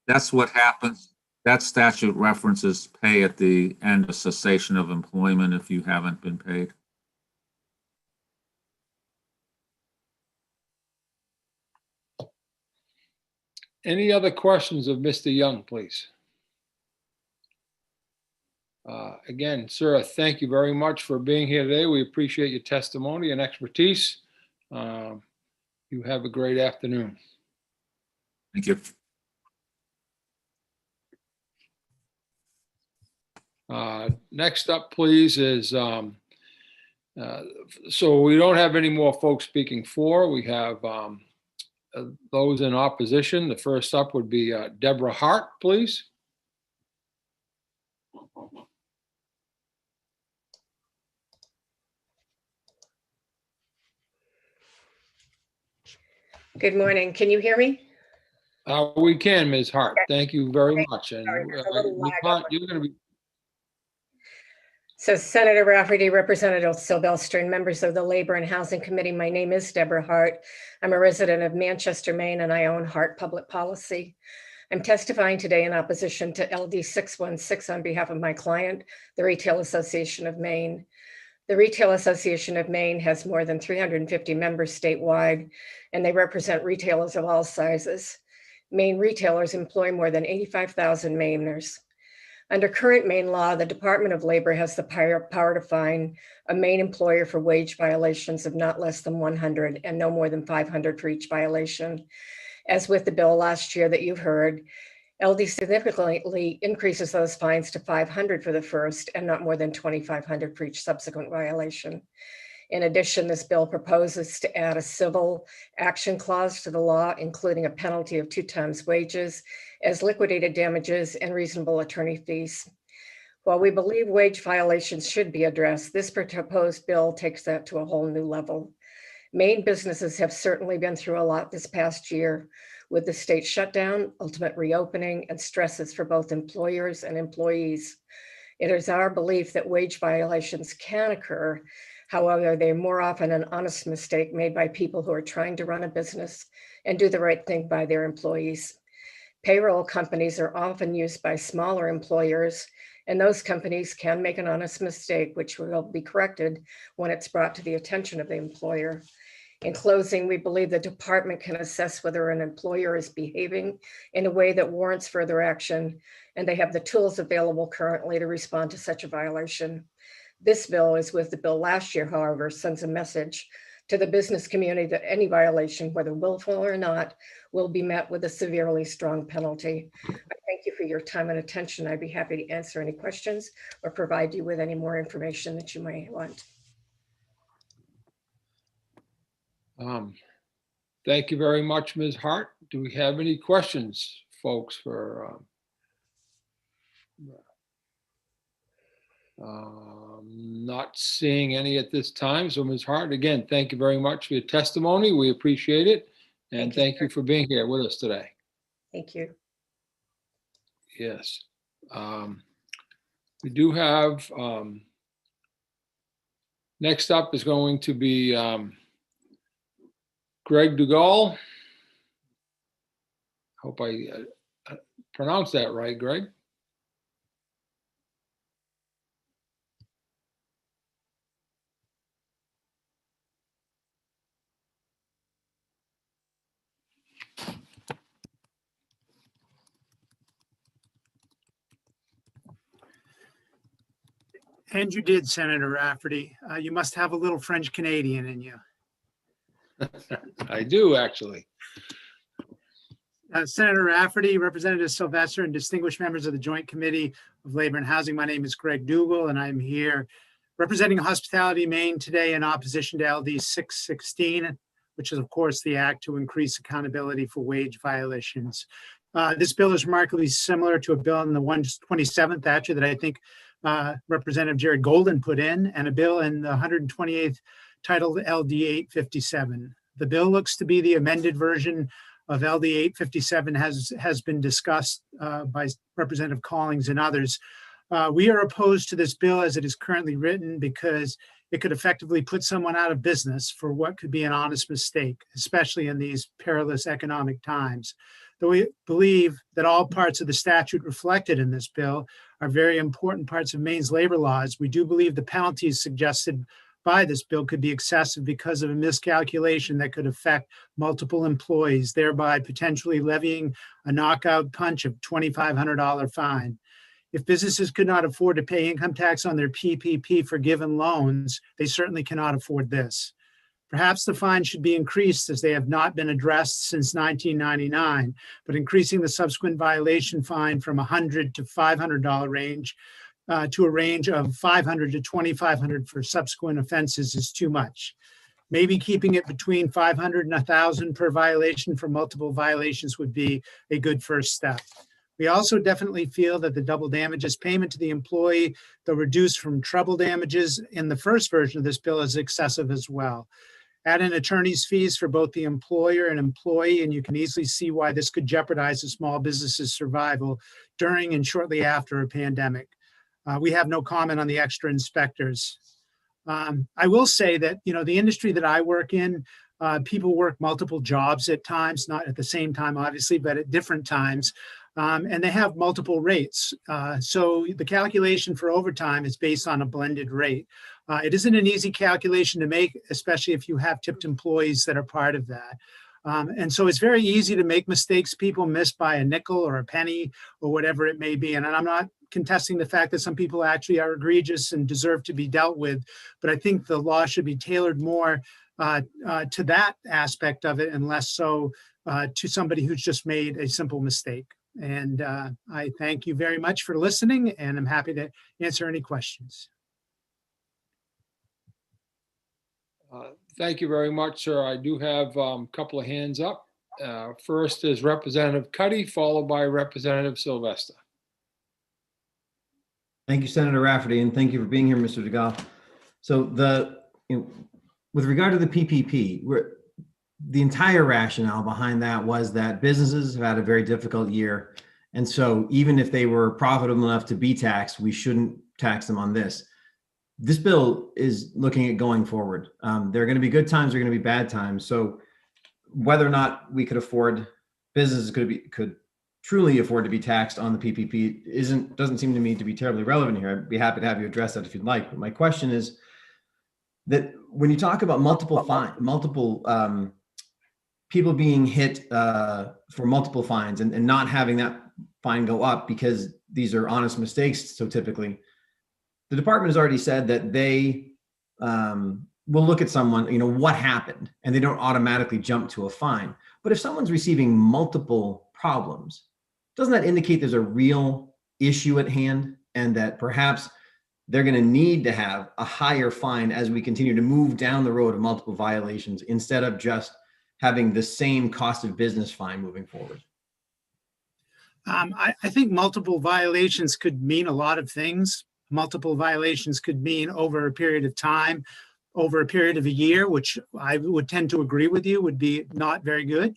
That's what happens. That statute references pay at the end of cessation of employment if you haven't been paid. Any other questions of Mr. Young, please? Again, sir, thank you very much for being here today. We appreciate your testimony and expertise. You have a great afternoon. Thank you. Next up, please, is so we don't have any more folks speaking for. We have those in opposition. The first up would be Deborah Hart, please. Good morning. Can you hear me? We can, Ms. Hart. Thank you very much. And Sorry, there's a little lag you're going to be. So Senator Rafferty, Representative Sylvester, and members of the Labor and Housing Committee, my name is Deborah Hart. I'm a resident of Manchester, Maine, and I own Hart Public Policy. I'm testifying today in opposition to LD 616 on behalf of my client, the Retail Association of Maine. The Retail Association of Maine has more than 350 members statewide, and they represent retailers of all sizes. Maine retailers employ more than 85,000 Mainers. Under current Maine law, the Department of Labor has the power to fine a Maine employer for wage violations of not less than 100 and no more than 500 for each violation. As with the bill last year that you've heard, LD significantly increases those fines to 500 for the first and not more than 2,500 for each subsequent violation. In addition, this bill proposes to add a civil action clause to the law, including a penalty of 2 times wages as liquidated damages and reasonable attorney fees. While we believe wage violations should be addressed, this proposed bill takes that to a whole new level. Maine businesses have certainly been through a lot this past year. with the state shutdown, ultimate reopening, and stresses for both employers and employees. It is our belief that wage violations can occur. However, they're more often an honest mistake made by people who are trying to run a business and do the right thing by their employees. Payroll companies are often used by smaller employers, and those companies can make an honest mistake, which will be corrected when it's brought to the attention of the employer. In closing, we believe the department can assess whether an employer is behaving in a way that warrants further action, and they have the tools available currently to respond to such a violation. This bill, as with the bill last year, however, sends a message to the business community that any violation, whether willful or not, will be met with a severely strong penalty. I thank you for your time and attention. I'd be happy to answer any questions or provide you with any more information that you might want. Thank you very much, Ms. Hart. Do we have any questions, folks, for not seeing any at this time. So Ms. Hart, again, thank you very much for your testimony. We appreciate it. And thank you for being here with us today. Thank you. Yes. We do have, next up is going to be Greg Dugal. Hope I pronounced that right, Greg. And you did, Senator Rafferty. You must have a little French Canadian in you. I do, actually. Senator Rafferty, Representative Sylvester, and distinguished members of the Joint Committee of Labor and Housing. My name is Greg Dugal, and I'm here representing Hospitality Maine today in opposition to LD 616, which is, of course, the act to increase accountability for wage violations. This bill is remarkably similar to a bill in the 127th, actually, that I think Representative Jared Golden put in, and a bill in the 128th titled LD 857. The bill looks to be the amended version of LD 857 has been discussed by Representative Collings and others. We are opposed to this bill as it is currently written because it could effectively put someone out of business for what could be an honest mistake, especially in these perilous economic times. Though we believe that all parts of the statute reflected in this bill are very important parts of Maine's labor laws, we do believe the penalties suggested by this bill could be excessive because of a miscalculation that could affect multiple employees, thereby potentially levying a knockout punch of $2,500 fine. If businesses could not afford to pay income tax on their PPP forgiven loans, they certainly cannot afford this. Perhaps the fine should be increased as they have not been addressed since 1999, but increasing the subsequent violation fine from $100 to $500 range to a range of $500 to $2,500 for subsequent offenses is too much. Maybe keeping it between $500 and $1,000 per violation for multiple violations would be a good first step. We also definitely feel that the double damages payment to the employee, though reduced from treble damages in the first version of this bill, is excessive as well. Add in attorney's fees for both the employer and employee, and you can easily see why this could jeopardize a small business's survival during and shortly after a pandemic. We have no comment on the extra inspectors. I will say that, the industry that I work in, people work multiple jobs at times, not at the same time, obviously, but at different times. And they have multiple rates. So the calculation for overtime is based on a blended rate. It isn't an easy calculation to make, especially if you have tipped employees that are part of that. And so it's very easy to make mistakes. People miss by a nickel or a penny or whatever it may be. And I'm not contesting the fact that some people actually are egregious and deserve to be dealt with, but I think the law should be tailored more to that aspect of it and less so to somebody who's just made a simple mistake. And I thank you very much for listening, and I'm happy to answer any questions. Thank you very much, sir. I do have a couple of hands up. First is Representative Cuddy, followed by Representative Sylvester. Thank you, Senator Rafferty, and thank you for being here, Mr. Dugal. So with regard to the PPP, the entire rationale behind that was that businesses have had a very difficult year. And so even if they were profitable enough to be taxed, we shouldn't tax them on this. This bill is looking at going forward. There are going to be good times, there are going to be bad times. So whether or not we could afford, businesses could truly afford to be taxed on the PPP doesn't seem to me to be terribly relevant here. I'd be happy to have you address that if you'd like. But my question is that when you talk about multiple people being hit for multiple fines and not having that fine go up because these are honest mistakes, so typically, the department has already said that they will look at someone, what happened, and they don't automatically jump to a fine. But if someone's receiving multiple problems, doesn't that indicate there's a real issue at hand and that perhaps they're going to need to have a higher fine as we continue to move down the road of multiple violations instead of just having the same cost of business fine moving forward? I think multiple violations could mean a lot of things. Multiple violations could mean over a period of time, over a period of a year, which I would tend to agree with you would be not very good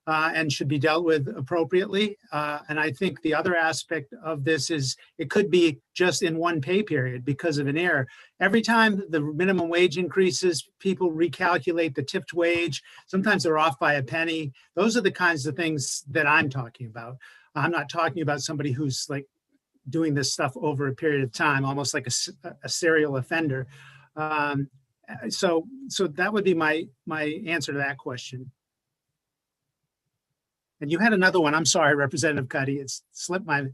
and should be dealt with appropriately. And I think the other aspect of this is it could be just in one pay period because of an error. Every time the minimum wage increases, people recalculate the tipped wage. Sometimes they're off by a penny. Those are the kinds of things that I'm talking about. I'm not talking about somebody who's like doing this stuff over a period of time, almost like a serial offender. So that would be my answer to that question. And you had another one. I'm sorry, Representative Cuddy. It's slipped my.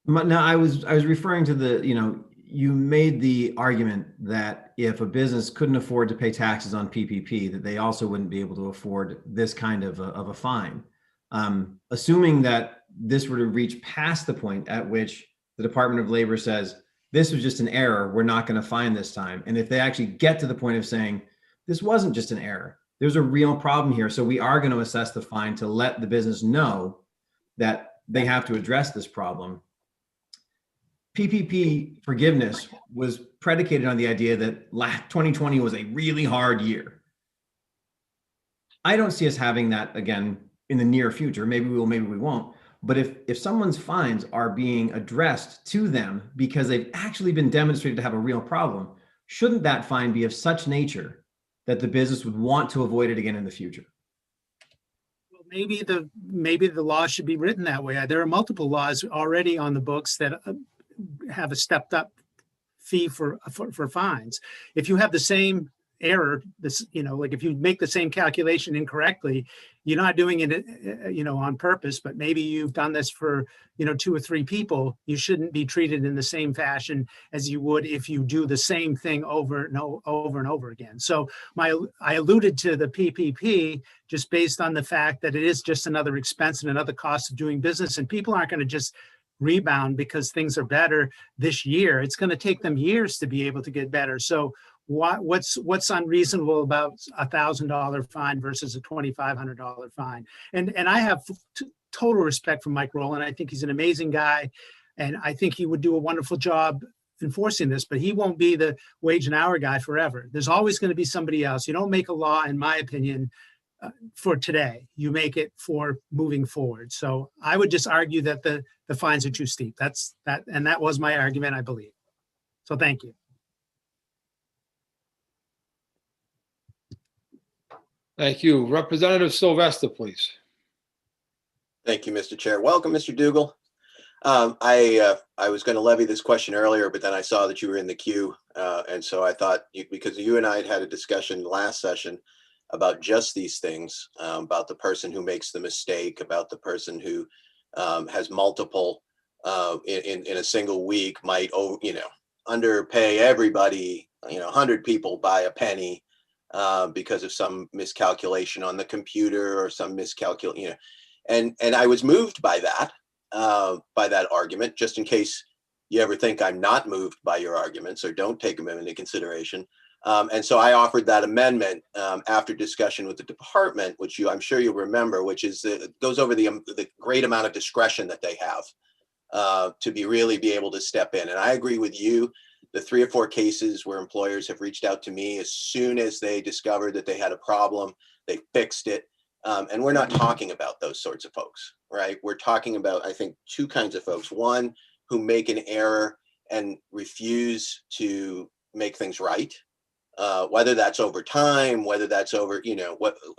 No, I was referring to you made the argument that if a business couldn't afford to pay taxes on PPP, that they also wouldn't be able to afford this kind of a fine. Assuming that this were to reach past the point at which the Department of Labor says, this was just an error, we're not going to fine this time. And if they actually get to the point of saying, this wasn't just an error, there's a real problem here, so we are going to assess the fine to let the business know that they have to address this problem. PPP forgiveness was predicated on the idea that 2020 was a really hard year. I don't see us having that again in the near future. Maybe we will, maybe we won't. But if someone's fines are being addressed to them because they've actually been demonstrated to have a real problem, shouldn't that fine be of such nature that the business would want to avoid it again in the future? Well, maybe the law should be written that way. There are multiple laws already on the books that have a stepped up fee for fines. If you have the same error, like if you make the same calculation incorrectly, you're not doing it, on purpose, but maybe you've done this for, 2 or 3 people, you shouldn't be treated in the same fashion as you would if you do the same thing over and over again. So I alluded to the PPP just based on the fact that it is just another expense and another cost of doing business, and people aren't going to just rebound because things are better this year. It's going to take them years to be able to get better. So what's unreasonable about $1,000 fine versus a $2,500 fine? And I have total respect for Mike Rowland. I think he's an amazing guy, and I think he would do a wonderful job enforcing this, but he won't be the wage and hour guy forever. There's always going to be somebody else. You don't make a law, in my opinion, for today. You make it for moving forward. So I would just argue that the fines are too steep. And that was my argument, I believe. So thank you. Thank you. Representative Sylvester, please. Thank you, Mr. Chair. Welcome, Mr. Dougal. I was going to levy this question earlier, but then I saw that you were in the queue. And so I thought, because you and I had a discussion last session about just these things, about the person who makes the mistake, about the person who has multiple in a single week might, underpay everybody, 100 people by a penny because of some miscalculation on the computer or some miscalculation, and I was moved by that argument, just in case you ever think I'm not moved by your arguments or don't take them into consideration. And so I offered that amendment after discussion with the department, which I'm sure you'll remember, which is goes over the great amount of discretion that they have to really be able to step in. And I agree with you. The 3 or 4 cases where employers have reached out to me as soon as they discovered that they had a problem, they fixed it. And we're not talking about those sorts of folks, right? We're talking about, I think, two kinds of folks. One, who make an error and refuse to make things right, whether that's over time, whether that's over,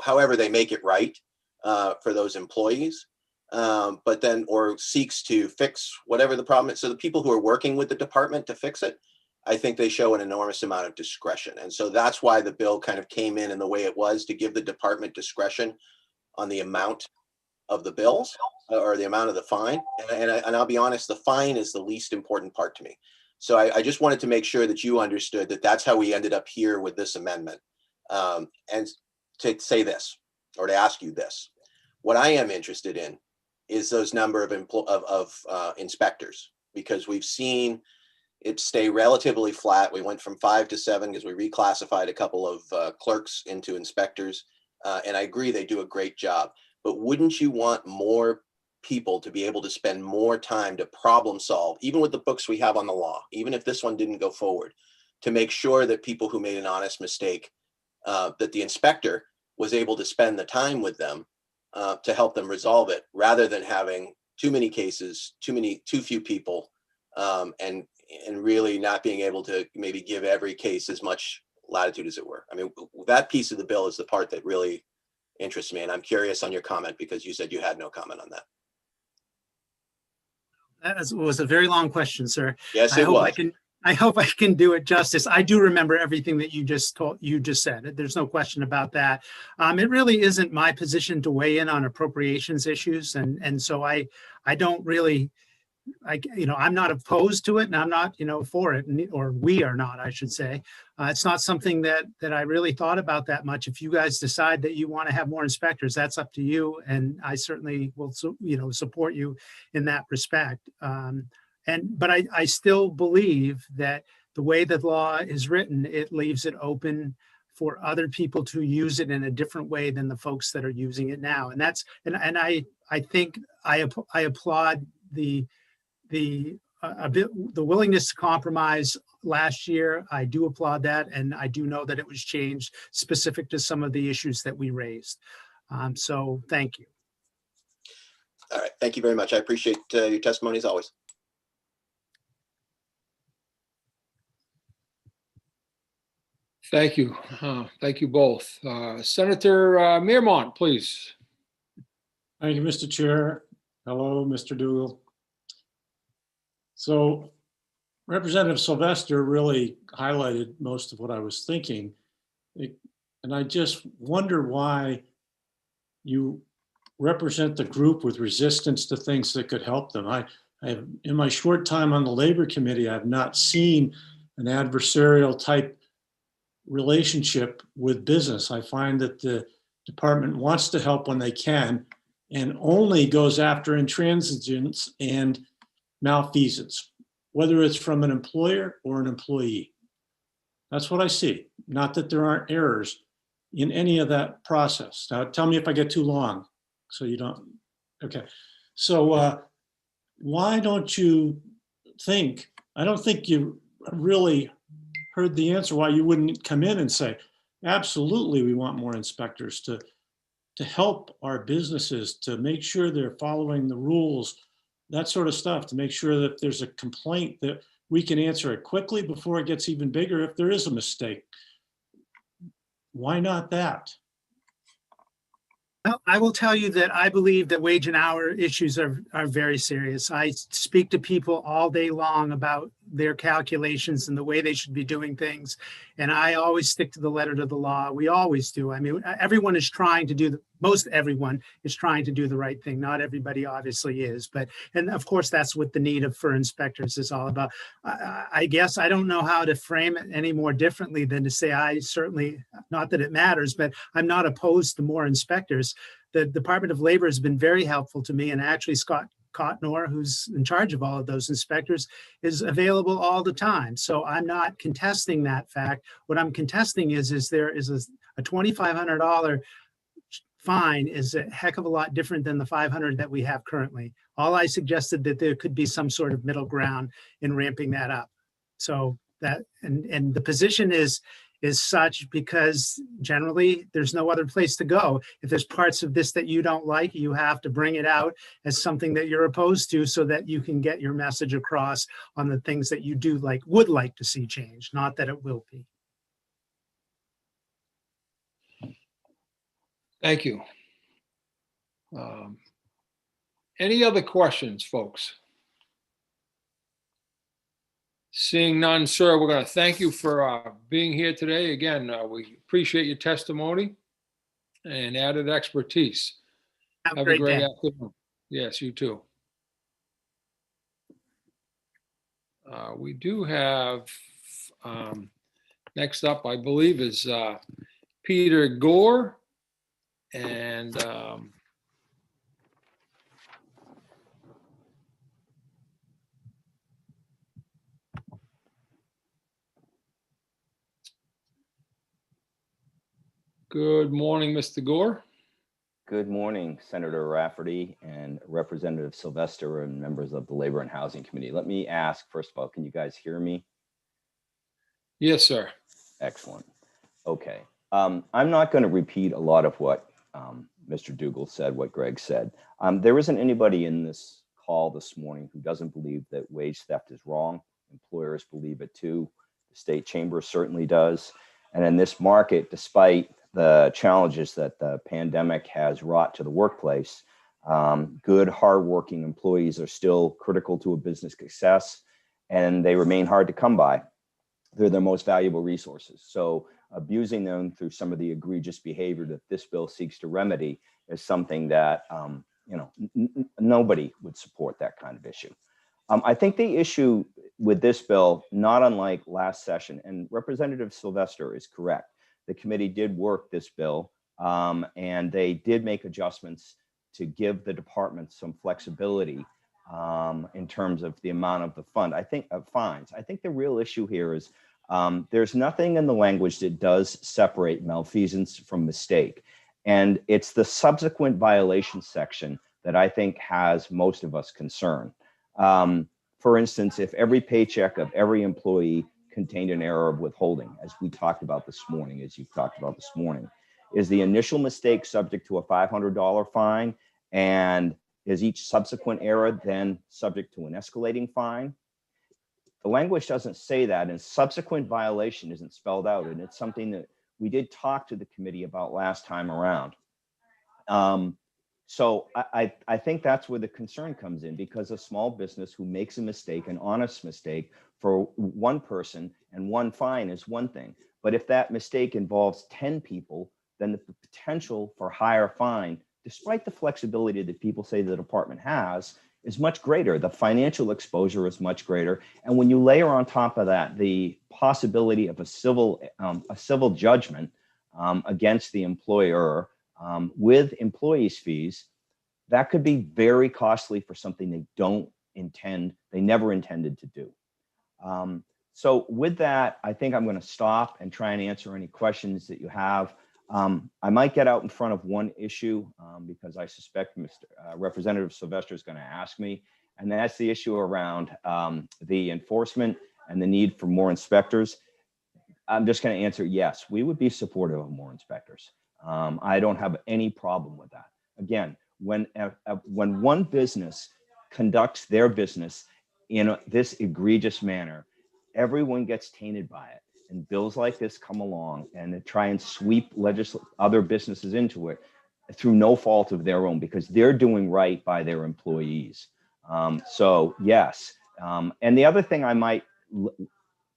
however they make it right for those employees, but then, or seeks to fix whatever the problem is. So the people who are working with the department to fix it, I think they show an enormous amount of discretion. And so that's why the bill kind of came in the way it was, to give the department discretion on the amount of the bills or the amount of the fine. And I'll be honest, the fine is the least important part to me. So I just wanted to make sure that you understood that that's how we ended up here with this amendment. And to say this, or to ask you this, what I am interested in is those number of inspectors, because we've seen it stay relatively flat. We went from 5 to 7 because we reclassified a couple of clerks into inspectors. And I agree, they do a great job. But wouldn't you want more people to be able to spend more time to problem solve, even with the books we have on the law, even if this one didn't go forward, to make sure that people who made an honest mistake, that the inspector was able to spend the time with them to help them resolve it, rather than having too many cases, too few people, and really not being able to maybe give every case as much latitude as it were. I mean, that piece of the bill is the part that really interests me, and I'm curious on your comment, because you said you had no comment on that. That was a very long question, sir. Yes, it was. I hope I can do it justice. I do remember everything that you just said. There's no question about that. It really isn't my position to weigh in on appropriations issues, and so I don't really, I'm not opposed to it, and I'm not, for it, or we are not, I should say. It's not something that I really thought about that much. If you guys decide that you want to have more inspectors, that's up to you, and I certainly will, support you in that respect. But I still believe that the way the law is written, it leaves it open for other people to use it in a different way than the folks that are using it now. And I think I applaud the willingness to compromise last year. I do applaud that, and I do know that it was changed specific to some of the issues that we raised. So thank you. All right, thank you very much. I appreciate your testimony as always. Thank you. Thank you both. Senator Mearmont, please. Thank you, Mr. Chair. Hello, Mr. Dougal. So Representative Sylvester really highlighted most of what I was thinking. And I just wonder why you represent the group with resistance to things that could help them. I have, in my short time on the Labor Committee, I've not seen an adversarial type relationship with business. I find that the department wants to help when they can and only goes after intransigence and malfeasance, whether it's from an employer or an employee. That's what I see. Not that there aren't errors in any of that process. Now, tell me if I get too long, so you don't. Okay. So why don't you think, I don't think you really heard the answer why you wouldn't come in and say, absolutely, we want more inspectors to help our businesses, to make sure they're following the rules, that sort of stuff, to make sure that if there's a complaint that we can answer it quickly before it gets even bigger if there is a mistake. Why not that? Well, I will tell you that I believe that wage and hour issues are very serious. I speak to people all day long about their calculations and the way they should be doing things. And I always stick to the letter of the law. We always do. I mean, everyone is trying to do, most everyone is trying to do the right thing. Not everybody obviously is, and of course, that's what the need for inspectors is all about. I guess I don't know how to frame it any more differently than to say I certainly, not that it matters, but I'm not opposed to more inspectors. The Department of Labor has been very helpful to me, and actually Scott Cotnor, who's in charge of all of those inspectors, is available all the time. So I'm not contesting that fact. What I'm contesting is there is a $2,500 fine is a heck of a lot different than the $500 that we have currently. All I suggested that there could be some sort of middle ground in ramping that up. So that, and the position is is such because generally there's no other place to go. If there's parts of this that you don't like, you have to bring it out as something that you're opposed to so that you can get your message across on the things that you do like, would like to see change, not that it will be. Thank you. Any other questions, folks? Seeing none, sir, we're going to thank you for being here today. Again, we appreciate your testimony and added expertise. Have a great day. afternoon. Yes, you too. We do have, next up, I believe, is Peter Gore. And good morning, Mr. Gore. Good morning, Senator Rafferty and Representative Sylvester and members of the Labor and Housing Committee. Let me ask, first of all, can you guys hear me? Yes, sir. Excellent. Okay. I'm not going to repeat a lot of what Mr. Dougal said, what Greg said. There isn't anybody in this call this morning who doesn't believe that wage theft is wrong. Employers believe it too. The state chamber certainly does. And in this market, despite the challenges that the pandemic has wrought to the workplace, good, hardworking employees are still critical to a business success, and they remain hard to come by. They're their most valuable resources. So abusing them through some of the egregious behavior that this bill seeks to remedy is something that nobody would support that kind of issue. I think the issue with this bill, not unlike last session, and Representative Sylvester is correct. The committee did work this bill, and they did make adjustments to give the department some flexibility in terms of the amount of the fund. I think of fines. I think the real issue here is there's nothing in the language that does separate malfeasance from mistake. And it's the subsequent violation section that I think has most of us concerned. For instance, if every paycheck of every employee contained an error of withholding, as we talked about this morning, as you've talked about this morning, is the initial mistake subject to a $500 fine? And is each subsequent error then subject to an escalating fine? The language doesn't say that, and subsequent violation isn't spelled out. And it's something that we did talk to the committee about last time around. So I think that's where the concern comes in, because a small business who makes a mistake, an honest mistake, for one person and one fine is one thing. But if that mistake involves 10 people, then the potential for higher fine, despite the flexibility that people say the department has, is much greater. The financial exposure is much greater. And when you layer on top of that the possibility of a civil judgment against the employer with employees' fees, that could be very costly for something they never intended to do. So with that, I think I'm going to stop and try and answer any questions that you have. I might get out in front of one issue because I suspect Representative Sylvester is going to ask me, and that's the issue around the enforcement and the need for more inspectors. I'm just going to answer yes, we would be supportive of more inspectors. I don't have any problem with that. Again, when one business conducts their business in this egregious manner, everyone gets tainted by it. And bills like this come along and they try and sweep other businesses into it through no fault of their own, because they're doing right by their employees. So yes. And the other thing I might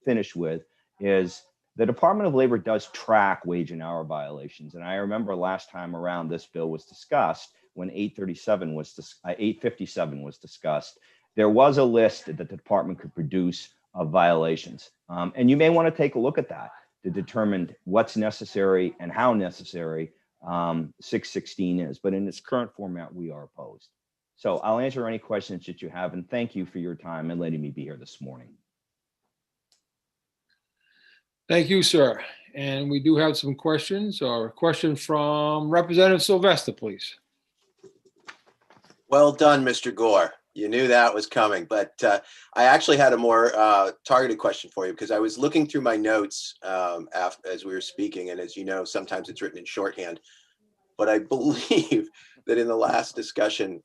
finish with is the Department of Labor does track wage and hour violations. And I remember last time around this bill was discussed, when 857 was discussed, there was a list that the department could produce of violations. And you may want to take a look at that to determine what's necessary and how necessary 616 is. But in its current format, we are opposed. So I'll answer any questions that you have, and thank you for your time and letting me be here this morning. Thank you, sir. And we do have some questions, or a question from Representative Sylvester, please. Well done, Mr. Gore. You knew that was coming, but I actually had a more targeted question for you because I was looking through my notes as we were speaking, and as you know, sometimes it's written in shorthand. But I believe that in the last discussion,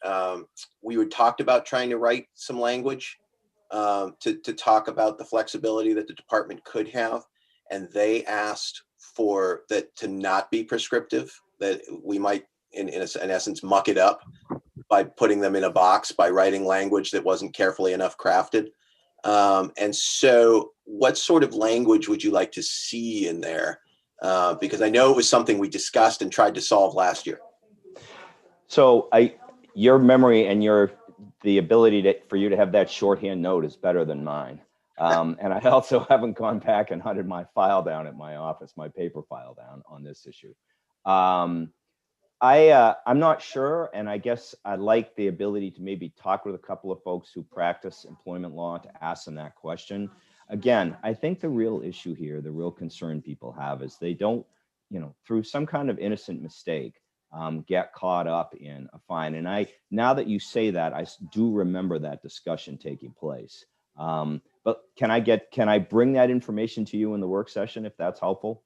we had talked about trying to write some language to talk about the flexibility that the department could have, and they asked for that to not be prescriptive, that we might, in essence, muck it up by putting them in a box, by writing language that wasn't carefully enough crafted. And so what sort of language would you like to see in there? Because I know it was something we discussed and tried to solve last year. So your memory and the ability for you to have that shorthand note is better than mine. And I also haven't gone back and hunted my file down at my office, my paper file down on this issue. I'm not sure, and I guess I'd like the ability to maybe talk with a couple of folks who practice employment law to ask them that question. Again, I think the real issue here, the real concern people have is they don't, through some kind of innocent mistake, get caught up in a fine. And now that you say that, I do remember that discussion taking place. But can I bring that information to you in the work session if that's helpful?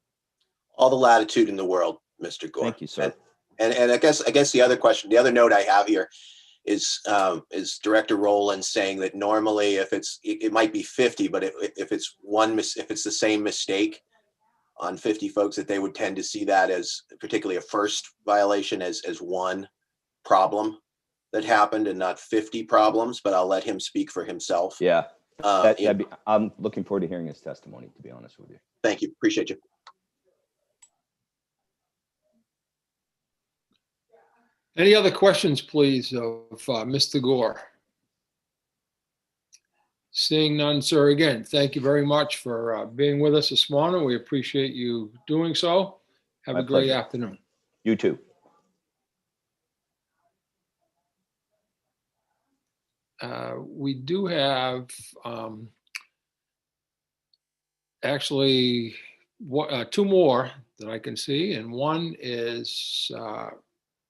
All the latitude in the world, Mr. Gore. Thank you, sir. And I guess the other question, the other note I have here is Director Rowland saying that normally if it might be 50, but if it's the same mistake on 50 folks, that they would tend to see that as particularly a first violation as one problem that happened and not 50 problems, but I'll let him speak for himself. Yeah. I'm looking forward to hearing his testimony, to be honest with you. Thank you. Appreciate you. Any other questions, please, of Mr. Gore? Seeing none, sir, again, thank you very much for being with us this morning. We appreciate you doing so. Have a great afternoon. You too. We do have actually two more that I can see, and one is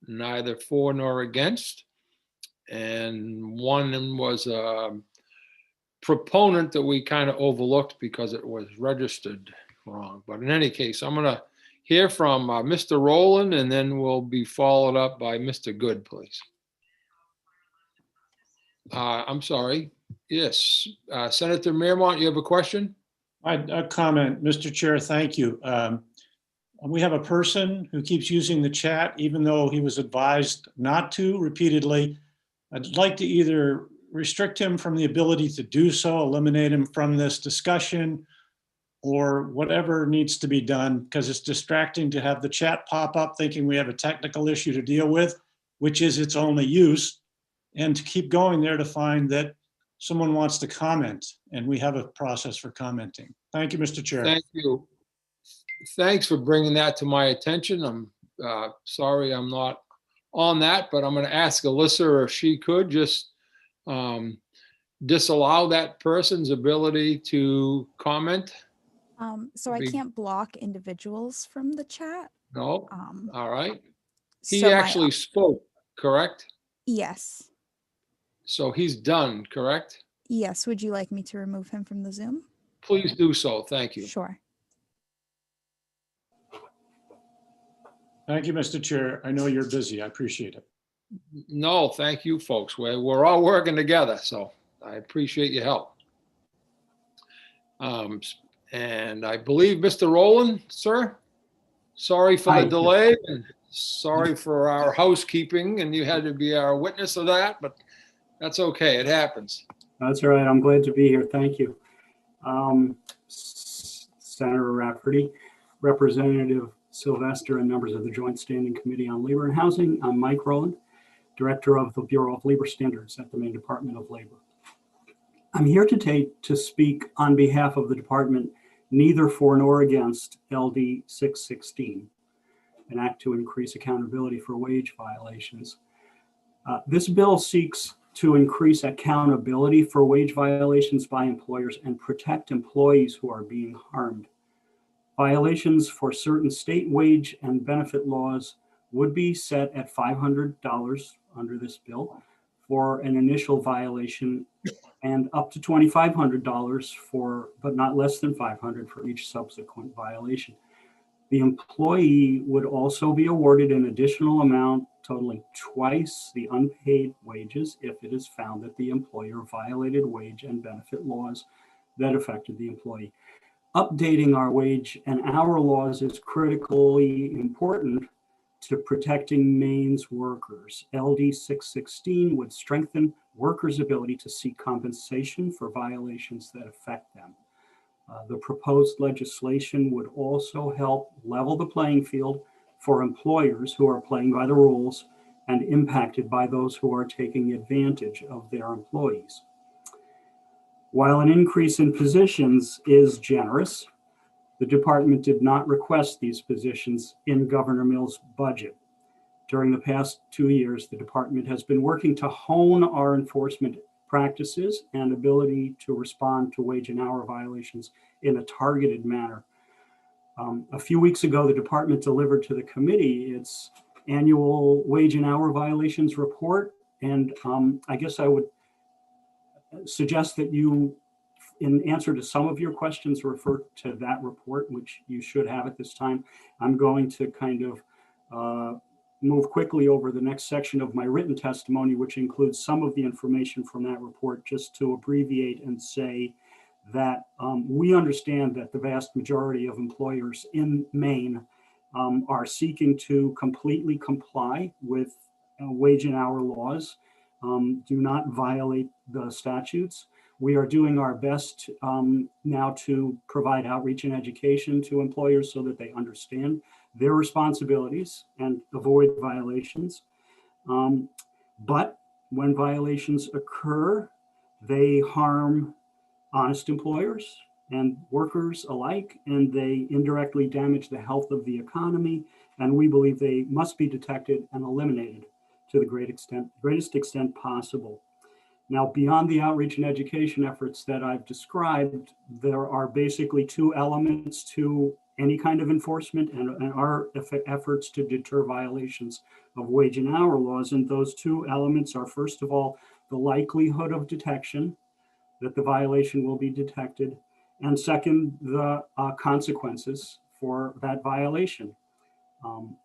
neither for nor against, and one was a proponent that we kind of overlooked because it was registered wrong. But in any case, I'm going to hear from Mr. Rowland, and then we'll be followed up by Mr. Good, please. I'm sorry. Yes, Senator Mearmont, you have a question? A comment, Mr. Chair, thank you. We have a person who keeps using the chat, even though he was advised not to repeatedly. I'd like to either restrict him from the ability to do so, eliminate him from this discussion, or whatever needs to be done, because it's distracting to have the chat pop up thinking we have a technical issue to deal with, which is its only use, and to keep going there to find that someone wants to comment, and we have a process for commenting. Thank you, Mr. Chair. Thank you. Thanks for bringing that to my attention. I'm sorry I'm not on that, but I'm going to ask Alyssa if she could just disallow that person's ability to comment. So I can't block individuals from the chat. No. All right. He so actually spoke, correct? Yes. So he's done, correct? Yes. Would you like me to remove him from the Zoom? Please do so. Thank you. Sure. Thank you, Mr. Chair. I know you're busy. I appreciate it. No, thank you, folks. We're all working together, so I appreciate your help. And I believe Mr. Rowland, sir, sorry for the delay and sorry for our housekeeping, and you had to be our witness of that, but that's okay. It happens. That's all right. I'm glad to be here. Thank you. Senator Rafferty, Representative Sylvester, and members of the Joint Standing Committee on Labor and Housing. I'm Mike Rowland, Director of the Bureau of Labor Standards at the Maine Department of Labor. I'm here today to speak on behalf of the department, neither for nor against LD 616, an act to increase accountability for wage violations. This bill seeks to increase accountability for wage violations by employers and protect employees who are being harmed. Violations for certain state wage and benefit laws would be set at $500 under this bill. for an initial violation and up to $2,500 for, but not less than $500 for each subsequent violation. The employee would also be awarded an additional amount totaling twice the unpaid wages if it is found that the employer violated wage and benefit laws that affected the employee. Updating our wage and hour laws is critically important to protecting Maine's workers. LD 616 would strengthen workers' ability to seek compensation for violations that affect them. The proposed legislation would also help level the playing field for employers who are playing by the rules and impacted by those who are taking advantage of their employees. While an increase in positions is generous, the department did not request these positions in Governor Mills' budget. During the past 2 years, the department has been working to hone our enforcement practices and ability to respond to wage and hour violations in a targeted manner. A few weeks ago, the department delivered to the committee its annual wage and hour violations report. And I guess I would suggest that you, in answer to some of your questions, refer to that report, which you should have at this time. I'm going to kind of move quickly over the next section of my written testimony, which includes some of the information from that report, just to abbreviate and say that we understand that the vast majority of employers in Maine are seeking to completely comply with wage and hour laws, do not violate the statutes. We are doing our best now to provide outreach and education to employers so that they understand their responsibilities and avoid violations. But when violations occur, they harm honest employers and workers alike, and they indirectly damage the health of the economy. And we believe they must be detected and eliminated to the greatest extent possible. Now, beyond the outreach and education efforts that I've described, there are basically two elements to any kind of enforcement and our efforts to deter violations of wage and hour laws. And those two elements are, first of all, the likelihood of detection, that the violation will be detected, and second, the consequences for that violation.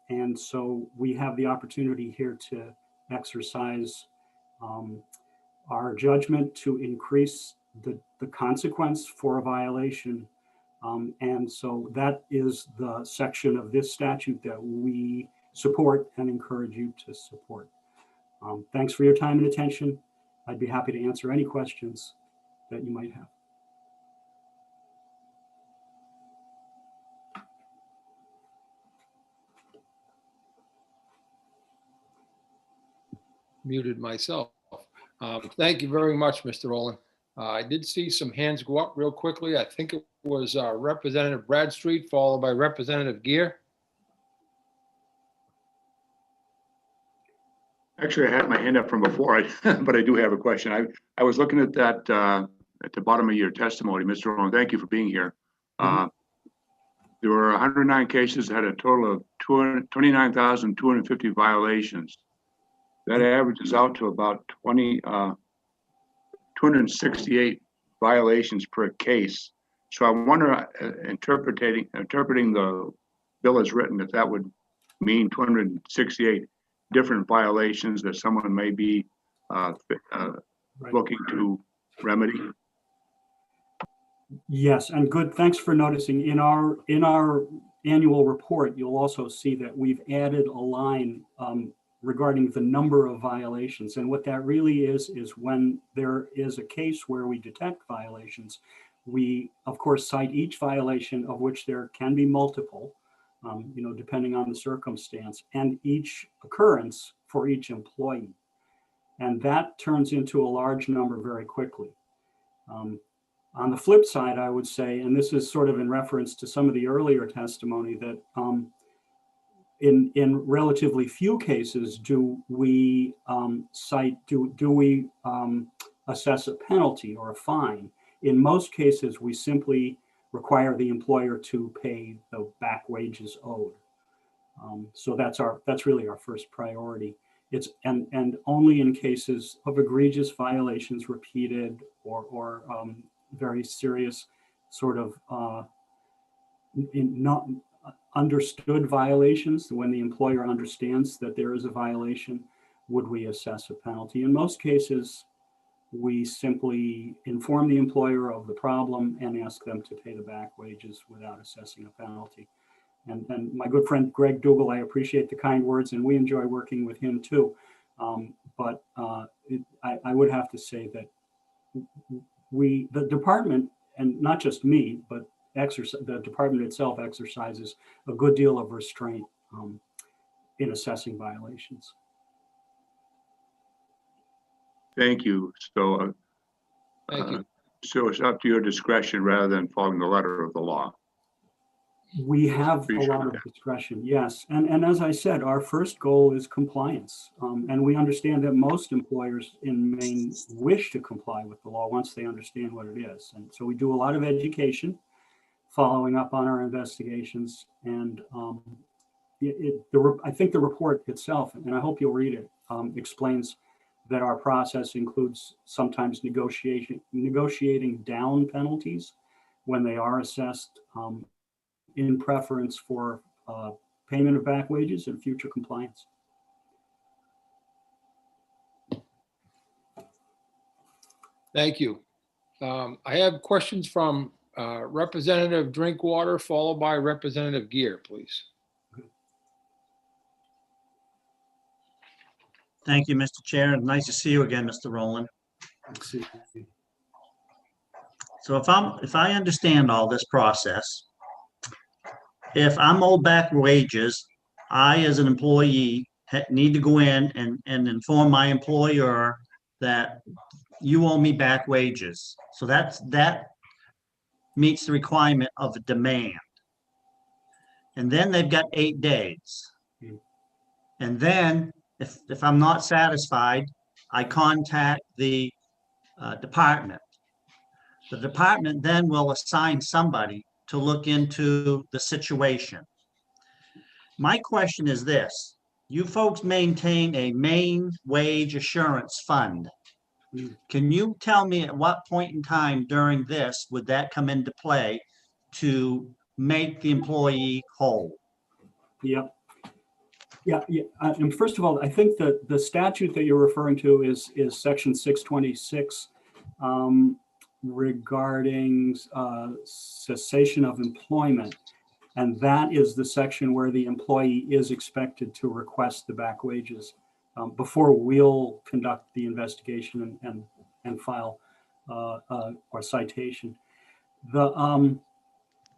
And so we have the opportunity here to exercise our judgment to increase the consequence for a violation. And so that is the section of this statute that we support and encourage you to support. Thanks for your time and attention. I'd be happy to answer any questions that you might have. Muted myself. Thank you very much, Mr. Rowland. I did see some hands go up real quickly. I think it was Representative Bradstreet, followed by Representative Gear. Actually, I had my hand up from before, but I do have a question. I was looking at that at the bottom of your testimony, Mr. Rowland. Thank you for being here. There were 109 cases that had a total of 29,250 violations. That averages out to about 268 violations per case. So I wonder, interpreting the bill as written, if that would mean 268 different violations that someone may be looking to remedy. Yes, and good. Thanks for noticing. In our annual report, you'll also see that we've added a line regarding the number of violations. And what that really is when there is a case where we detect violations, we of course cite each violation, of which there can be multiple, depending on the circumstance, and each occurrence for each employee. And that turns into a large number very quickly. On the flip side, I would say, and this is sort of in reference to some of the earlier testimony, that in relatively few cases do we assess a penalty or a fine. In most cases, we simply require the employer to pay the back wages owed. So that's really our first priority. And only in cases of egregious violations, repeated or very serious sort of not understood violations, when the employer understands that there is a violation, would we assess a penalty. In most cases, we simply inform the employer of the problem and ask them to pay the back wages without assessing a penalty. And my good friend Greg Dougal, I appreciate the kind words, and we enjoy working with him too. I would have to say that the department, and not just me, but the department itself exercises a good deal of restraint in assessing violations. Thank you. So, Thank you. So it's up to your discretion rather than following the letter of the law. We have a lot of discretion, yes. And as I said, our first goal is compliance. And we understand that most employers in Maine wish to comply with the law once they understand what it is. And so we do a lot of education, following up on our investigations. And I think the report itself, and I hope you'll read it, explains that our process includes sometimes negotiating down penalties when they are assessed, in preference for payment of back wages and future compliance. Thank you. I have questions from Representative Drinkwater, followed by Representative Gear, please. Thank you, Mr. Chair. and Nice to see you again, Mr. Rowland. So if I understand all this process, if I'm owed back wages, I, as an employee, need to go in and inform my employer that you owe me back wages. So that meets the requirement of a demand. And then they've got 8 days. And then if I'm not satisfied, I contact the department. The department then will assign somebody to look into the situation. My question is this: you folks maintain a Maine Wage Assurance Fund. Can you tell me at what point in time during this would that come into play to make the employee whole? Yep. Yeah. And first of all, I think that the statute that you're referring to is section 626 regarding cessation of employment. And that is the section where the employee is expected to request the back wages before we'll conduct the investigation and file or citation. The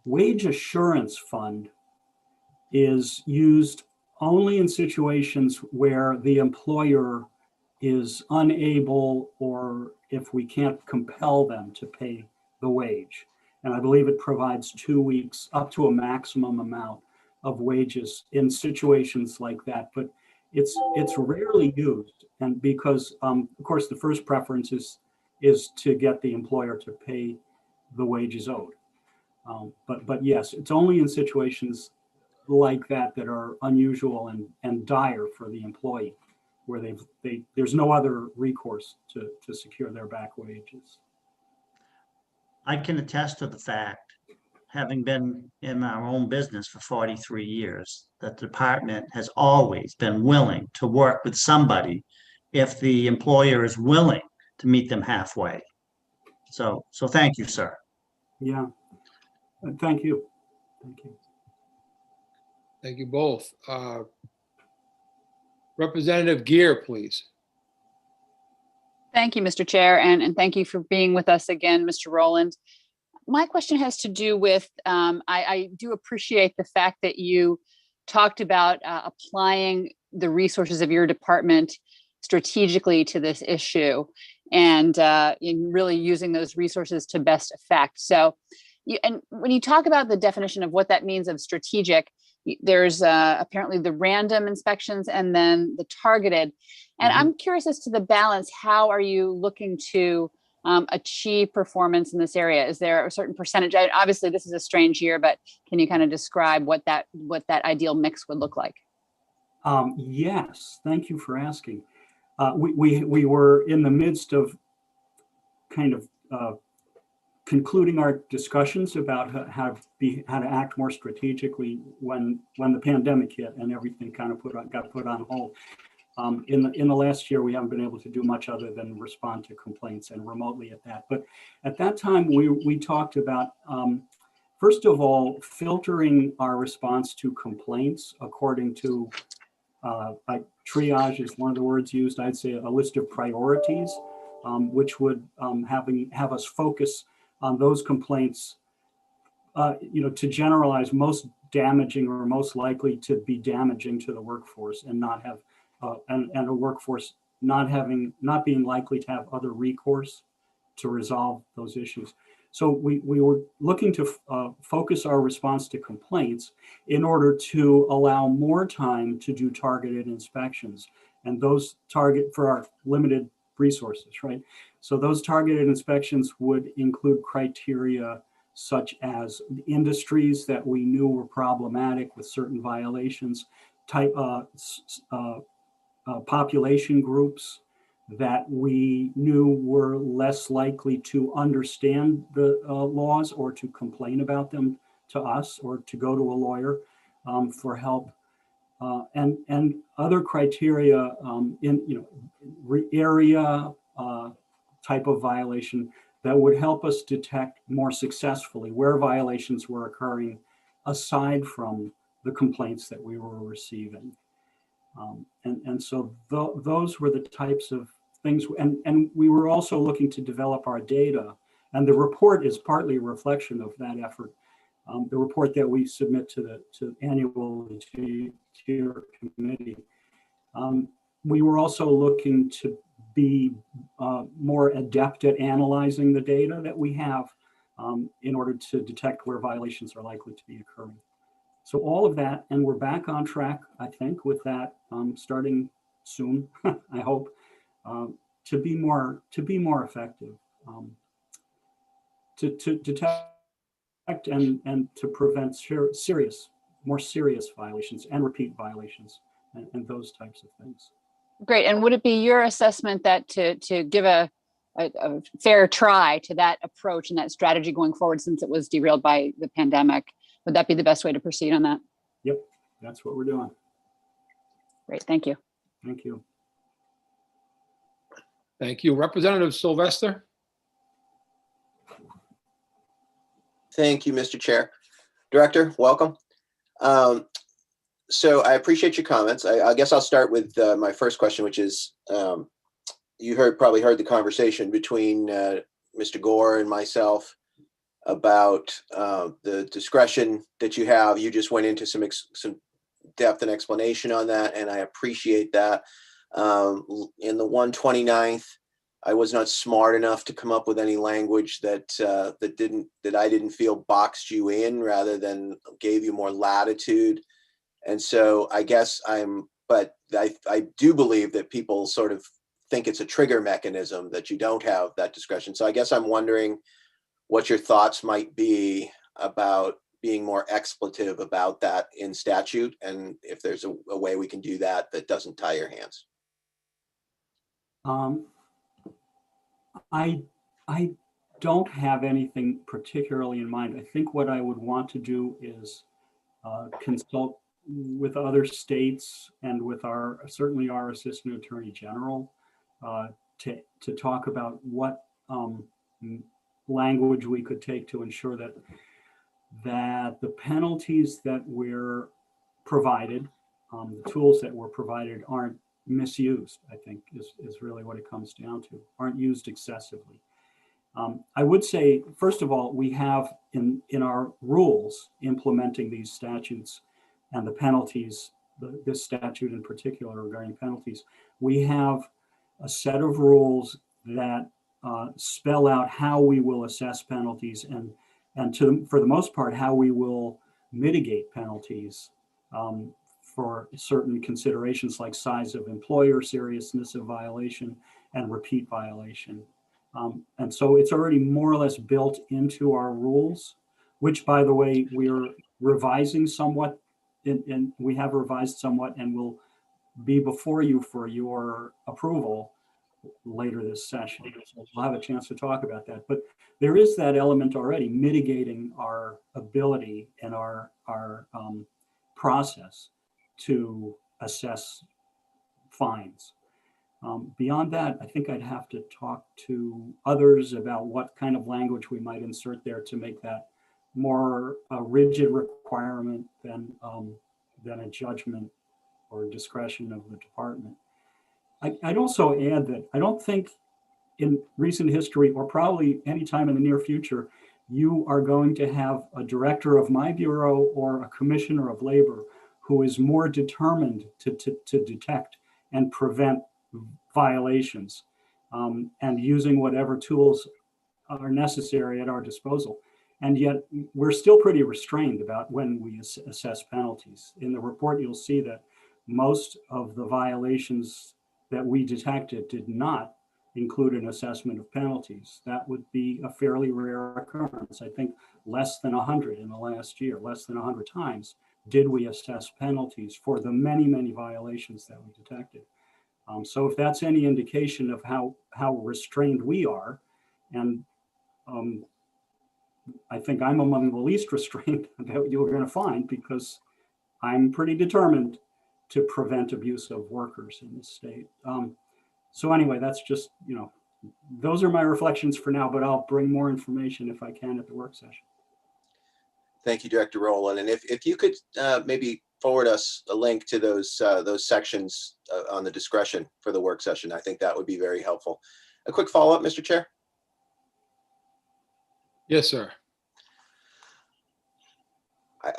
Wage Assurance Fund is used only in situations where the employer is unable, or if we can't compel them to pay the wage. And I believe it provides 2 weeks up to a maximum amount of wages in situations like that. But it's rarely used, and because of course the first preference is to get the employer to pay the wages owed. But yes, it's only in situations like that are unusual and dire for the employee, where there's no other recourse to secure their back wages. I can attest to the fact, having been in our own business for 43 years, that the department has always been willing to work with somebody if the employer is willing to meet them halfway. So thank you, sir. Yeah, thank you. Thank you. Thank you both. Representative Gear, please. Thank you, Mr. Chair, and thank you for being with us again, Mr. Rowland. My question has to do with, I do appreciate the fact that you talked about applying the resources of your department strategically to this issue and in really using those resources to best effect. So, and when you talk about the definition of what that means of strategic, there's apparently the random inspections and then the targeted. And I'm curious as to the balance. How are you looking to achieve performance in this area? Is there a certain percentage? Obviously, this is a strange year, but can you kind of describe what that ideal mix would look like? Yes, thank you for asking. We were in the midst of kind of concluding our discussions about how to act more strategically when the pandemic hit and everything kind of got put on hold. In the last year, we haven't been able to do much other than respond to complaints, and remotely at that. But at that time, we talked about, first of all, filtering our response to complaints according to, like triage is one of the words used, I'd say a list of priorities, which would have us focus on those complaints, to generalize, most damaging or most likely to be damaging to the workforce, and not have and a workforce not being likely to have other recourse to resolve those issues. So we were looking to focus our response to complaints in order to allow more time to do targeted inspections, and those for our limited resources, right? So those targeted inspections would include criteria such as industries that we knew were problematic with certain violations, population groups that we knew were less likely to understand the laws or to complain about them to us or to go to a lawyer for help, and other criteria in area type of violation that would help us detect more successfully where violations were occurring aside from the complaints that we were receiving. And so those were the types of things. And we were also looking to develop our data. And the report is partly a reflection of that effort. The report that we submit annually to your committee. We were also looking to be more adept at analyzing the data that we have in order to detect where violations are likely to be occurring. So all of that, and we're back on track, I think, with that starting soon, I hope, to be more effective, to detect and to prevent more serious violations and repeat violations and those types of things. Great. And would it be your assessment that to give a fair try to that approach and that strategy going forward, since it was derailed by the pandemic, would that be the best way to proceed on that? Yep, that's what we're doing. Great, thank you. Thank you. Thank you. Representative Sylvester. Thank you, Mr. Chair. Director, welcome. So I appreciate your comments. I guess I'll start with my first question, which is, you probably heard the conversation between Mr. Gore and myself about the discretion that you have. You just went into some depth and explanation on that, and I appreciate that. In the 129th, I was not smart enough to come up with any language that I didn't feel boxed you in, rather than gave you more latitude. And so I guess but I do believe that people sort of think it's a trigger mechanism that you don't have that discretion. So I guess I'm wondering what your thoughts might be about being more expletive about that in statute, and if there's a way we can do that doesn't tie your hands. I don't have anything particularly in mind. I think what I would want to do is consult with other states and with certainly our Assistant Attorney General to talk about what language we could take to ensure that the penalties that we're provided, the tools that were provided, aren't misused, I think is really what it comes down to, aren't used excessively. I would say, first of all, we have in our rules implementing these statutes and the penalties, this statute in particular regarding penalties, we have a set of rules that spell out how we will assess penalties and for the most part, how we will mitigate penalties for certain considerations like size of employer, seriousness of violation, and repeat violation. And so it's already more or less built into our rules, which, by the way, we're revising somewhat, and we have revised somewhat, and we'll be before you for your approval later this session. So we'll have a chance to talk about that. But there is that element already mitigating our ability and our process to assess fines. Beyond that, I think I'd have to talk to others about what kind of language we might insert there to make that more a rigid requirement than a judgment or discretion of the department. I'd also add that I don't think in recent history, or probably anytime in the near future, you are going to have a director of my bureau or a commissioner of labor who is more determined to detect and prevent violations, and using whatever tools are necessary at our disposal. And yet we're still pretty restrained about when we assess penalties. In the report, you'll see that most of the violations that we detected did not include an assessment of penalties. That would be a fairly rare occurrence. I think less than 100 in the last year, less than 100 times did we assess penalties for the many, many violations that we detected. So if that's any indication of how restrained we are, and I think I'm among the least restrained that you're going to find, because I'm pretty determined to prevent abuse of workers in this state. So anyway, that's just, those are my reflections for now, but I'll bring more information if I can at the work session. Thank you, Director Rowland. And if you could maybe forward us a link to those sections on the discretion for the work session, I think that would be very helpful. A quick follow-up, Mr. Chair. Yes, sir.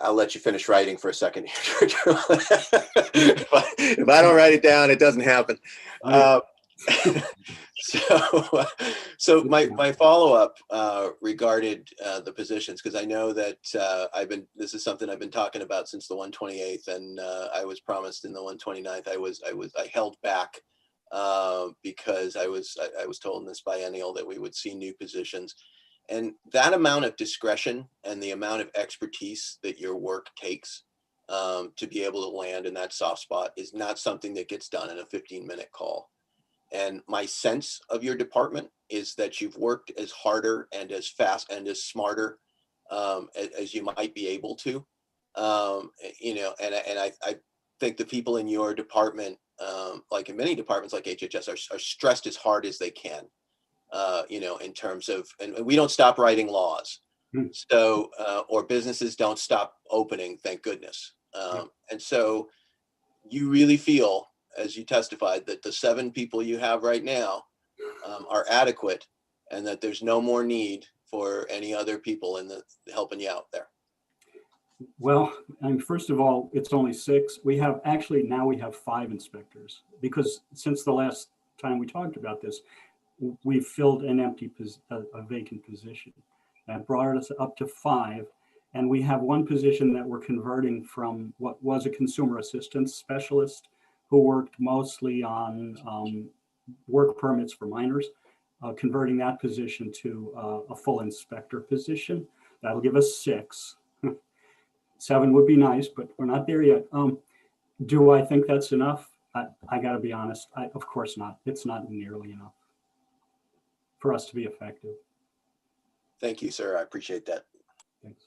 I'll let you finish writing for a second here, if I don't write it down, it doesn't happen. So my follow-up regarded the positions, because I know that this is something I've been talking about since the 128th, and I was promised in the 129th. I held back because I was told in this biennial that we would see new positions. And that amount of discretion and the amount of expertise that your work takes to be able to land in that soft spot is not something that gets done in a 15-minute call. And my sense of your department is that you've worked as harder and as fast and as smarter as you might be able to. And I think the people in your department, like in many departments like HHS, are stressed as hard as they can. In terms of, and we don't stop writing laws. So, or businesses don't stop opening, thank goodness. And so you really feel, as you testified, that the 7 people you have right now are adequate, and that there's no more need for any other people in helping you out there. Well, first of all, it's only 6. We have now we have 5 inspectors, because since the last time we talked about this, we've filled an a vacant position. That brought us up to 5. And we have one position that we're converting from what was a consumer assistance specialist who worked mostly on work permits for minors, converting that position to a full inspector position. That'll give us 6. 7 would be nice, but we're not there yet. Do I think that's enough? I got to be honest. Of course not. It's not nearly enough for us to be effective. Thank you, sir. I appreciate that. Thanks.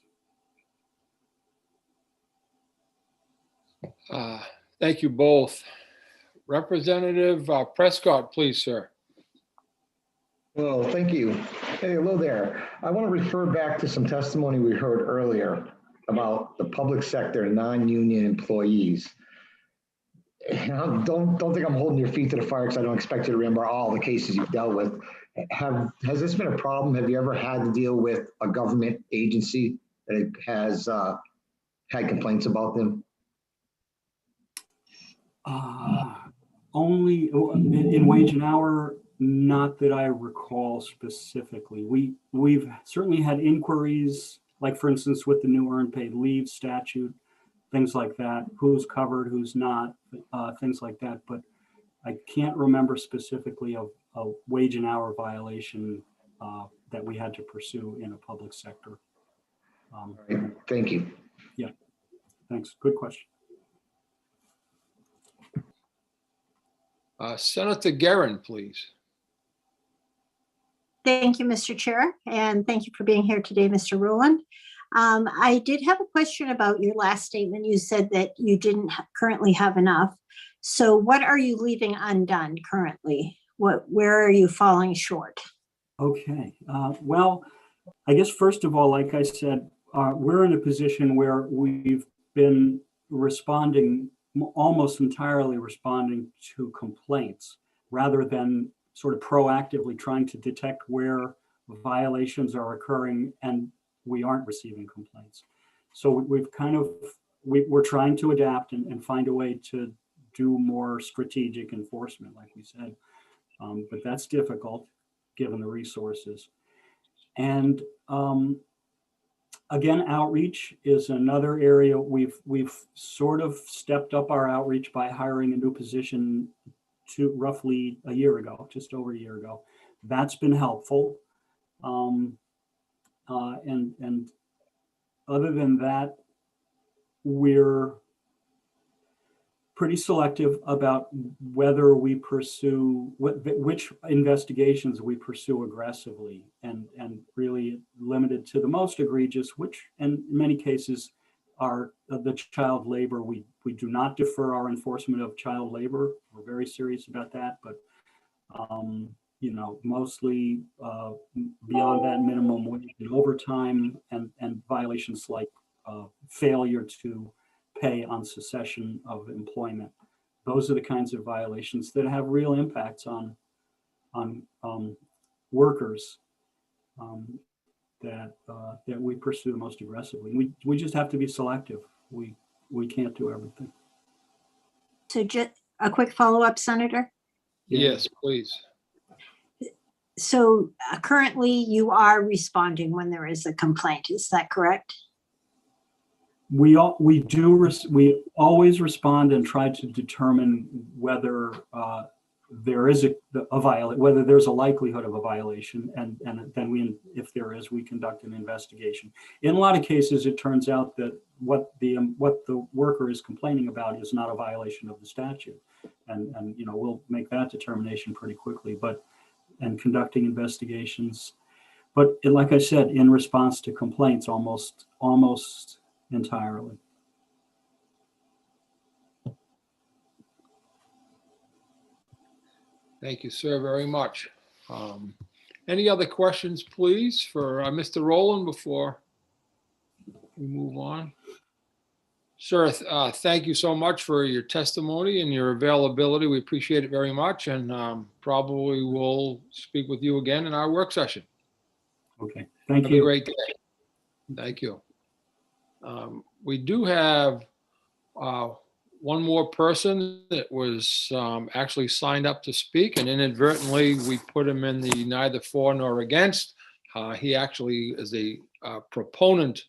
Thank you both. Representative Prescott, please, sir. Well, thank you. Hey, hello there. I want to refer back to some testimony we heard earlier about the public sector non-union employees. And don't think I'm holding your feet to the fire, because I don't expect you to remember all the cases you've dealt with. Has this been a problem? Have you ever had to deal with a government agency that has had complaints about them? Only in wage and hour, not that I recall specifically. We've certainly had inquiries, like for instance with the new earned paid leave statute, things like that, who's covered, who's not, things like that. But I can't remember specifically of a wage and hour violation that we had to pursue in a public sector. Right. Thank you. Yeah, thanks. Good question. Senator Guerin, please. Thank you, Mr. Chair, and thank you for being here today, Mr. Rowland. I did have a question about your last statement. You said that you didn't currently have enough. So what are you leaving undone currently? Where are you falling short? Okay, well, I guess first of all, like I said, we're in a position where we've been responding, almost entirely responding to complaints rather than sort of proactively trying to detect where violations are occurring and we aren't receiving complaints. So we've kind of, we're trying to adapt and find a way to do more strategic enforcement, like we said. But that's difficult given the resources. And again, outreach is another area. We've sort of stepped up our outreach by hiring a new position to roughly a year ago, just over a year ago. That's been helpful. And other than that, we're pretty selective about whether we pursue, which investigations we pursue aggressively, and really limited to the most egregious, which in many cases are the child labor. We do not defer our enforcement of child labor. We're very serious about that, but you know, mostly beyond that minimum wage and overtime and violations like failure to pay on cessation of employment. Those are the kinds of violations that have real impacts on workers that we pursue the most aggressively. We just have to be selective. We can't do everything. So just a quick follow-up, Senator. Yes, please. So currently you are responding when there is a complaint, is that correct? We always respond and try to determine whether there is whether there's a likelihood of a violation, and then if there is, we conduct an investigation. In a lot of cases, it turns out that what the worker is complaining about is not a violation of the statute, and you know, we'll make that determination pretty quickly. And conducting investigations, but like I said, in response to complaints, almost entirely. Thank you, sir, very much. Any other questions, please, for Mr. Rowland before we move on? Sir, thank you so much for your testimony and your availability. We appreciate it very much, and probably we'll speak with you again in our work session. Okay, thank you. Have a great day. Thank you. We do have one more person that was actually signed up to speak, and inadvertently we put him in the neither for nor against. He actually is a proponent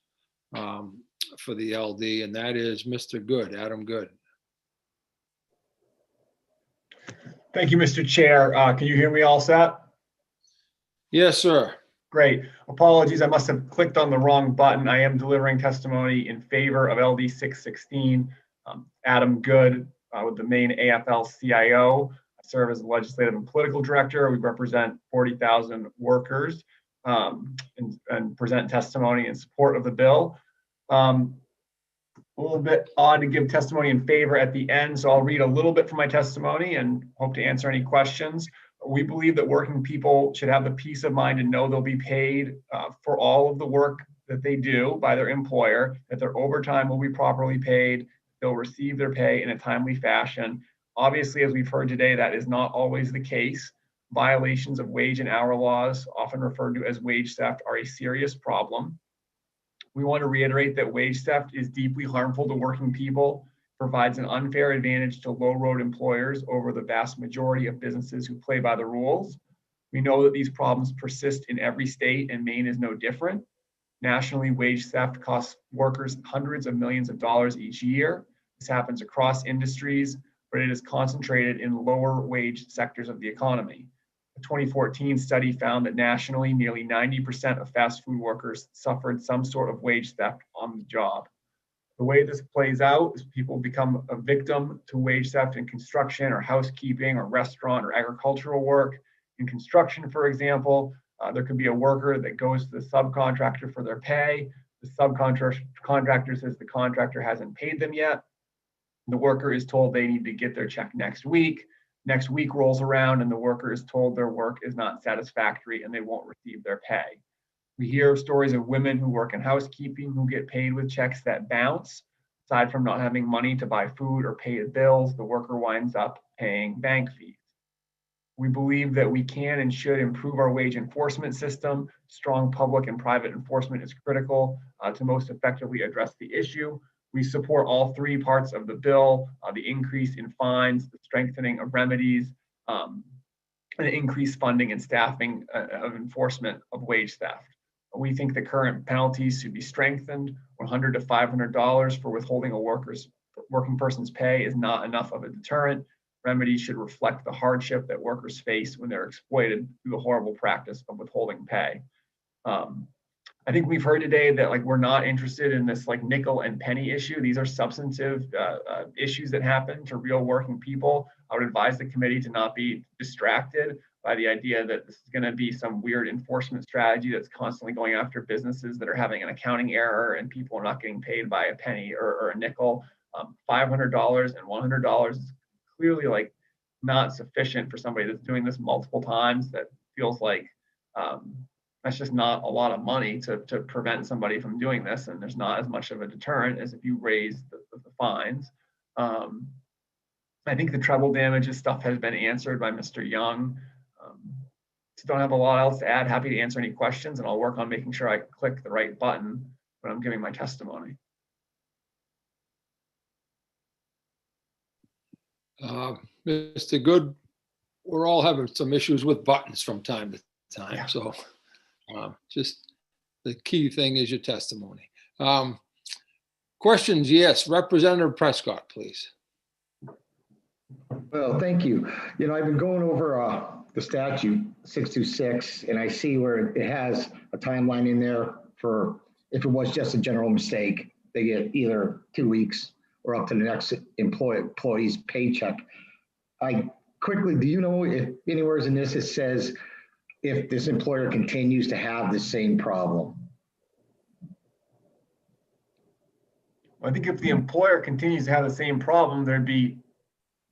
for the LD, and that is Mr. Good, Adam Good. Thank you, Mr. Chair. Can you hear me all set? Yes, sir. Great. Apologies, I must have clicked on the wrong button. I am delivering testimony in favor of LD 616. Adam Good, with the Maine AFL-CIO. I serve as the legislative and political director. We represent 40,000 workers and present testimony in support of the bill. A little bit odd to give testimony in favor at the end, so I'll read a little bit from my testimony and hope to answer any questions. We believe that working people should have the peace of mind to know they'll be paid for all of the work that they do by their employer, that their overtime will be properly paid, they'll receive their pay in a timely fashion. Obviously, as we've heard today, that is not always the case. Violations of wage and hour laws, often referred to as wage theft, are a serious problem. We want to reiterate that wage theft is deeply harmful to working people, provides an unfair advantage to low-road employers over the vast majority of businesses who play by the rules. We know that these problems persist in every state, and Maine is no different. Nationally, wage theft costs workers hundreds of millions of dollars each year. This happens across industries, but it is concentrated in lower wage sectors of the economy. A 2014 study found that nationally, nearly 90% of fast food workers suffered some sort of wage theft on the job. The way this plays out is people become a victim to wage theft in construction or housekeeping or restaurant or agricultural work. In construction, for example, there could be a worker that goes to the subcontractor for their pay. The subcontractor says the contractor hasn't paid them yet. The worker is told they need to get their check next week. Next week rolls around and the worker is told their work is not satisfactory and they won't receive their pay. We hear stories of women who work in housekeeping who get paid with checks that bounce. Aside from not having money to buy food or pay bills, the worker winds up paying bank fees. We believe that we can and should improve our wage enforcement system. Strong public and private enforcement is critical to most effectively address the issue. We support all three parts of the bill, the increase in fines, the strengthening of remedies, and increased funding and staffing of enforcement of wage theft. We think the current penalties should be strengthened. $100 to $500 for withholding a working person's pay is not enough of a deterrent. Remedies should reflect the hardship that workers face when they're exploited through the horrible practice of withholding pay. I think we've heard today that we're not interested in this nickel and penny issue. These are substantive issues that happen to real working people. I would advise the committee to not be distracted by the idea that this is going to be some weird enforcement strategy that's constantly going after businesses that are having an accounting error and people are not getting paid by a penny or a nickel. $500 and $100 is clearly not sufficient for somebody that's doing this multiple times. That feels like that's just not a lot of money to prevent somebody from doing this, and there's not as much of a deterrent as if you raise the fines. I think the treble damages stuff has been answered by Mr. Young. Don't have a lot else to add. Happy to answer any questions, and I'll work on making sure I click the right button when I'm giving my testimony. Mr. Good, we're all having some issues with buttons from time to time. Yeah. So just the key thing is your testimony. Questions? Yes, Representative Prescott, please. Well, thank you. I've been going over the statute 626, and I see where it has a timeline in there for if it was just a general mistake, they get either 2 weeks or up to the next employee's paycheck. Do you know if anywhere in this it says if this employer continues to have the same problem? I think if the employer continues to have the same problem, there'd be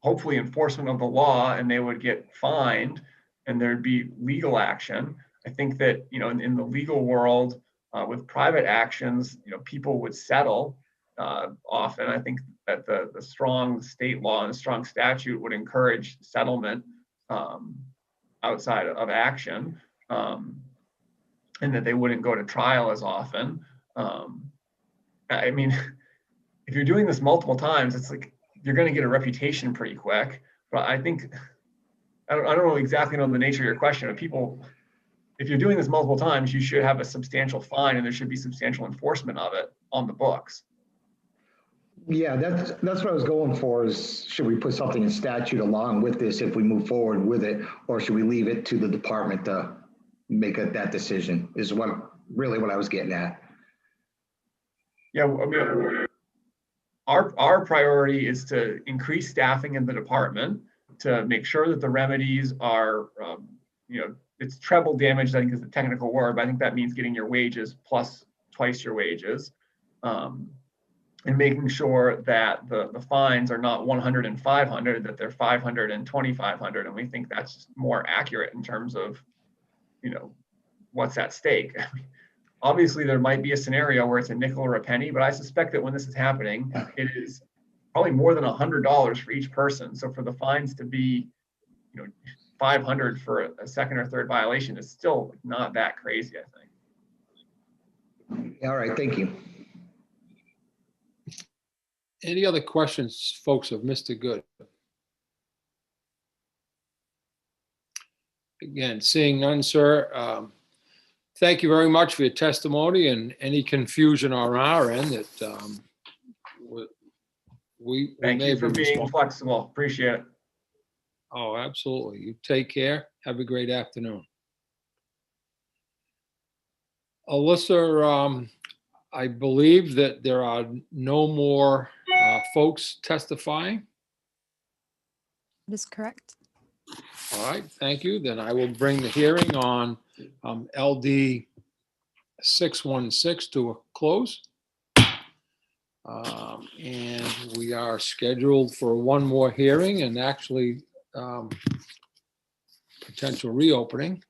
hopefully enforcement of the law and they would get fined and there'd be legal action. I think that, in the legal world with private actions, people would settle often. I think that the strong state law and the strong statute would encourage settlement outside of action, and that they wouldn't go to trial as often. I mean, if you're doing this multiple times, it's you're going to get a reputation pretty quick. But I think, I don't exactly know the nature of your question, but if you're doing this multiple times, you should have a substantial fine and there should be substantial enforcement of it on the books. Yeah, that's what I was going for is, should we put something in statute along with this if we move forward with it, or should we leave it to the department to make that decision is what I was getting at. Yeah, I mean, our priority is to increase staffing in the department to make sure that the remedies are, it's treble damage, I think is the technical word, but I think that means getting your wages plus twice your wages. And making sure that the fines are not 100 and 500, that they're 500 and 2,500. And we think that's more accurate in terms of, what's at stake. Obviously, there might be a scenario where it's a nickel or a penny, but I suspect that when this is happening, it is probably more than $100 for each person. So for the fines to be, 500 for a second or third violation is still not that crazy, I think. All right, thank you. Any other questions, folks, of Mr. Good? Again, seeing none, sir. Thank you very much for your testimony, and any confusion on our end that we Thank you for being flexible. Appreciate it. Oh, absolutely. You take care. Have a great afternoon. Alyssa, I believe that there are no more folks testifying. That is correct. All right, thank you. Then I will bring the hearing on LD 616 to a close. And we are scheduled for one more hearing and actually potential reopening.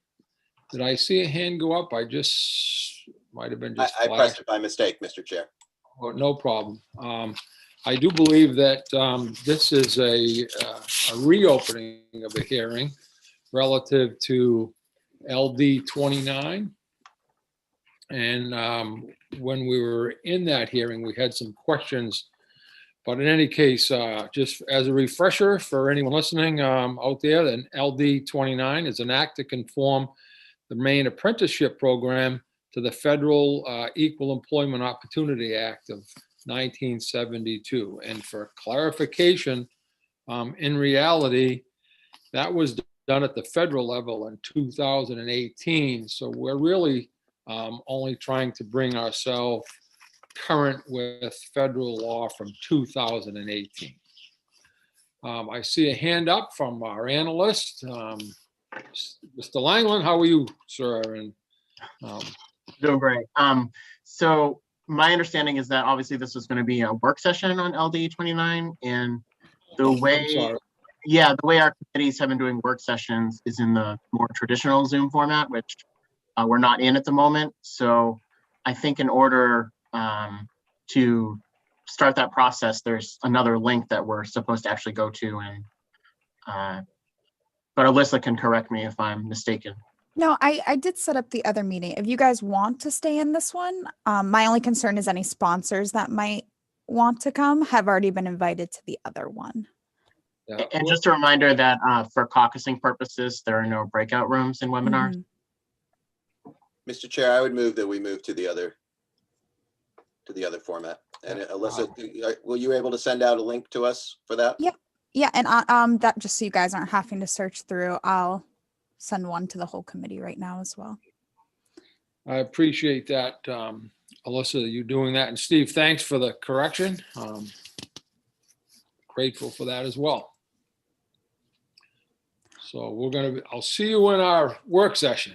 Did I see a hand go up? I just might have been just I flashed. pressed it by mistake, Mr. Chair. Oh, no problem. I do believe that this is a reopening of a hearing relative to LD 29. And when we were in that hearing, we had some questions. But in any case, just as a refresher for anyone listening out there, then LD 29 is an act to conform the Maine Apprenticeship Program to the Federal Equal Employment Opportunity Act of 1972. And for clarification, in reality, that was done at the federal level in 2018. So we're really only trying to bring ourselves current with federal law from 2018. I see a hand up from our analyst, Mr. Langland. How are you, sir? And doing great. So my understanding is that obviously this is going to be a work session on LD 29, and the way, yeah, the way our committees have been doing work sessions is in the more traditional Zoom format, which we're not in at the moment. So I think in order to start that process, there's another link that we're supposed to actually go to, and but Alyssa can correct me if I'm mistaken. No, I did set up the other meeting. If you guys want to stay in this one, my only concern is any sponsors that might want to come have already been invited to the other one. Yeah. And just a reminder that for caucusing purposes, there are no breakout rooms in webinars. Mr. Chair, I would move that we move to the other format. And Alyssa, will you able to send out a link to us for that? Yep. Yeah, and that just so you guys aren't having to search through, I'll send one to the whole committee right now as well. I appreciate that, Alyssa, you doing that. And Steve, thanks for the correction. Grateful for that as well. So I'll see you in our work session.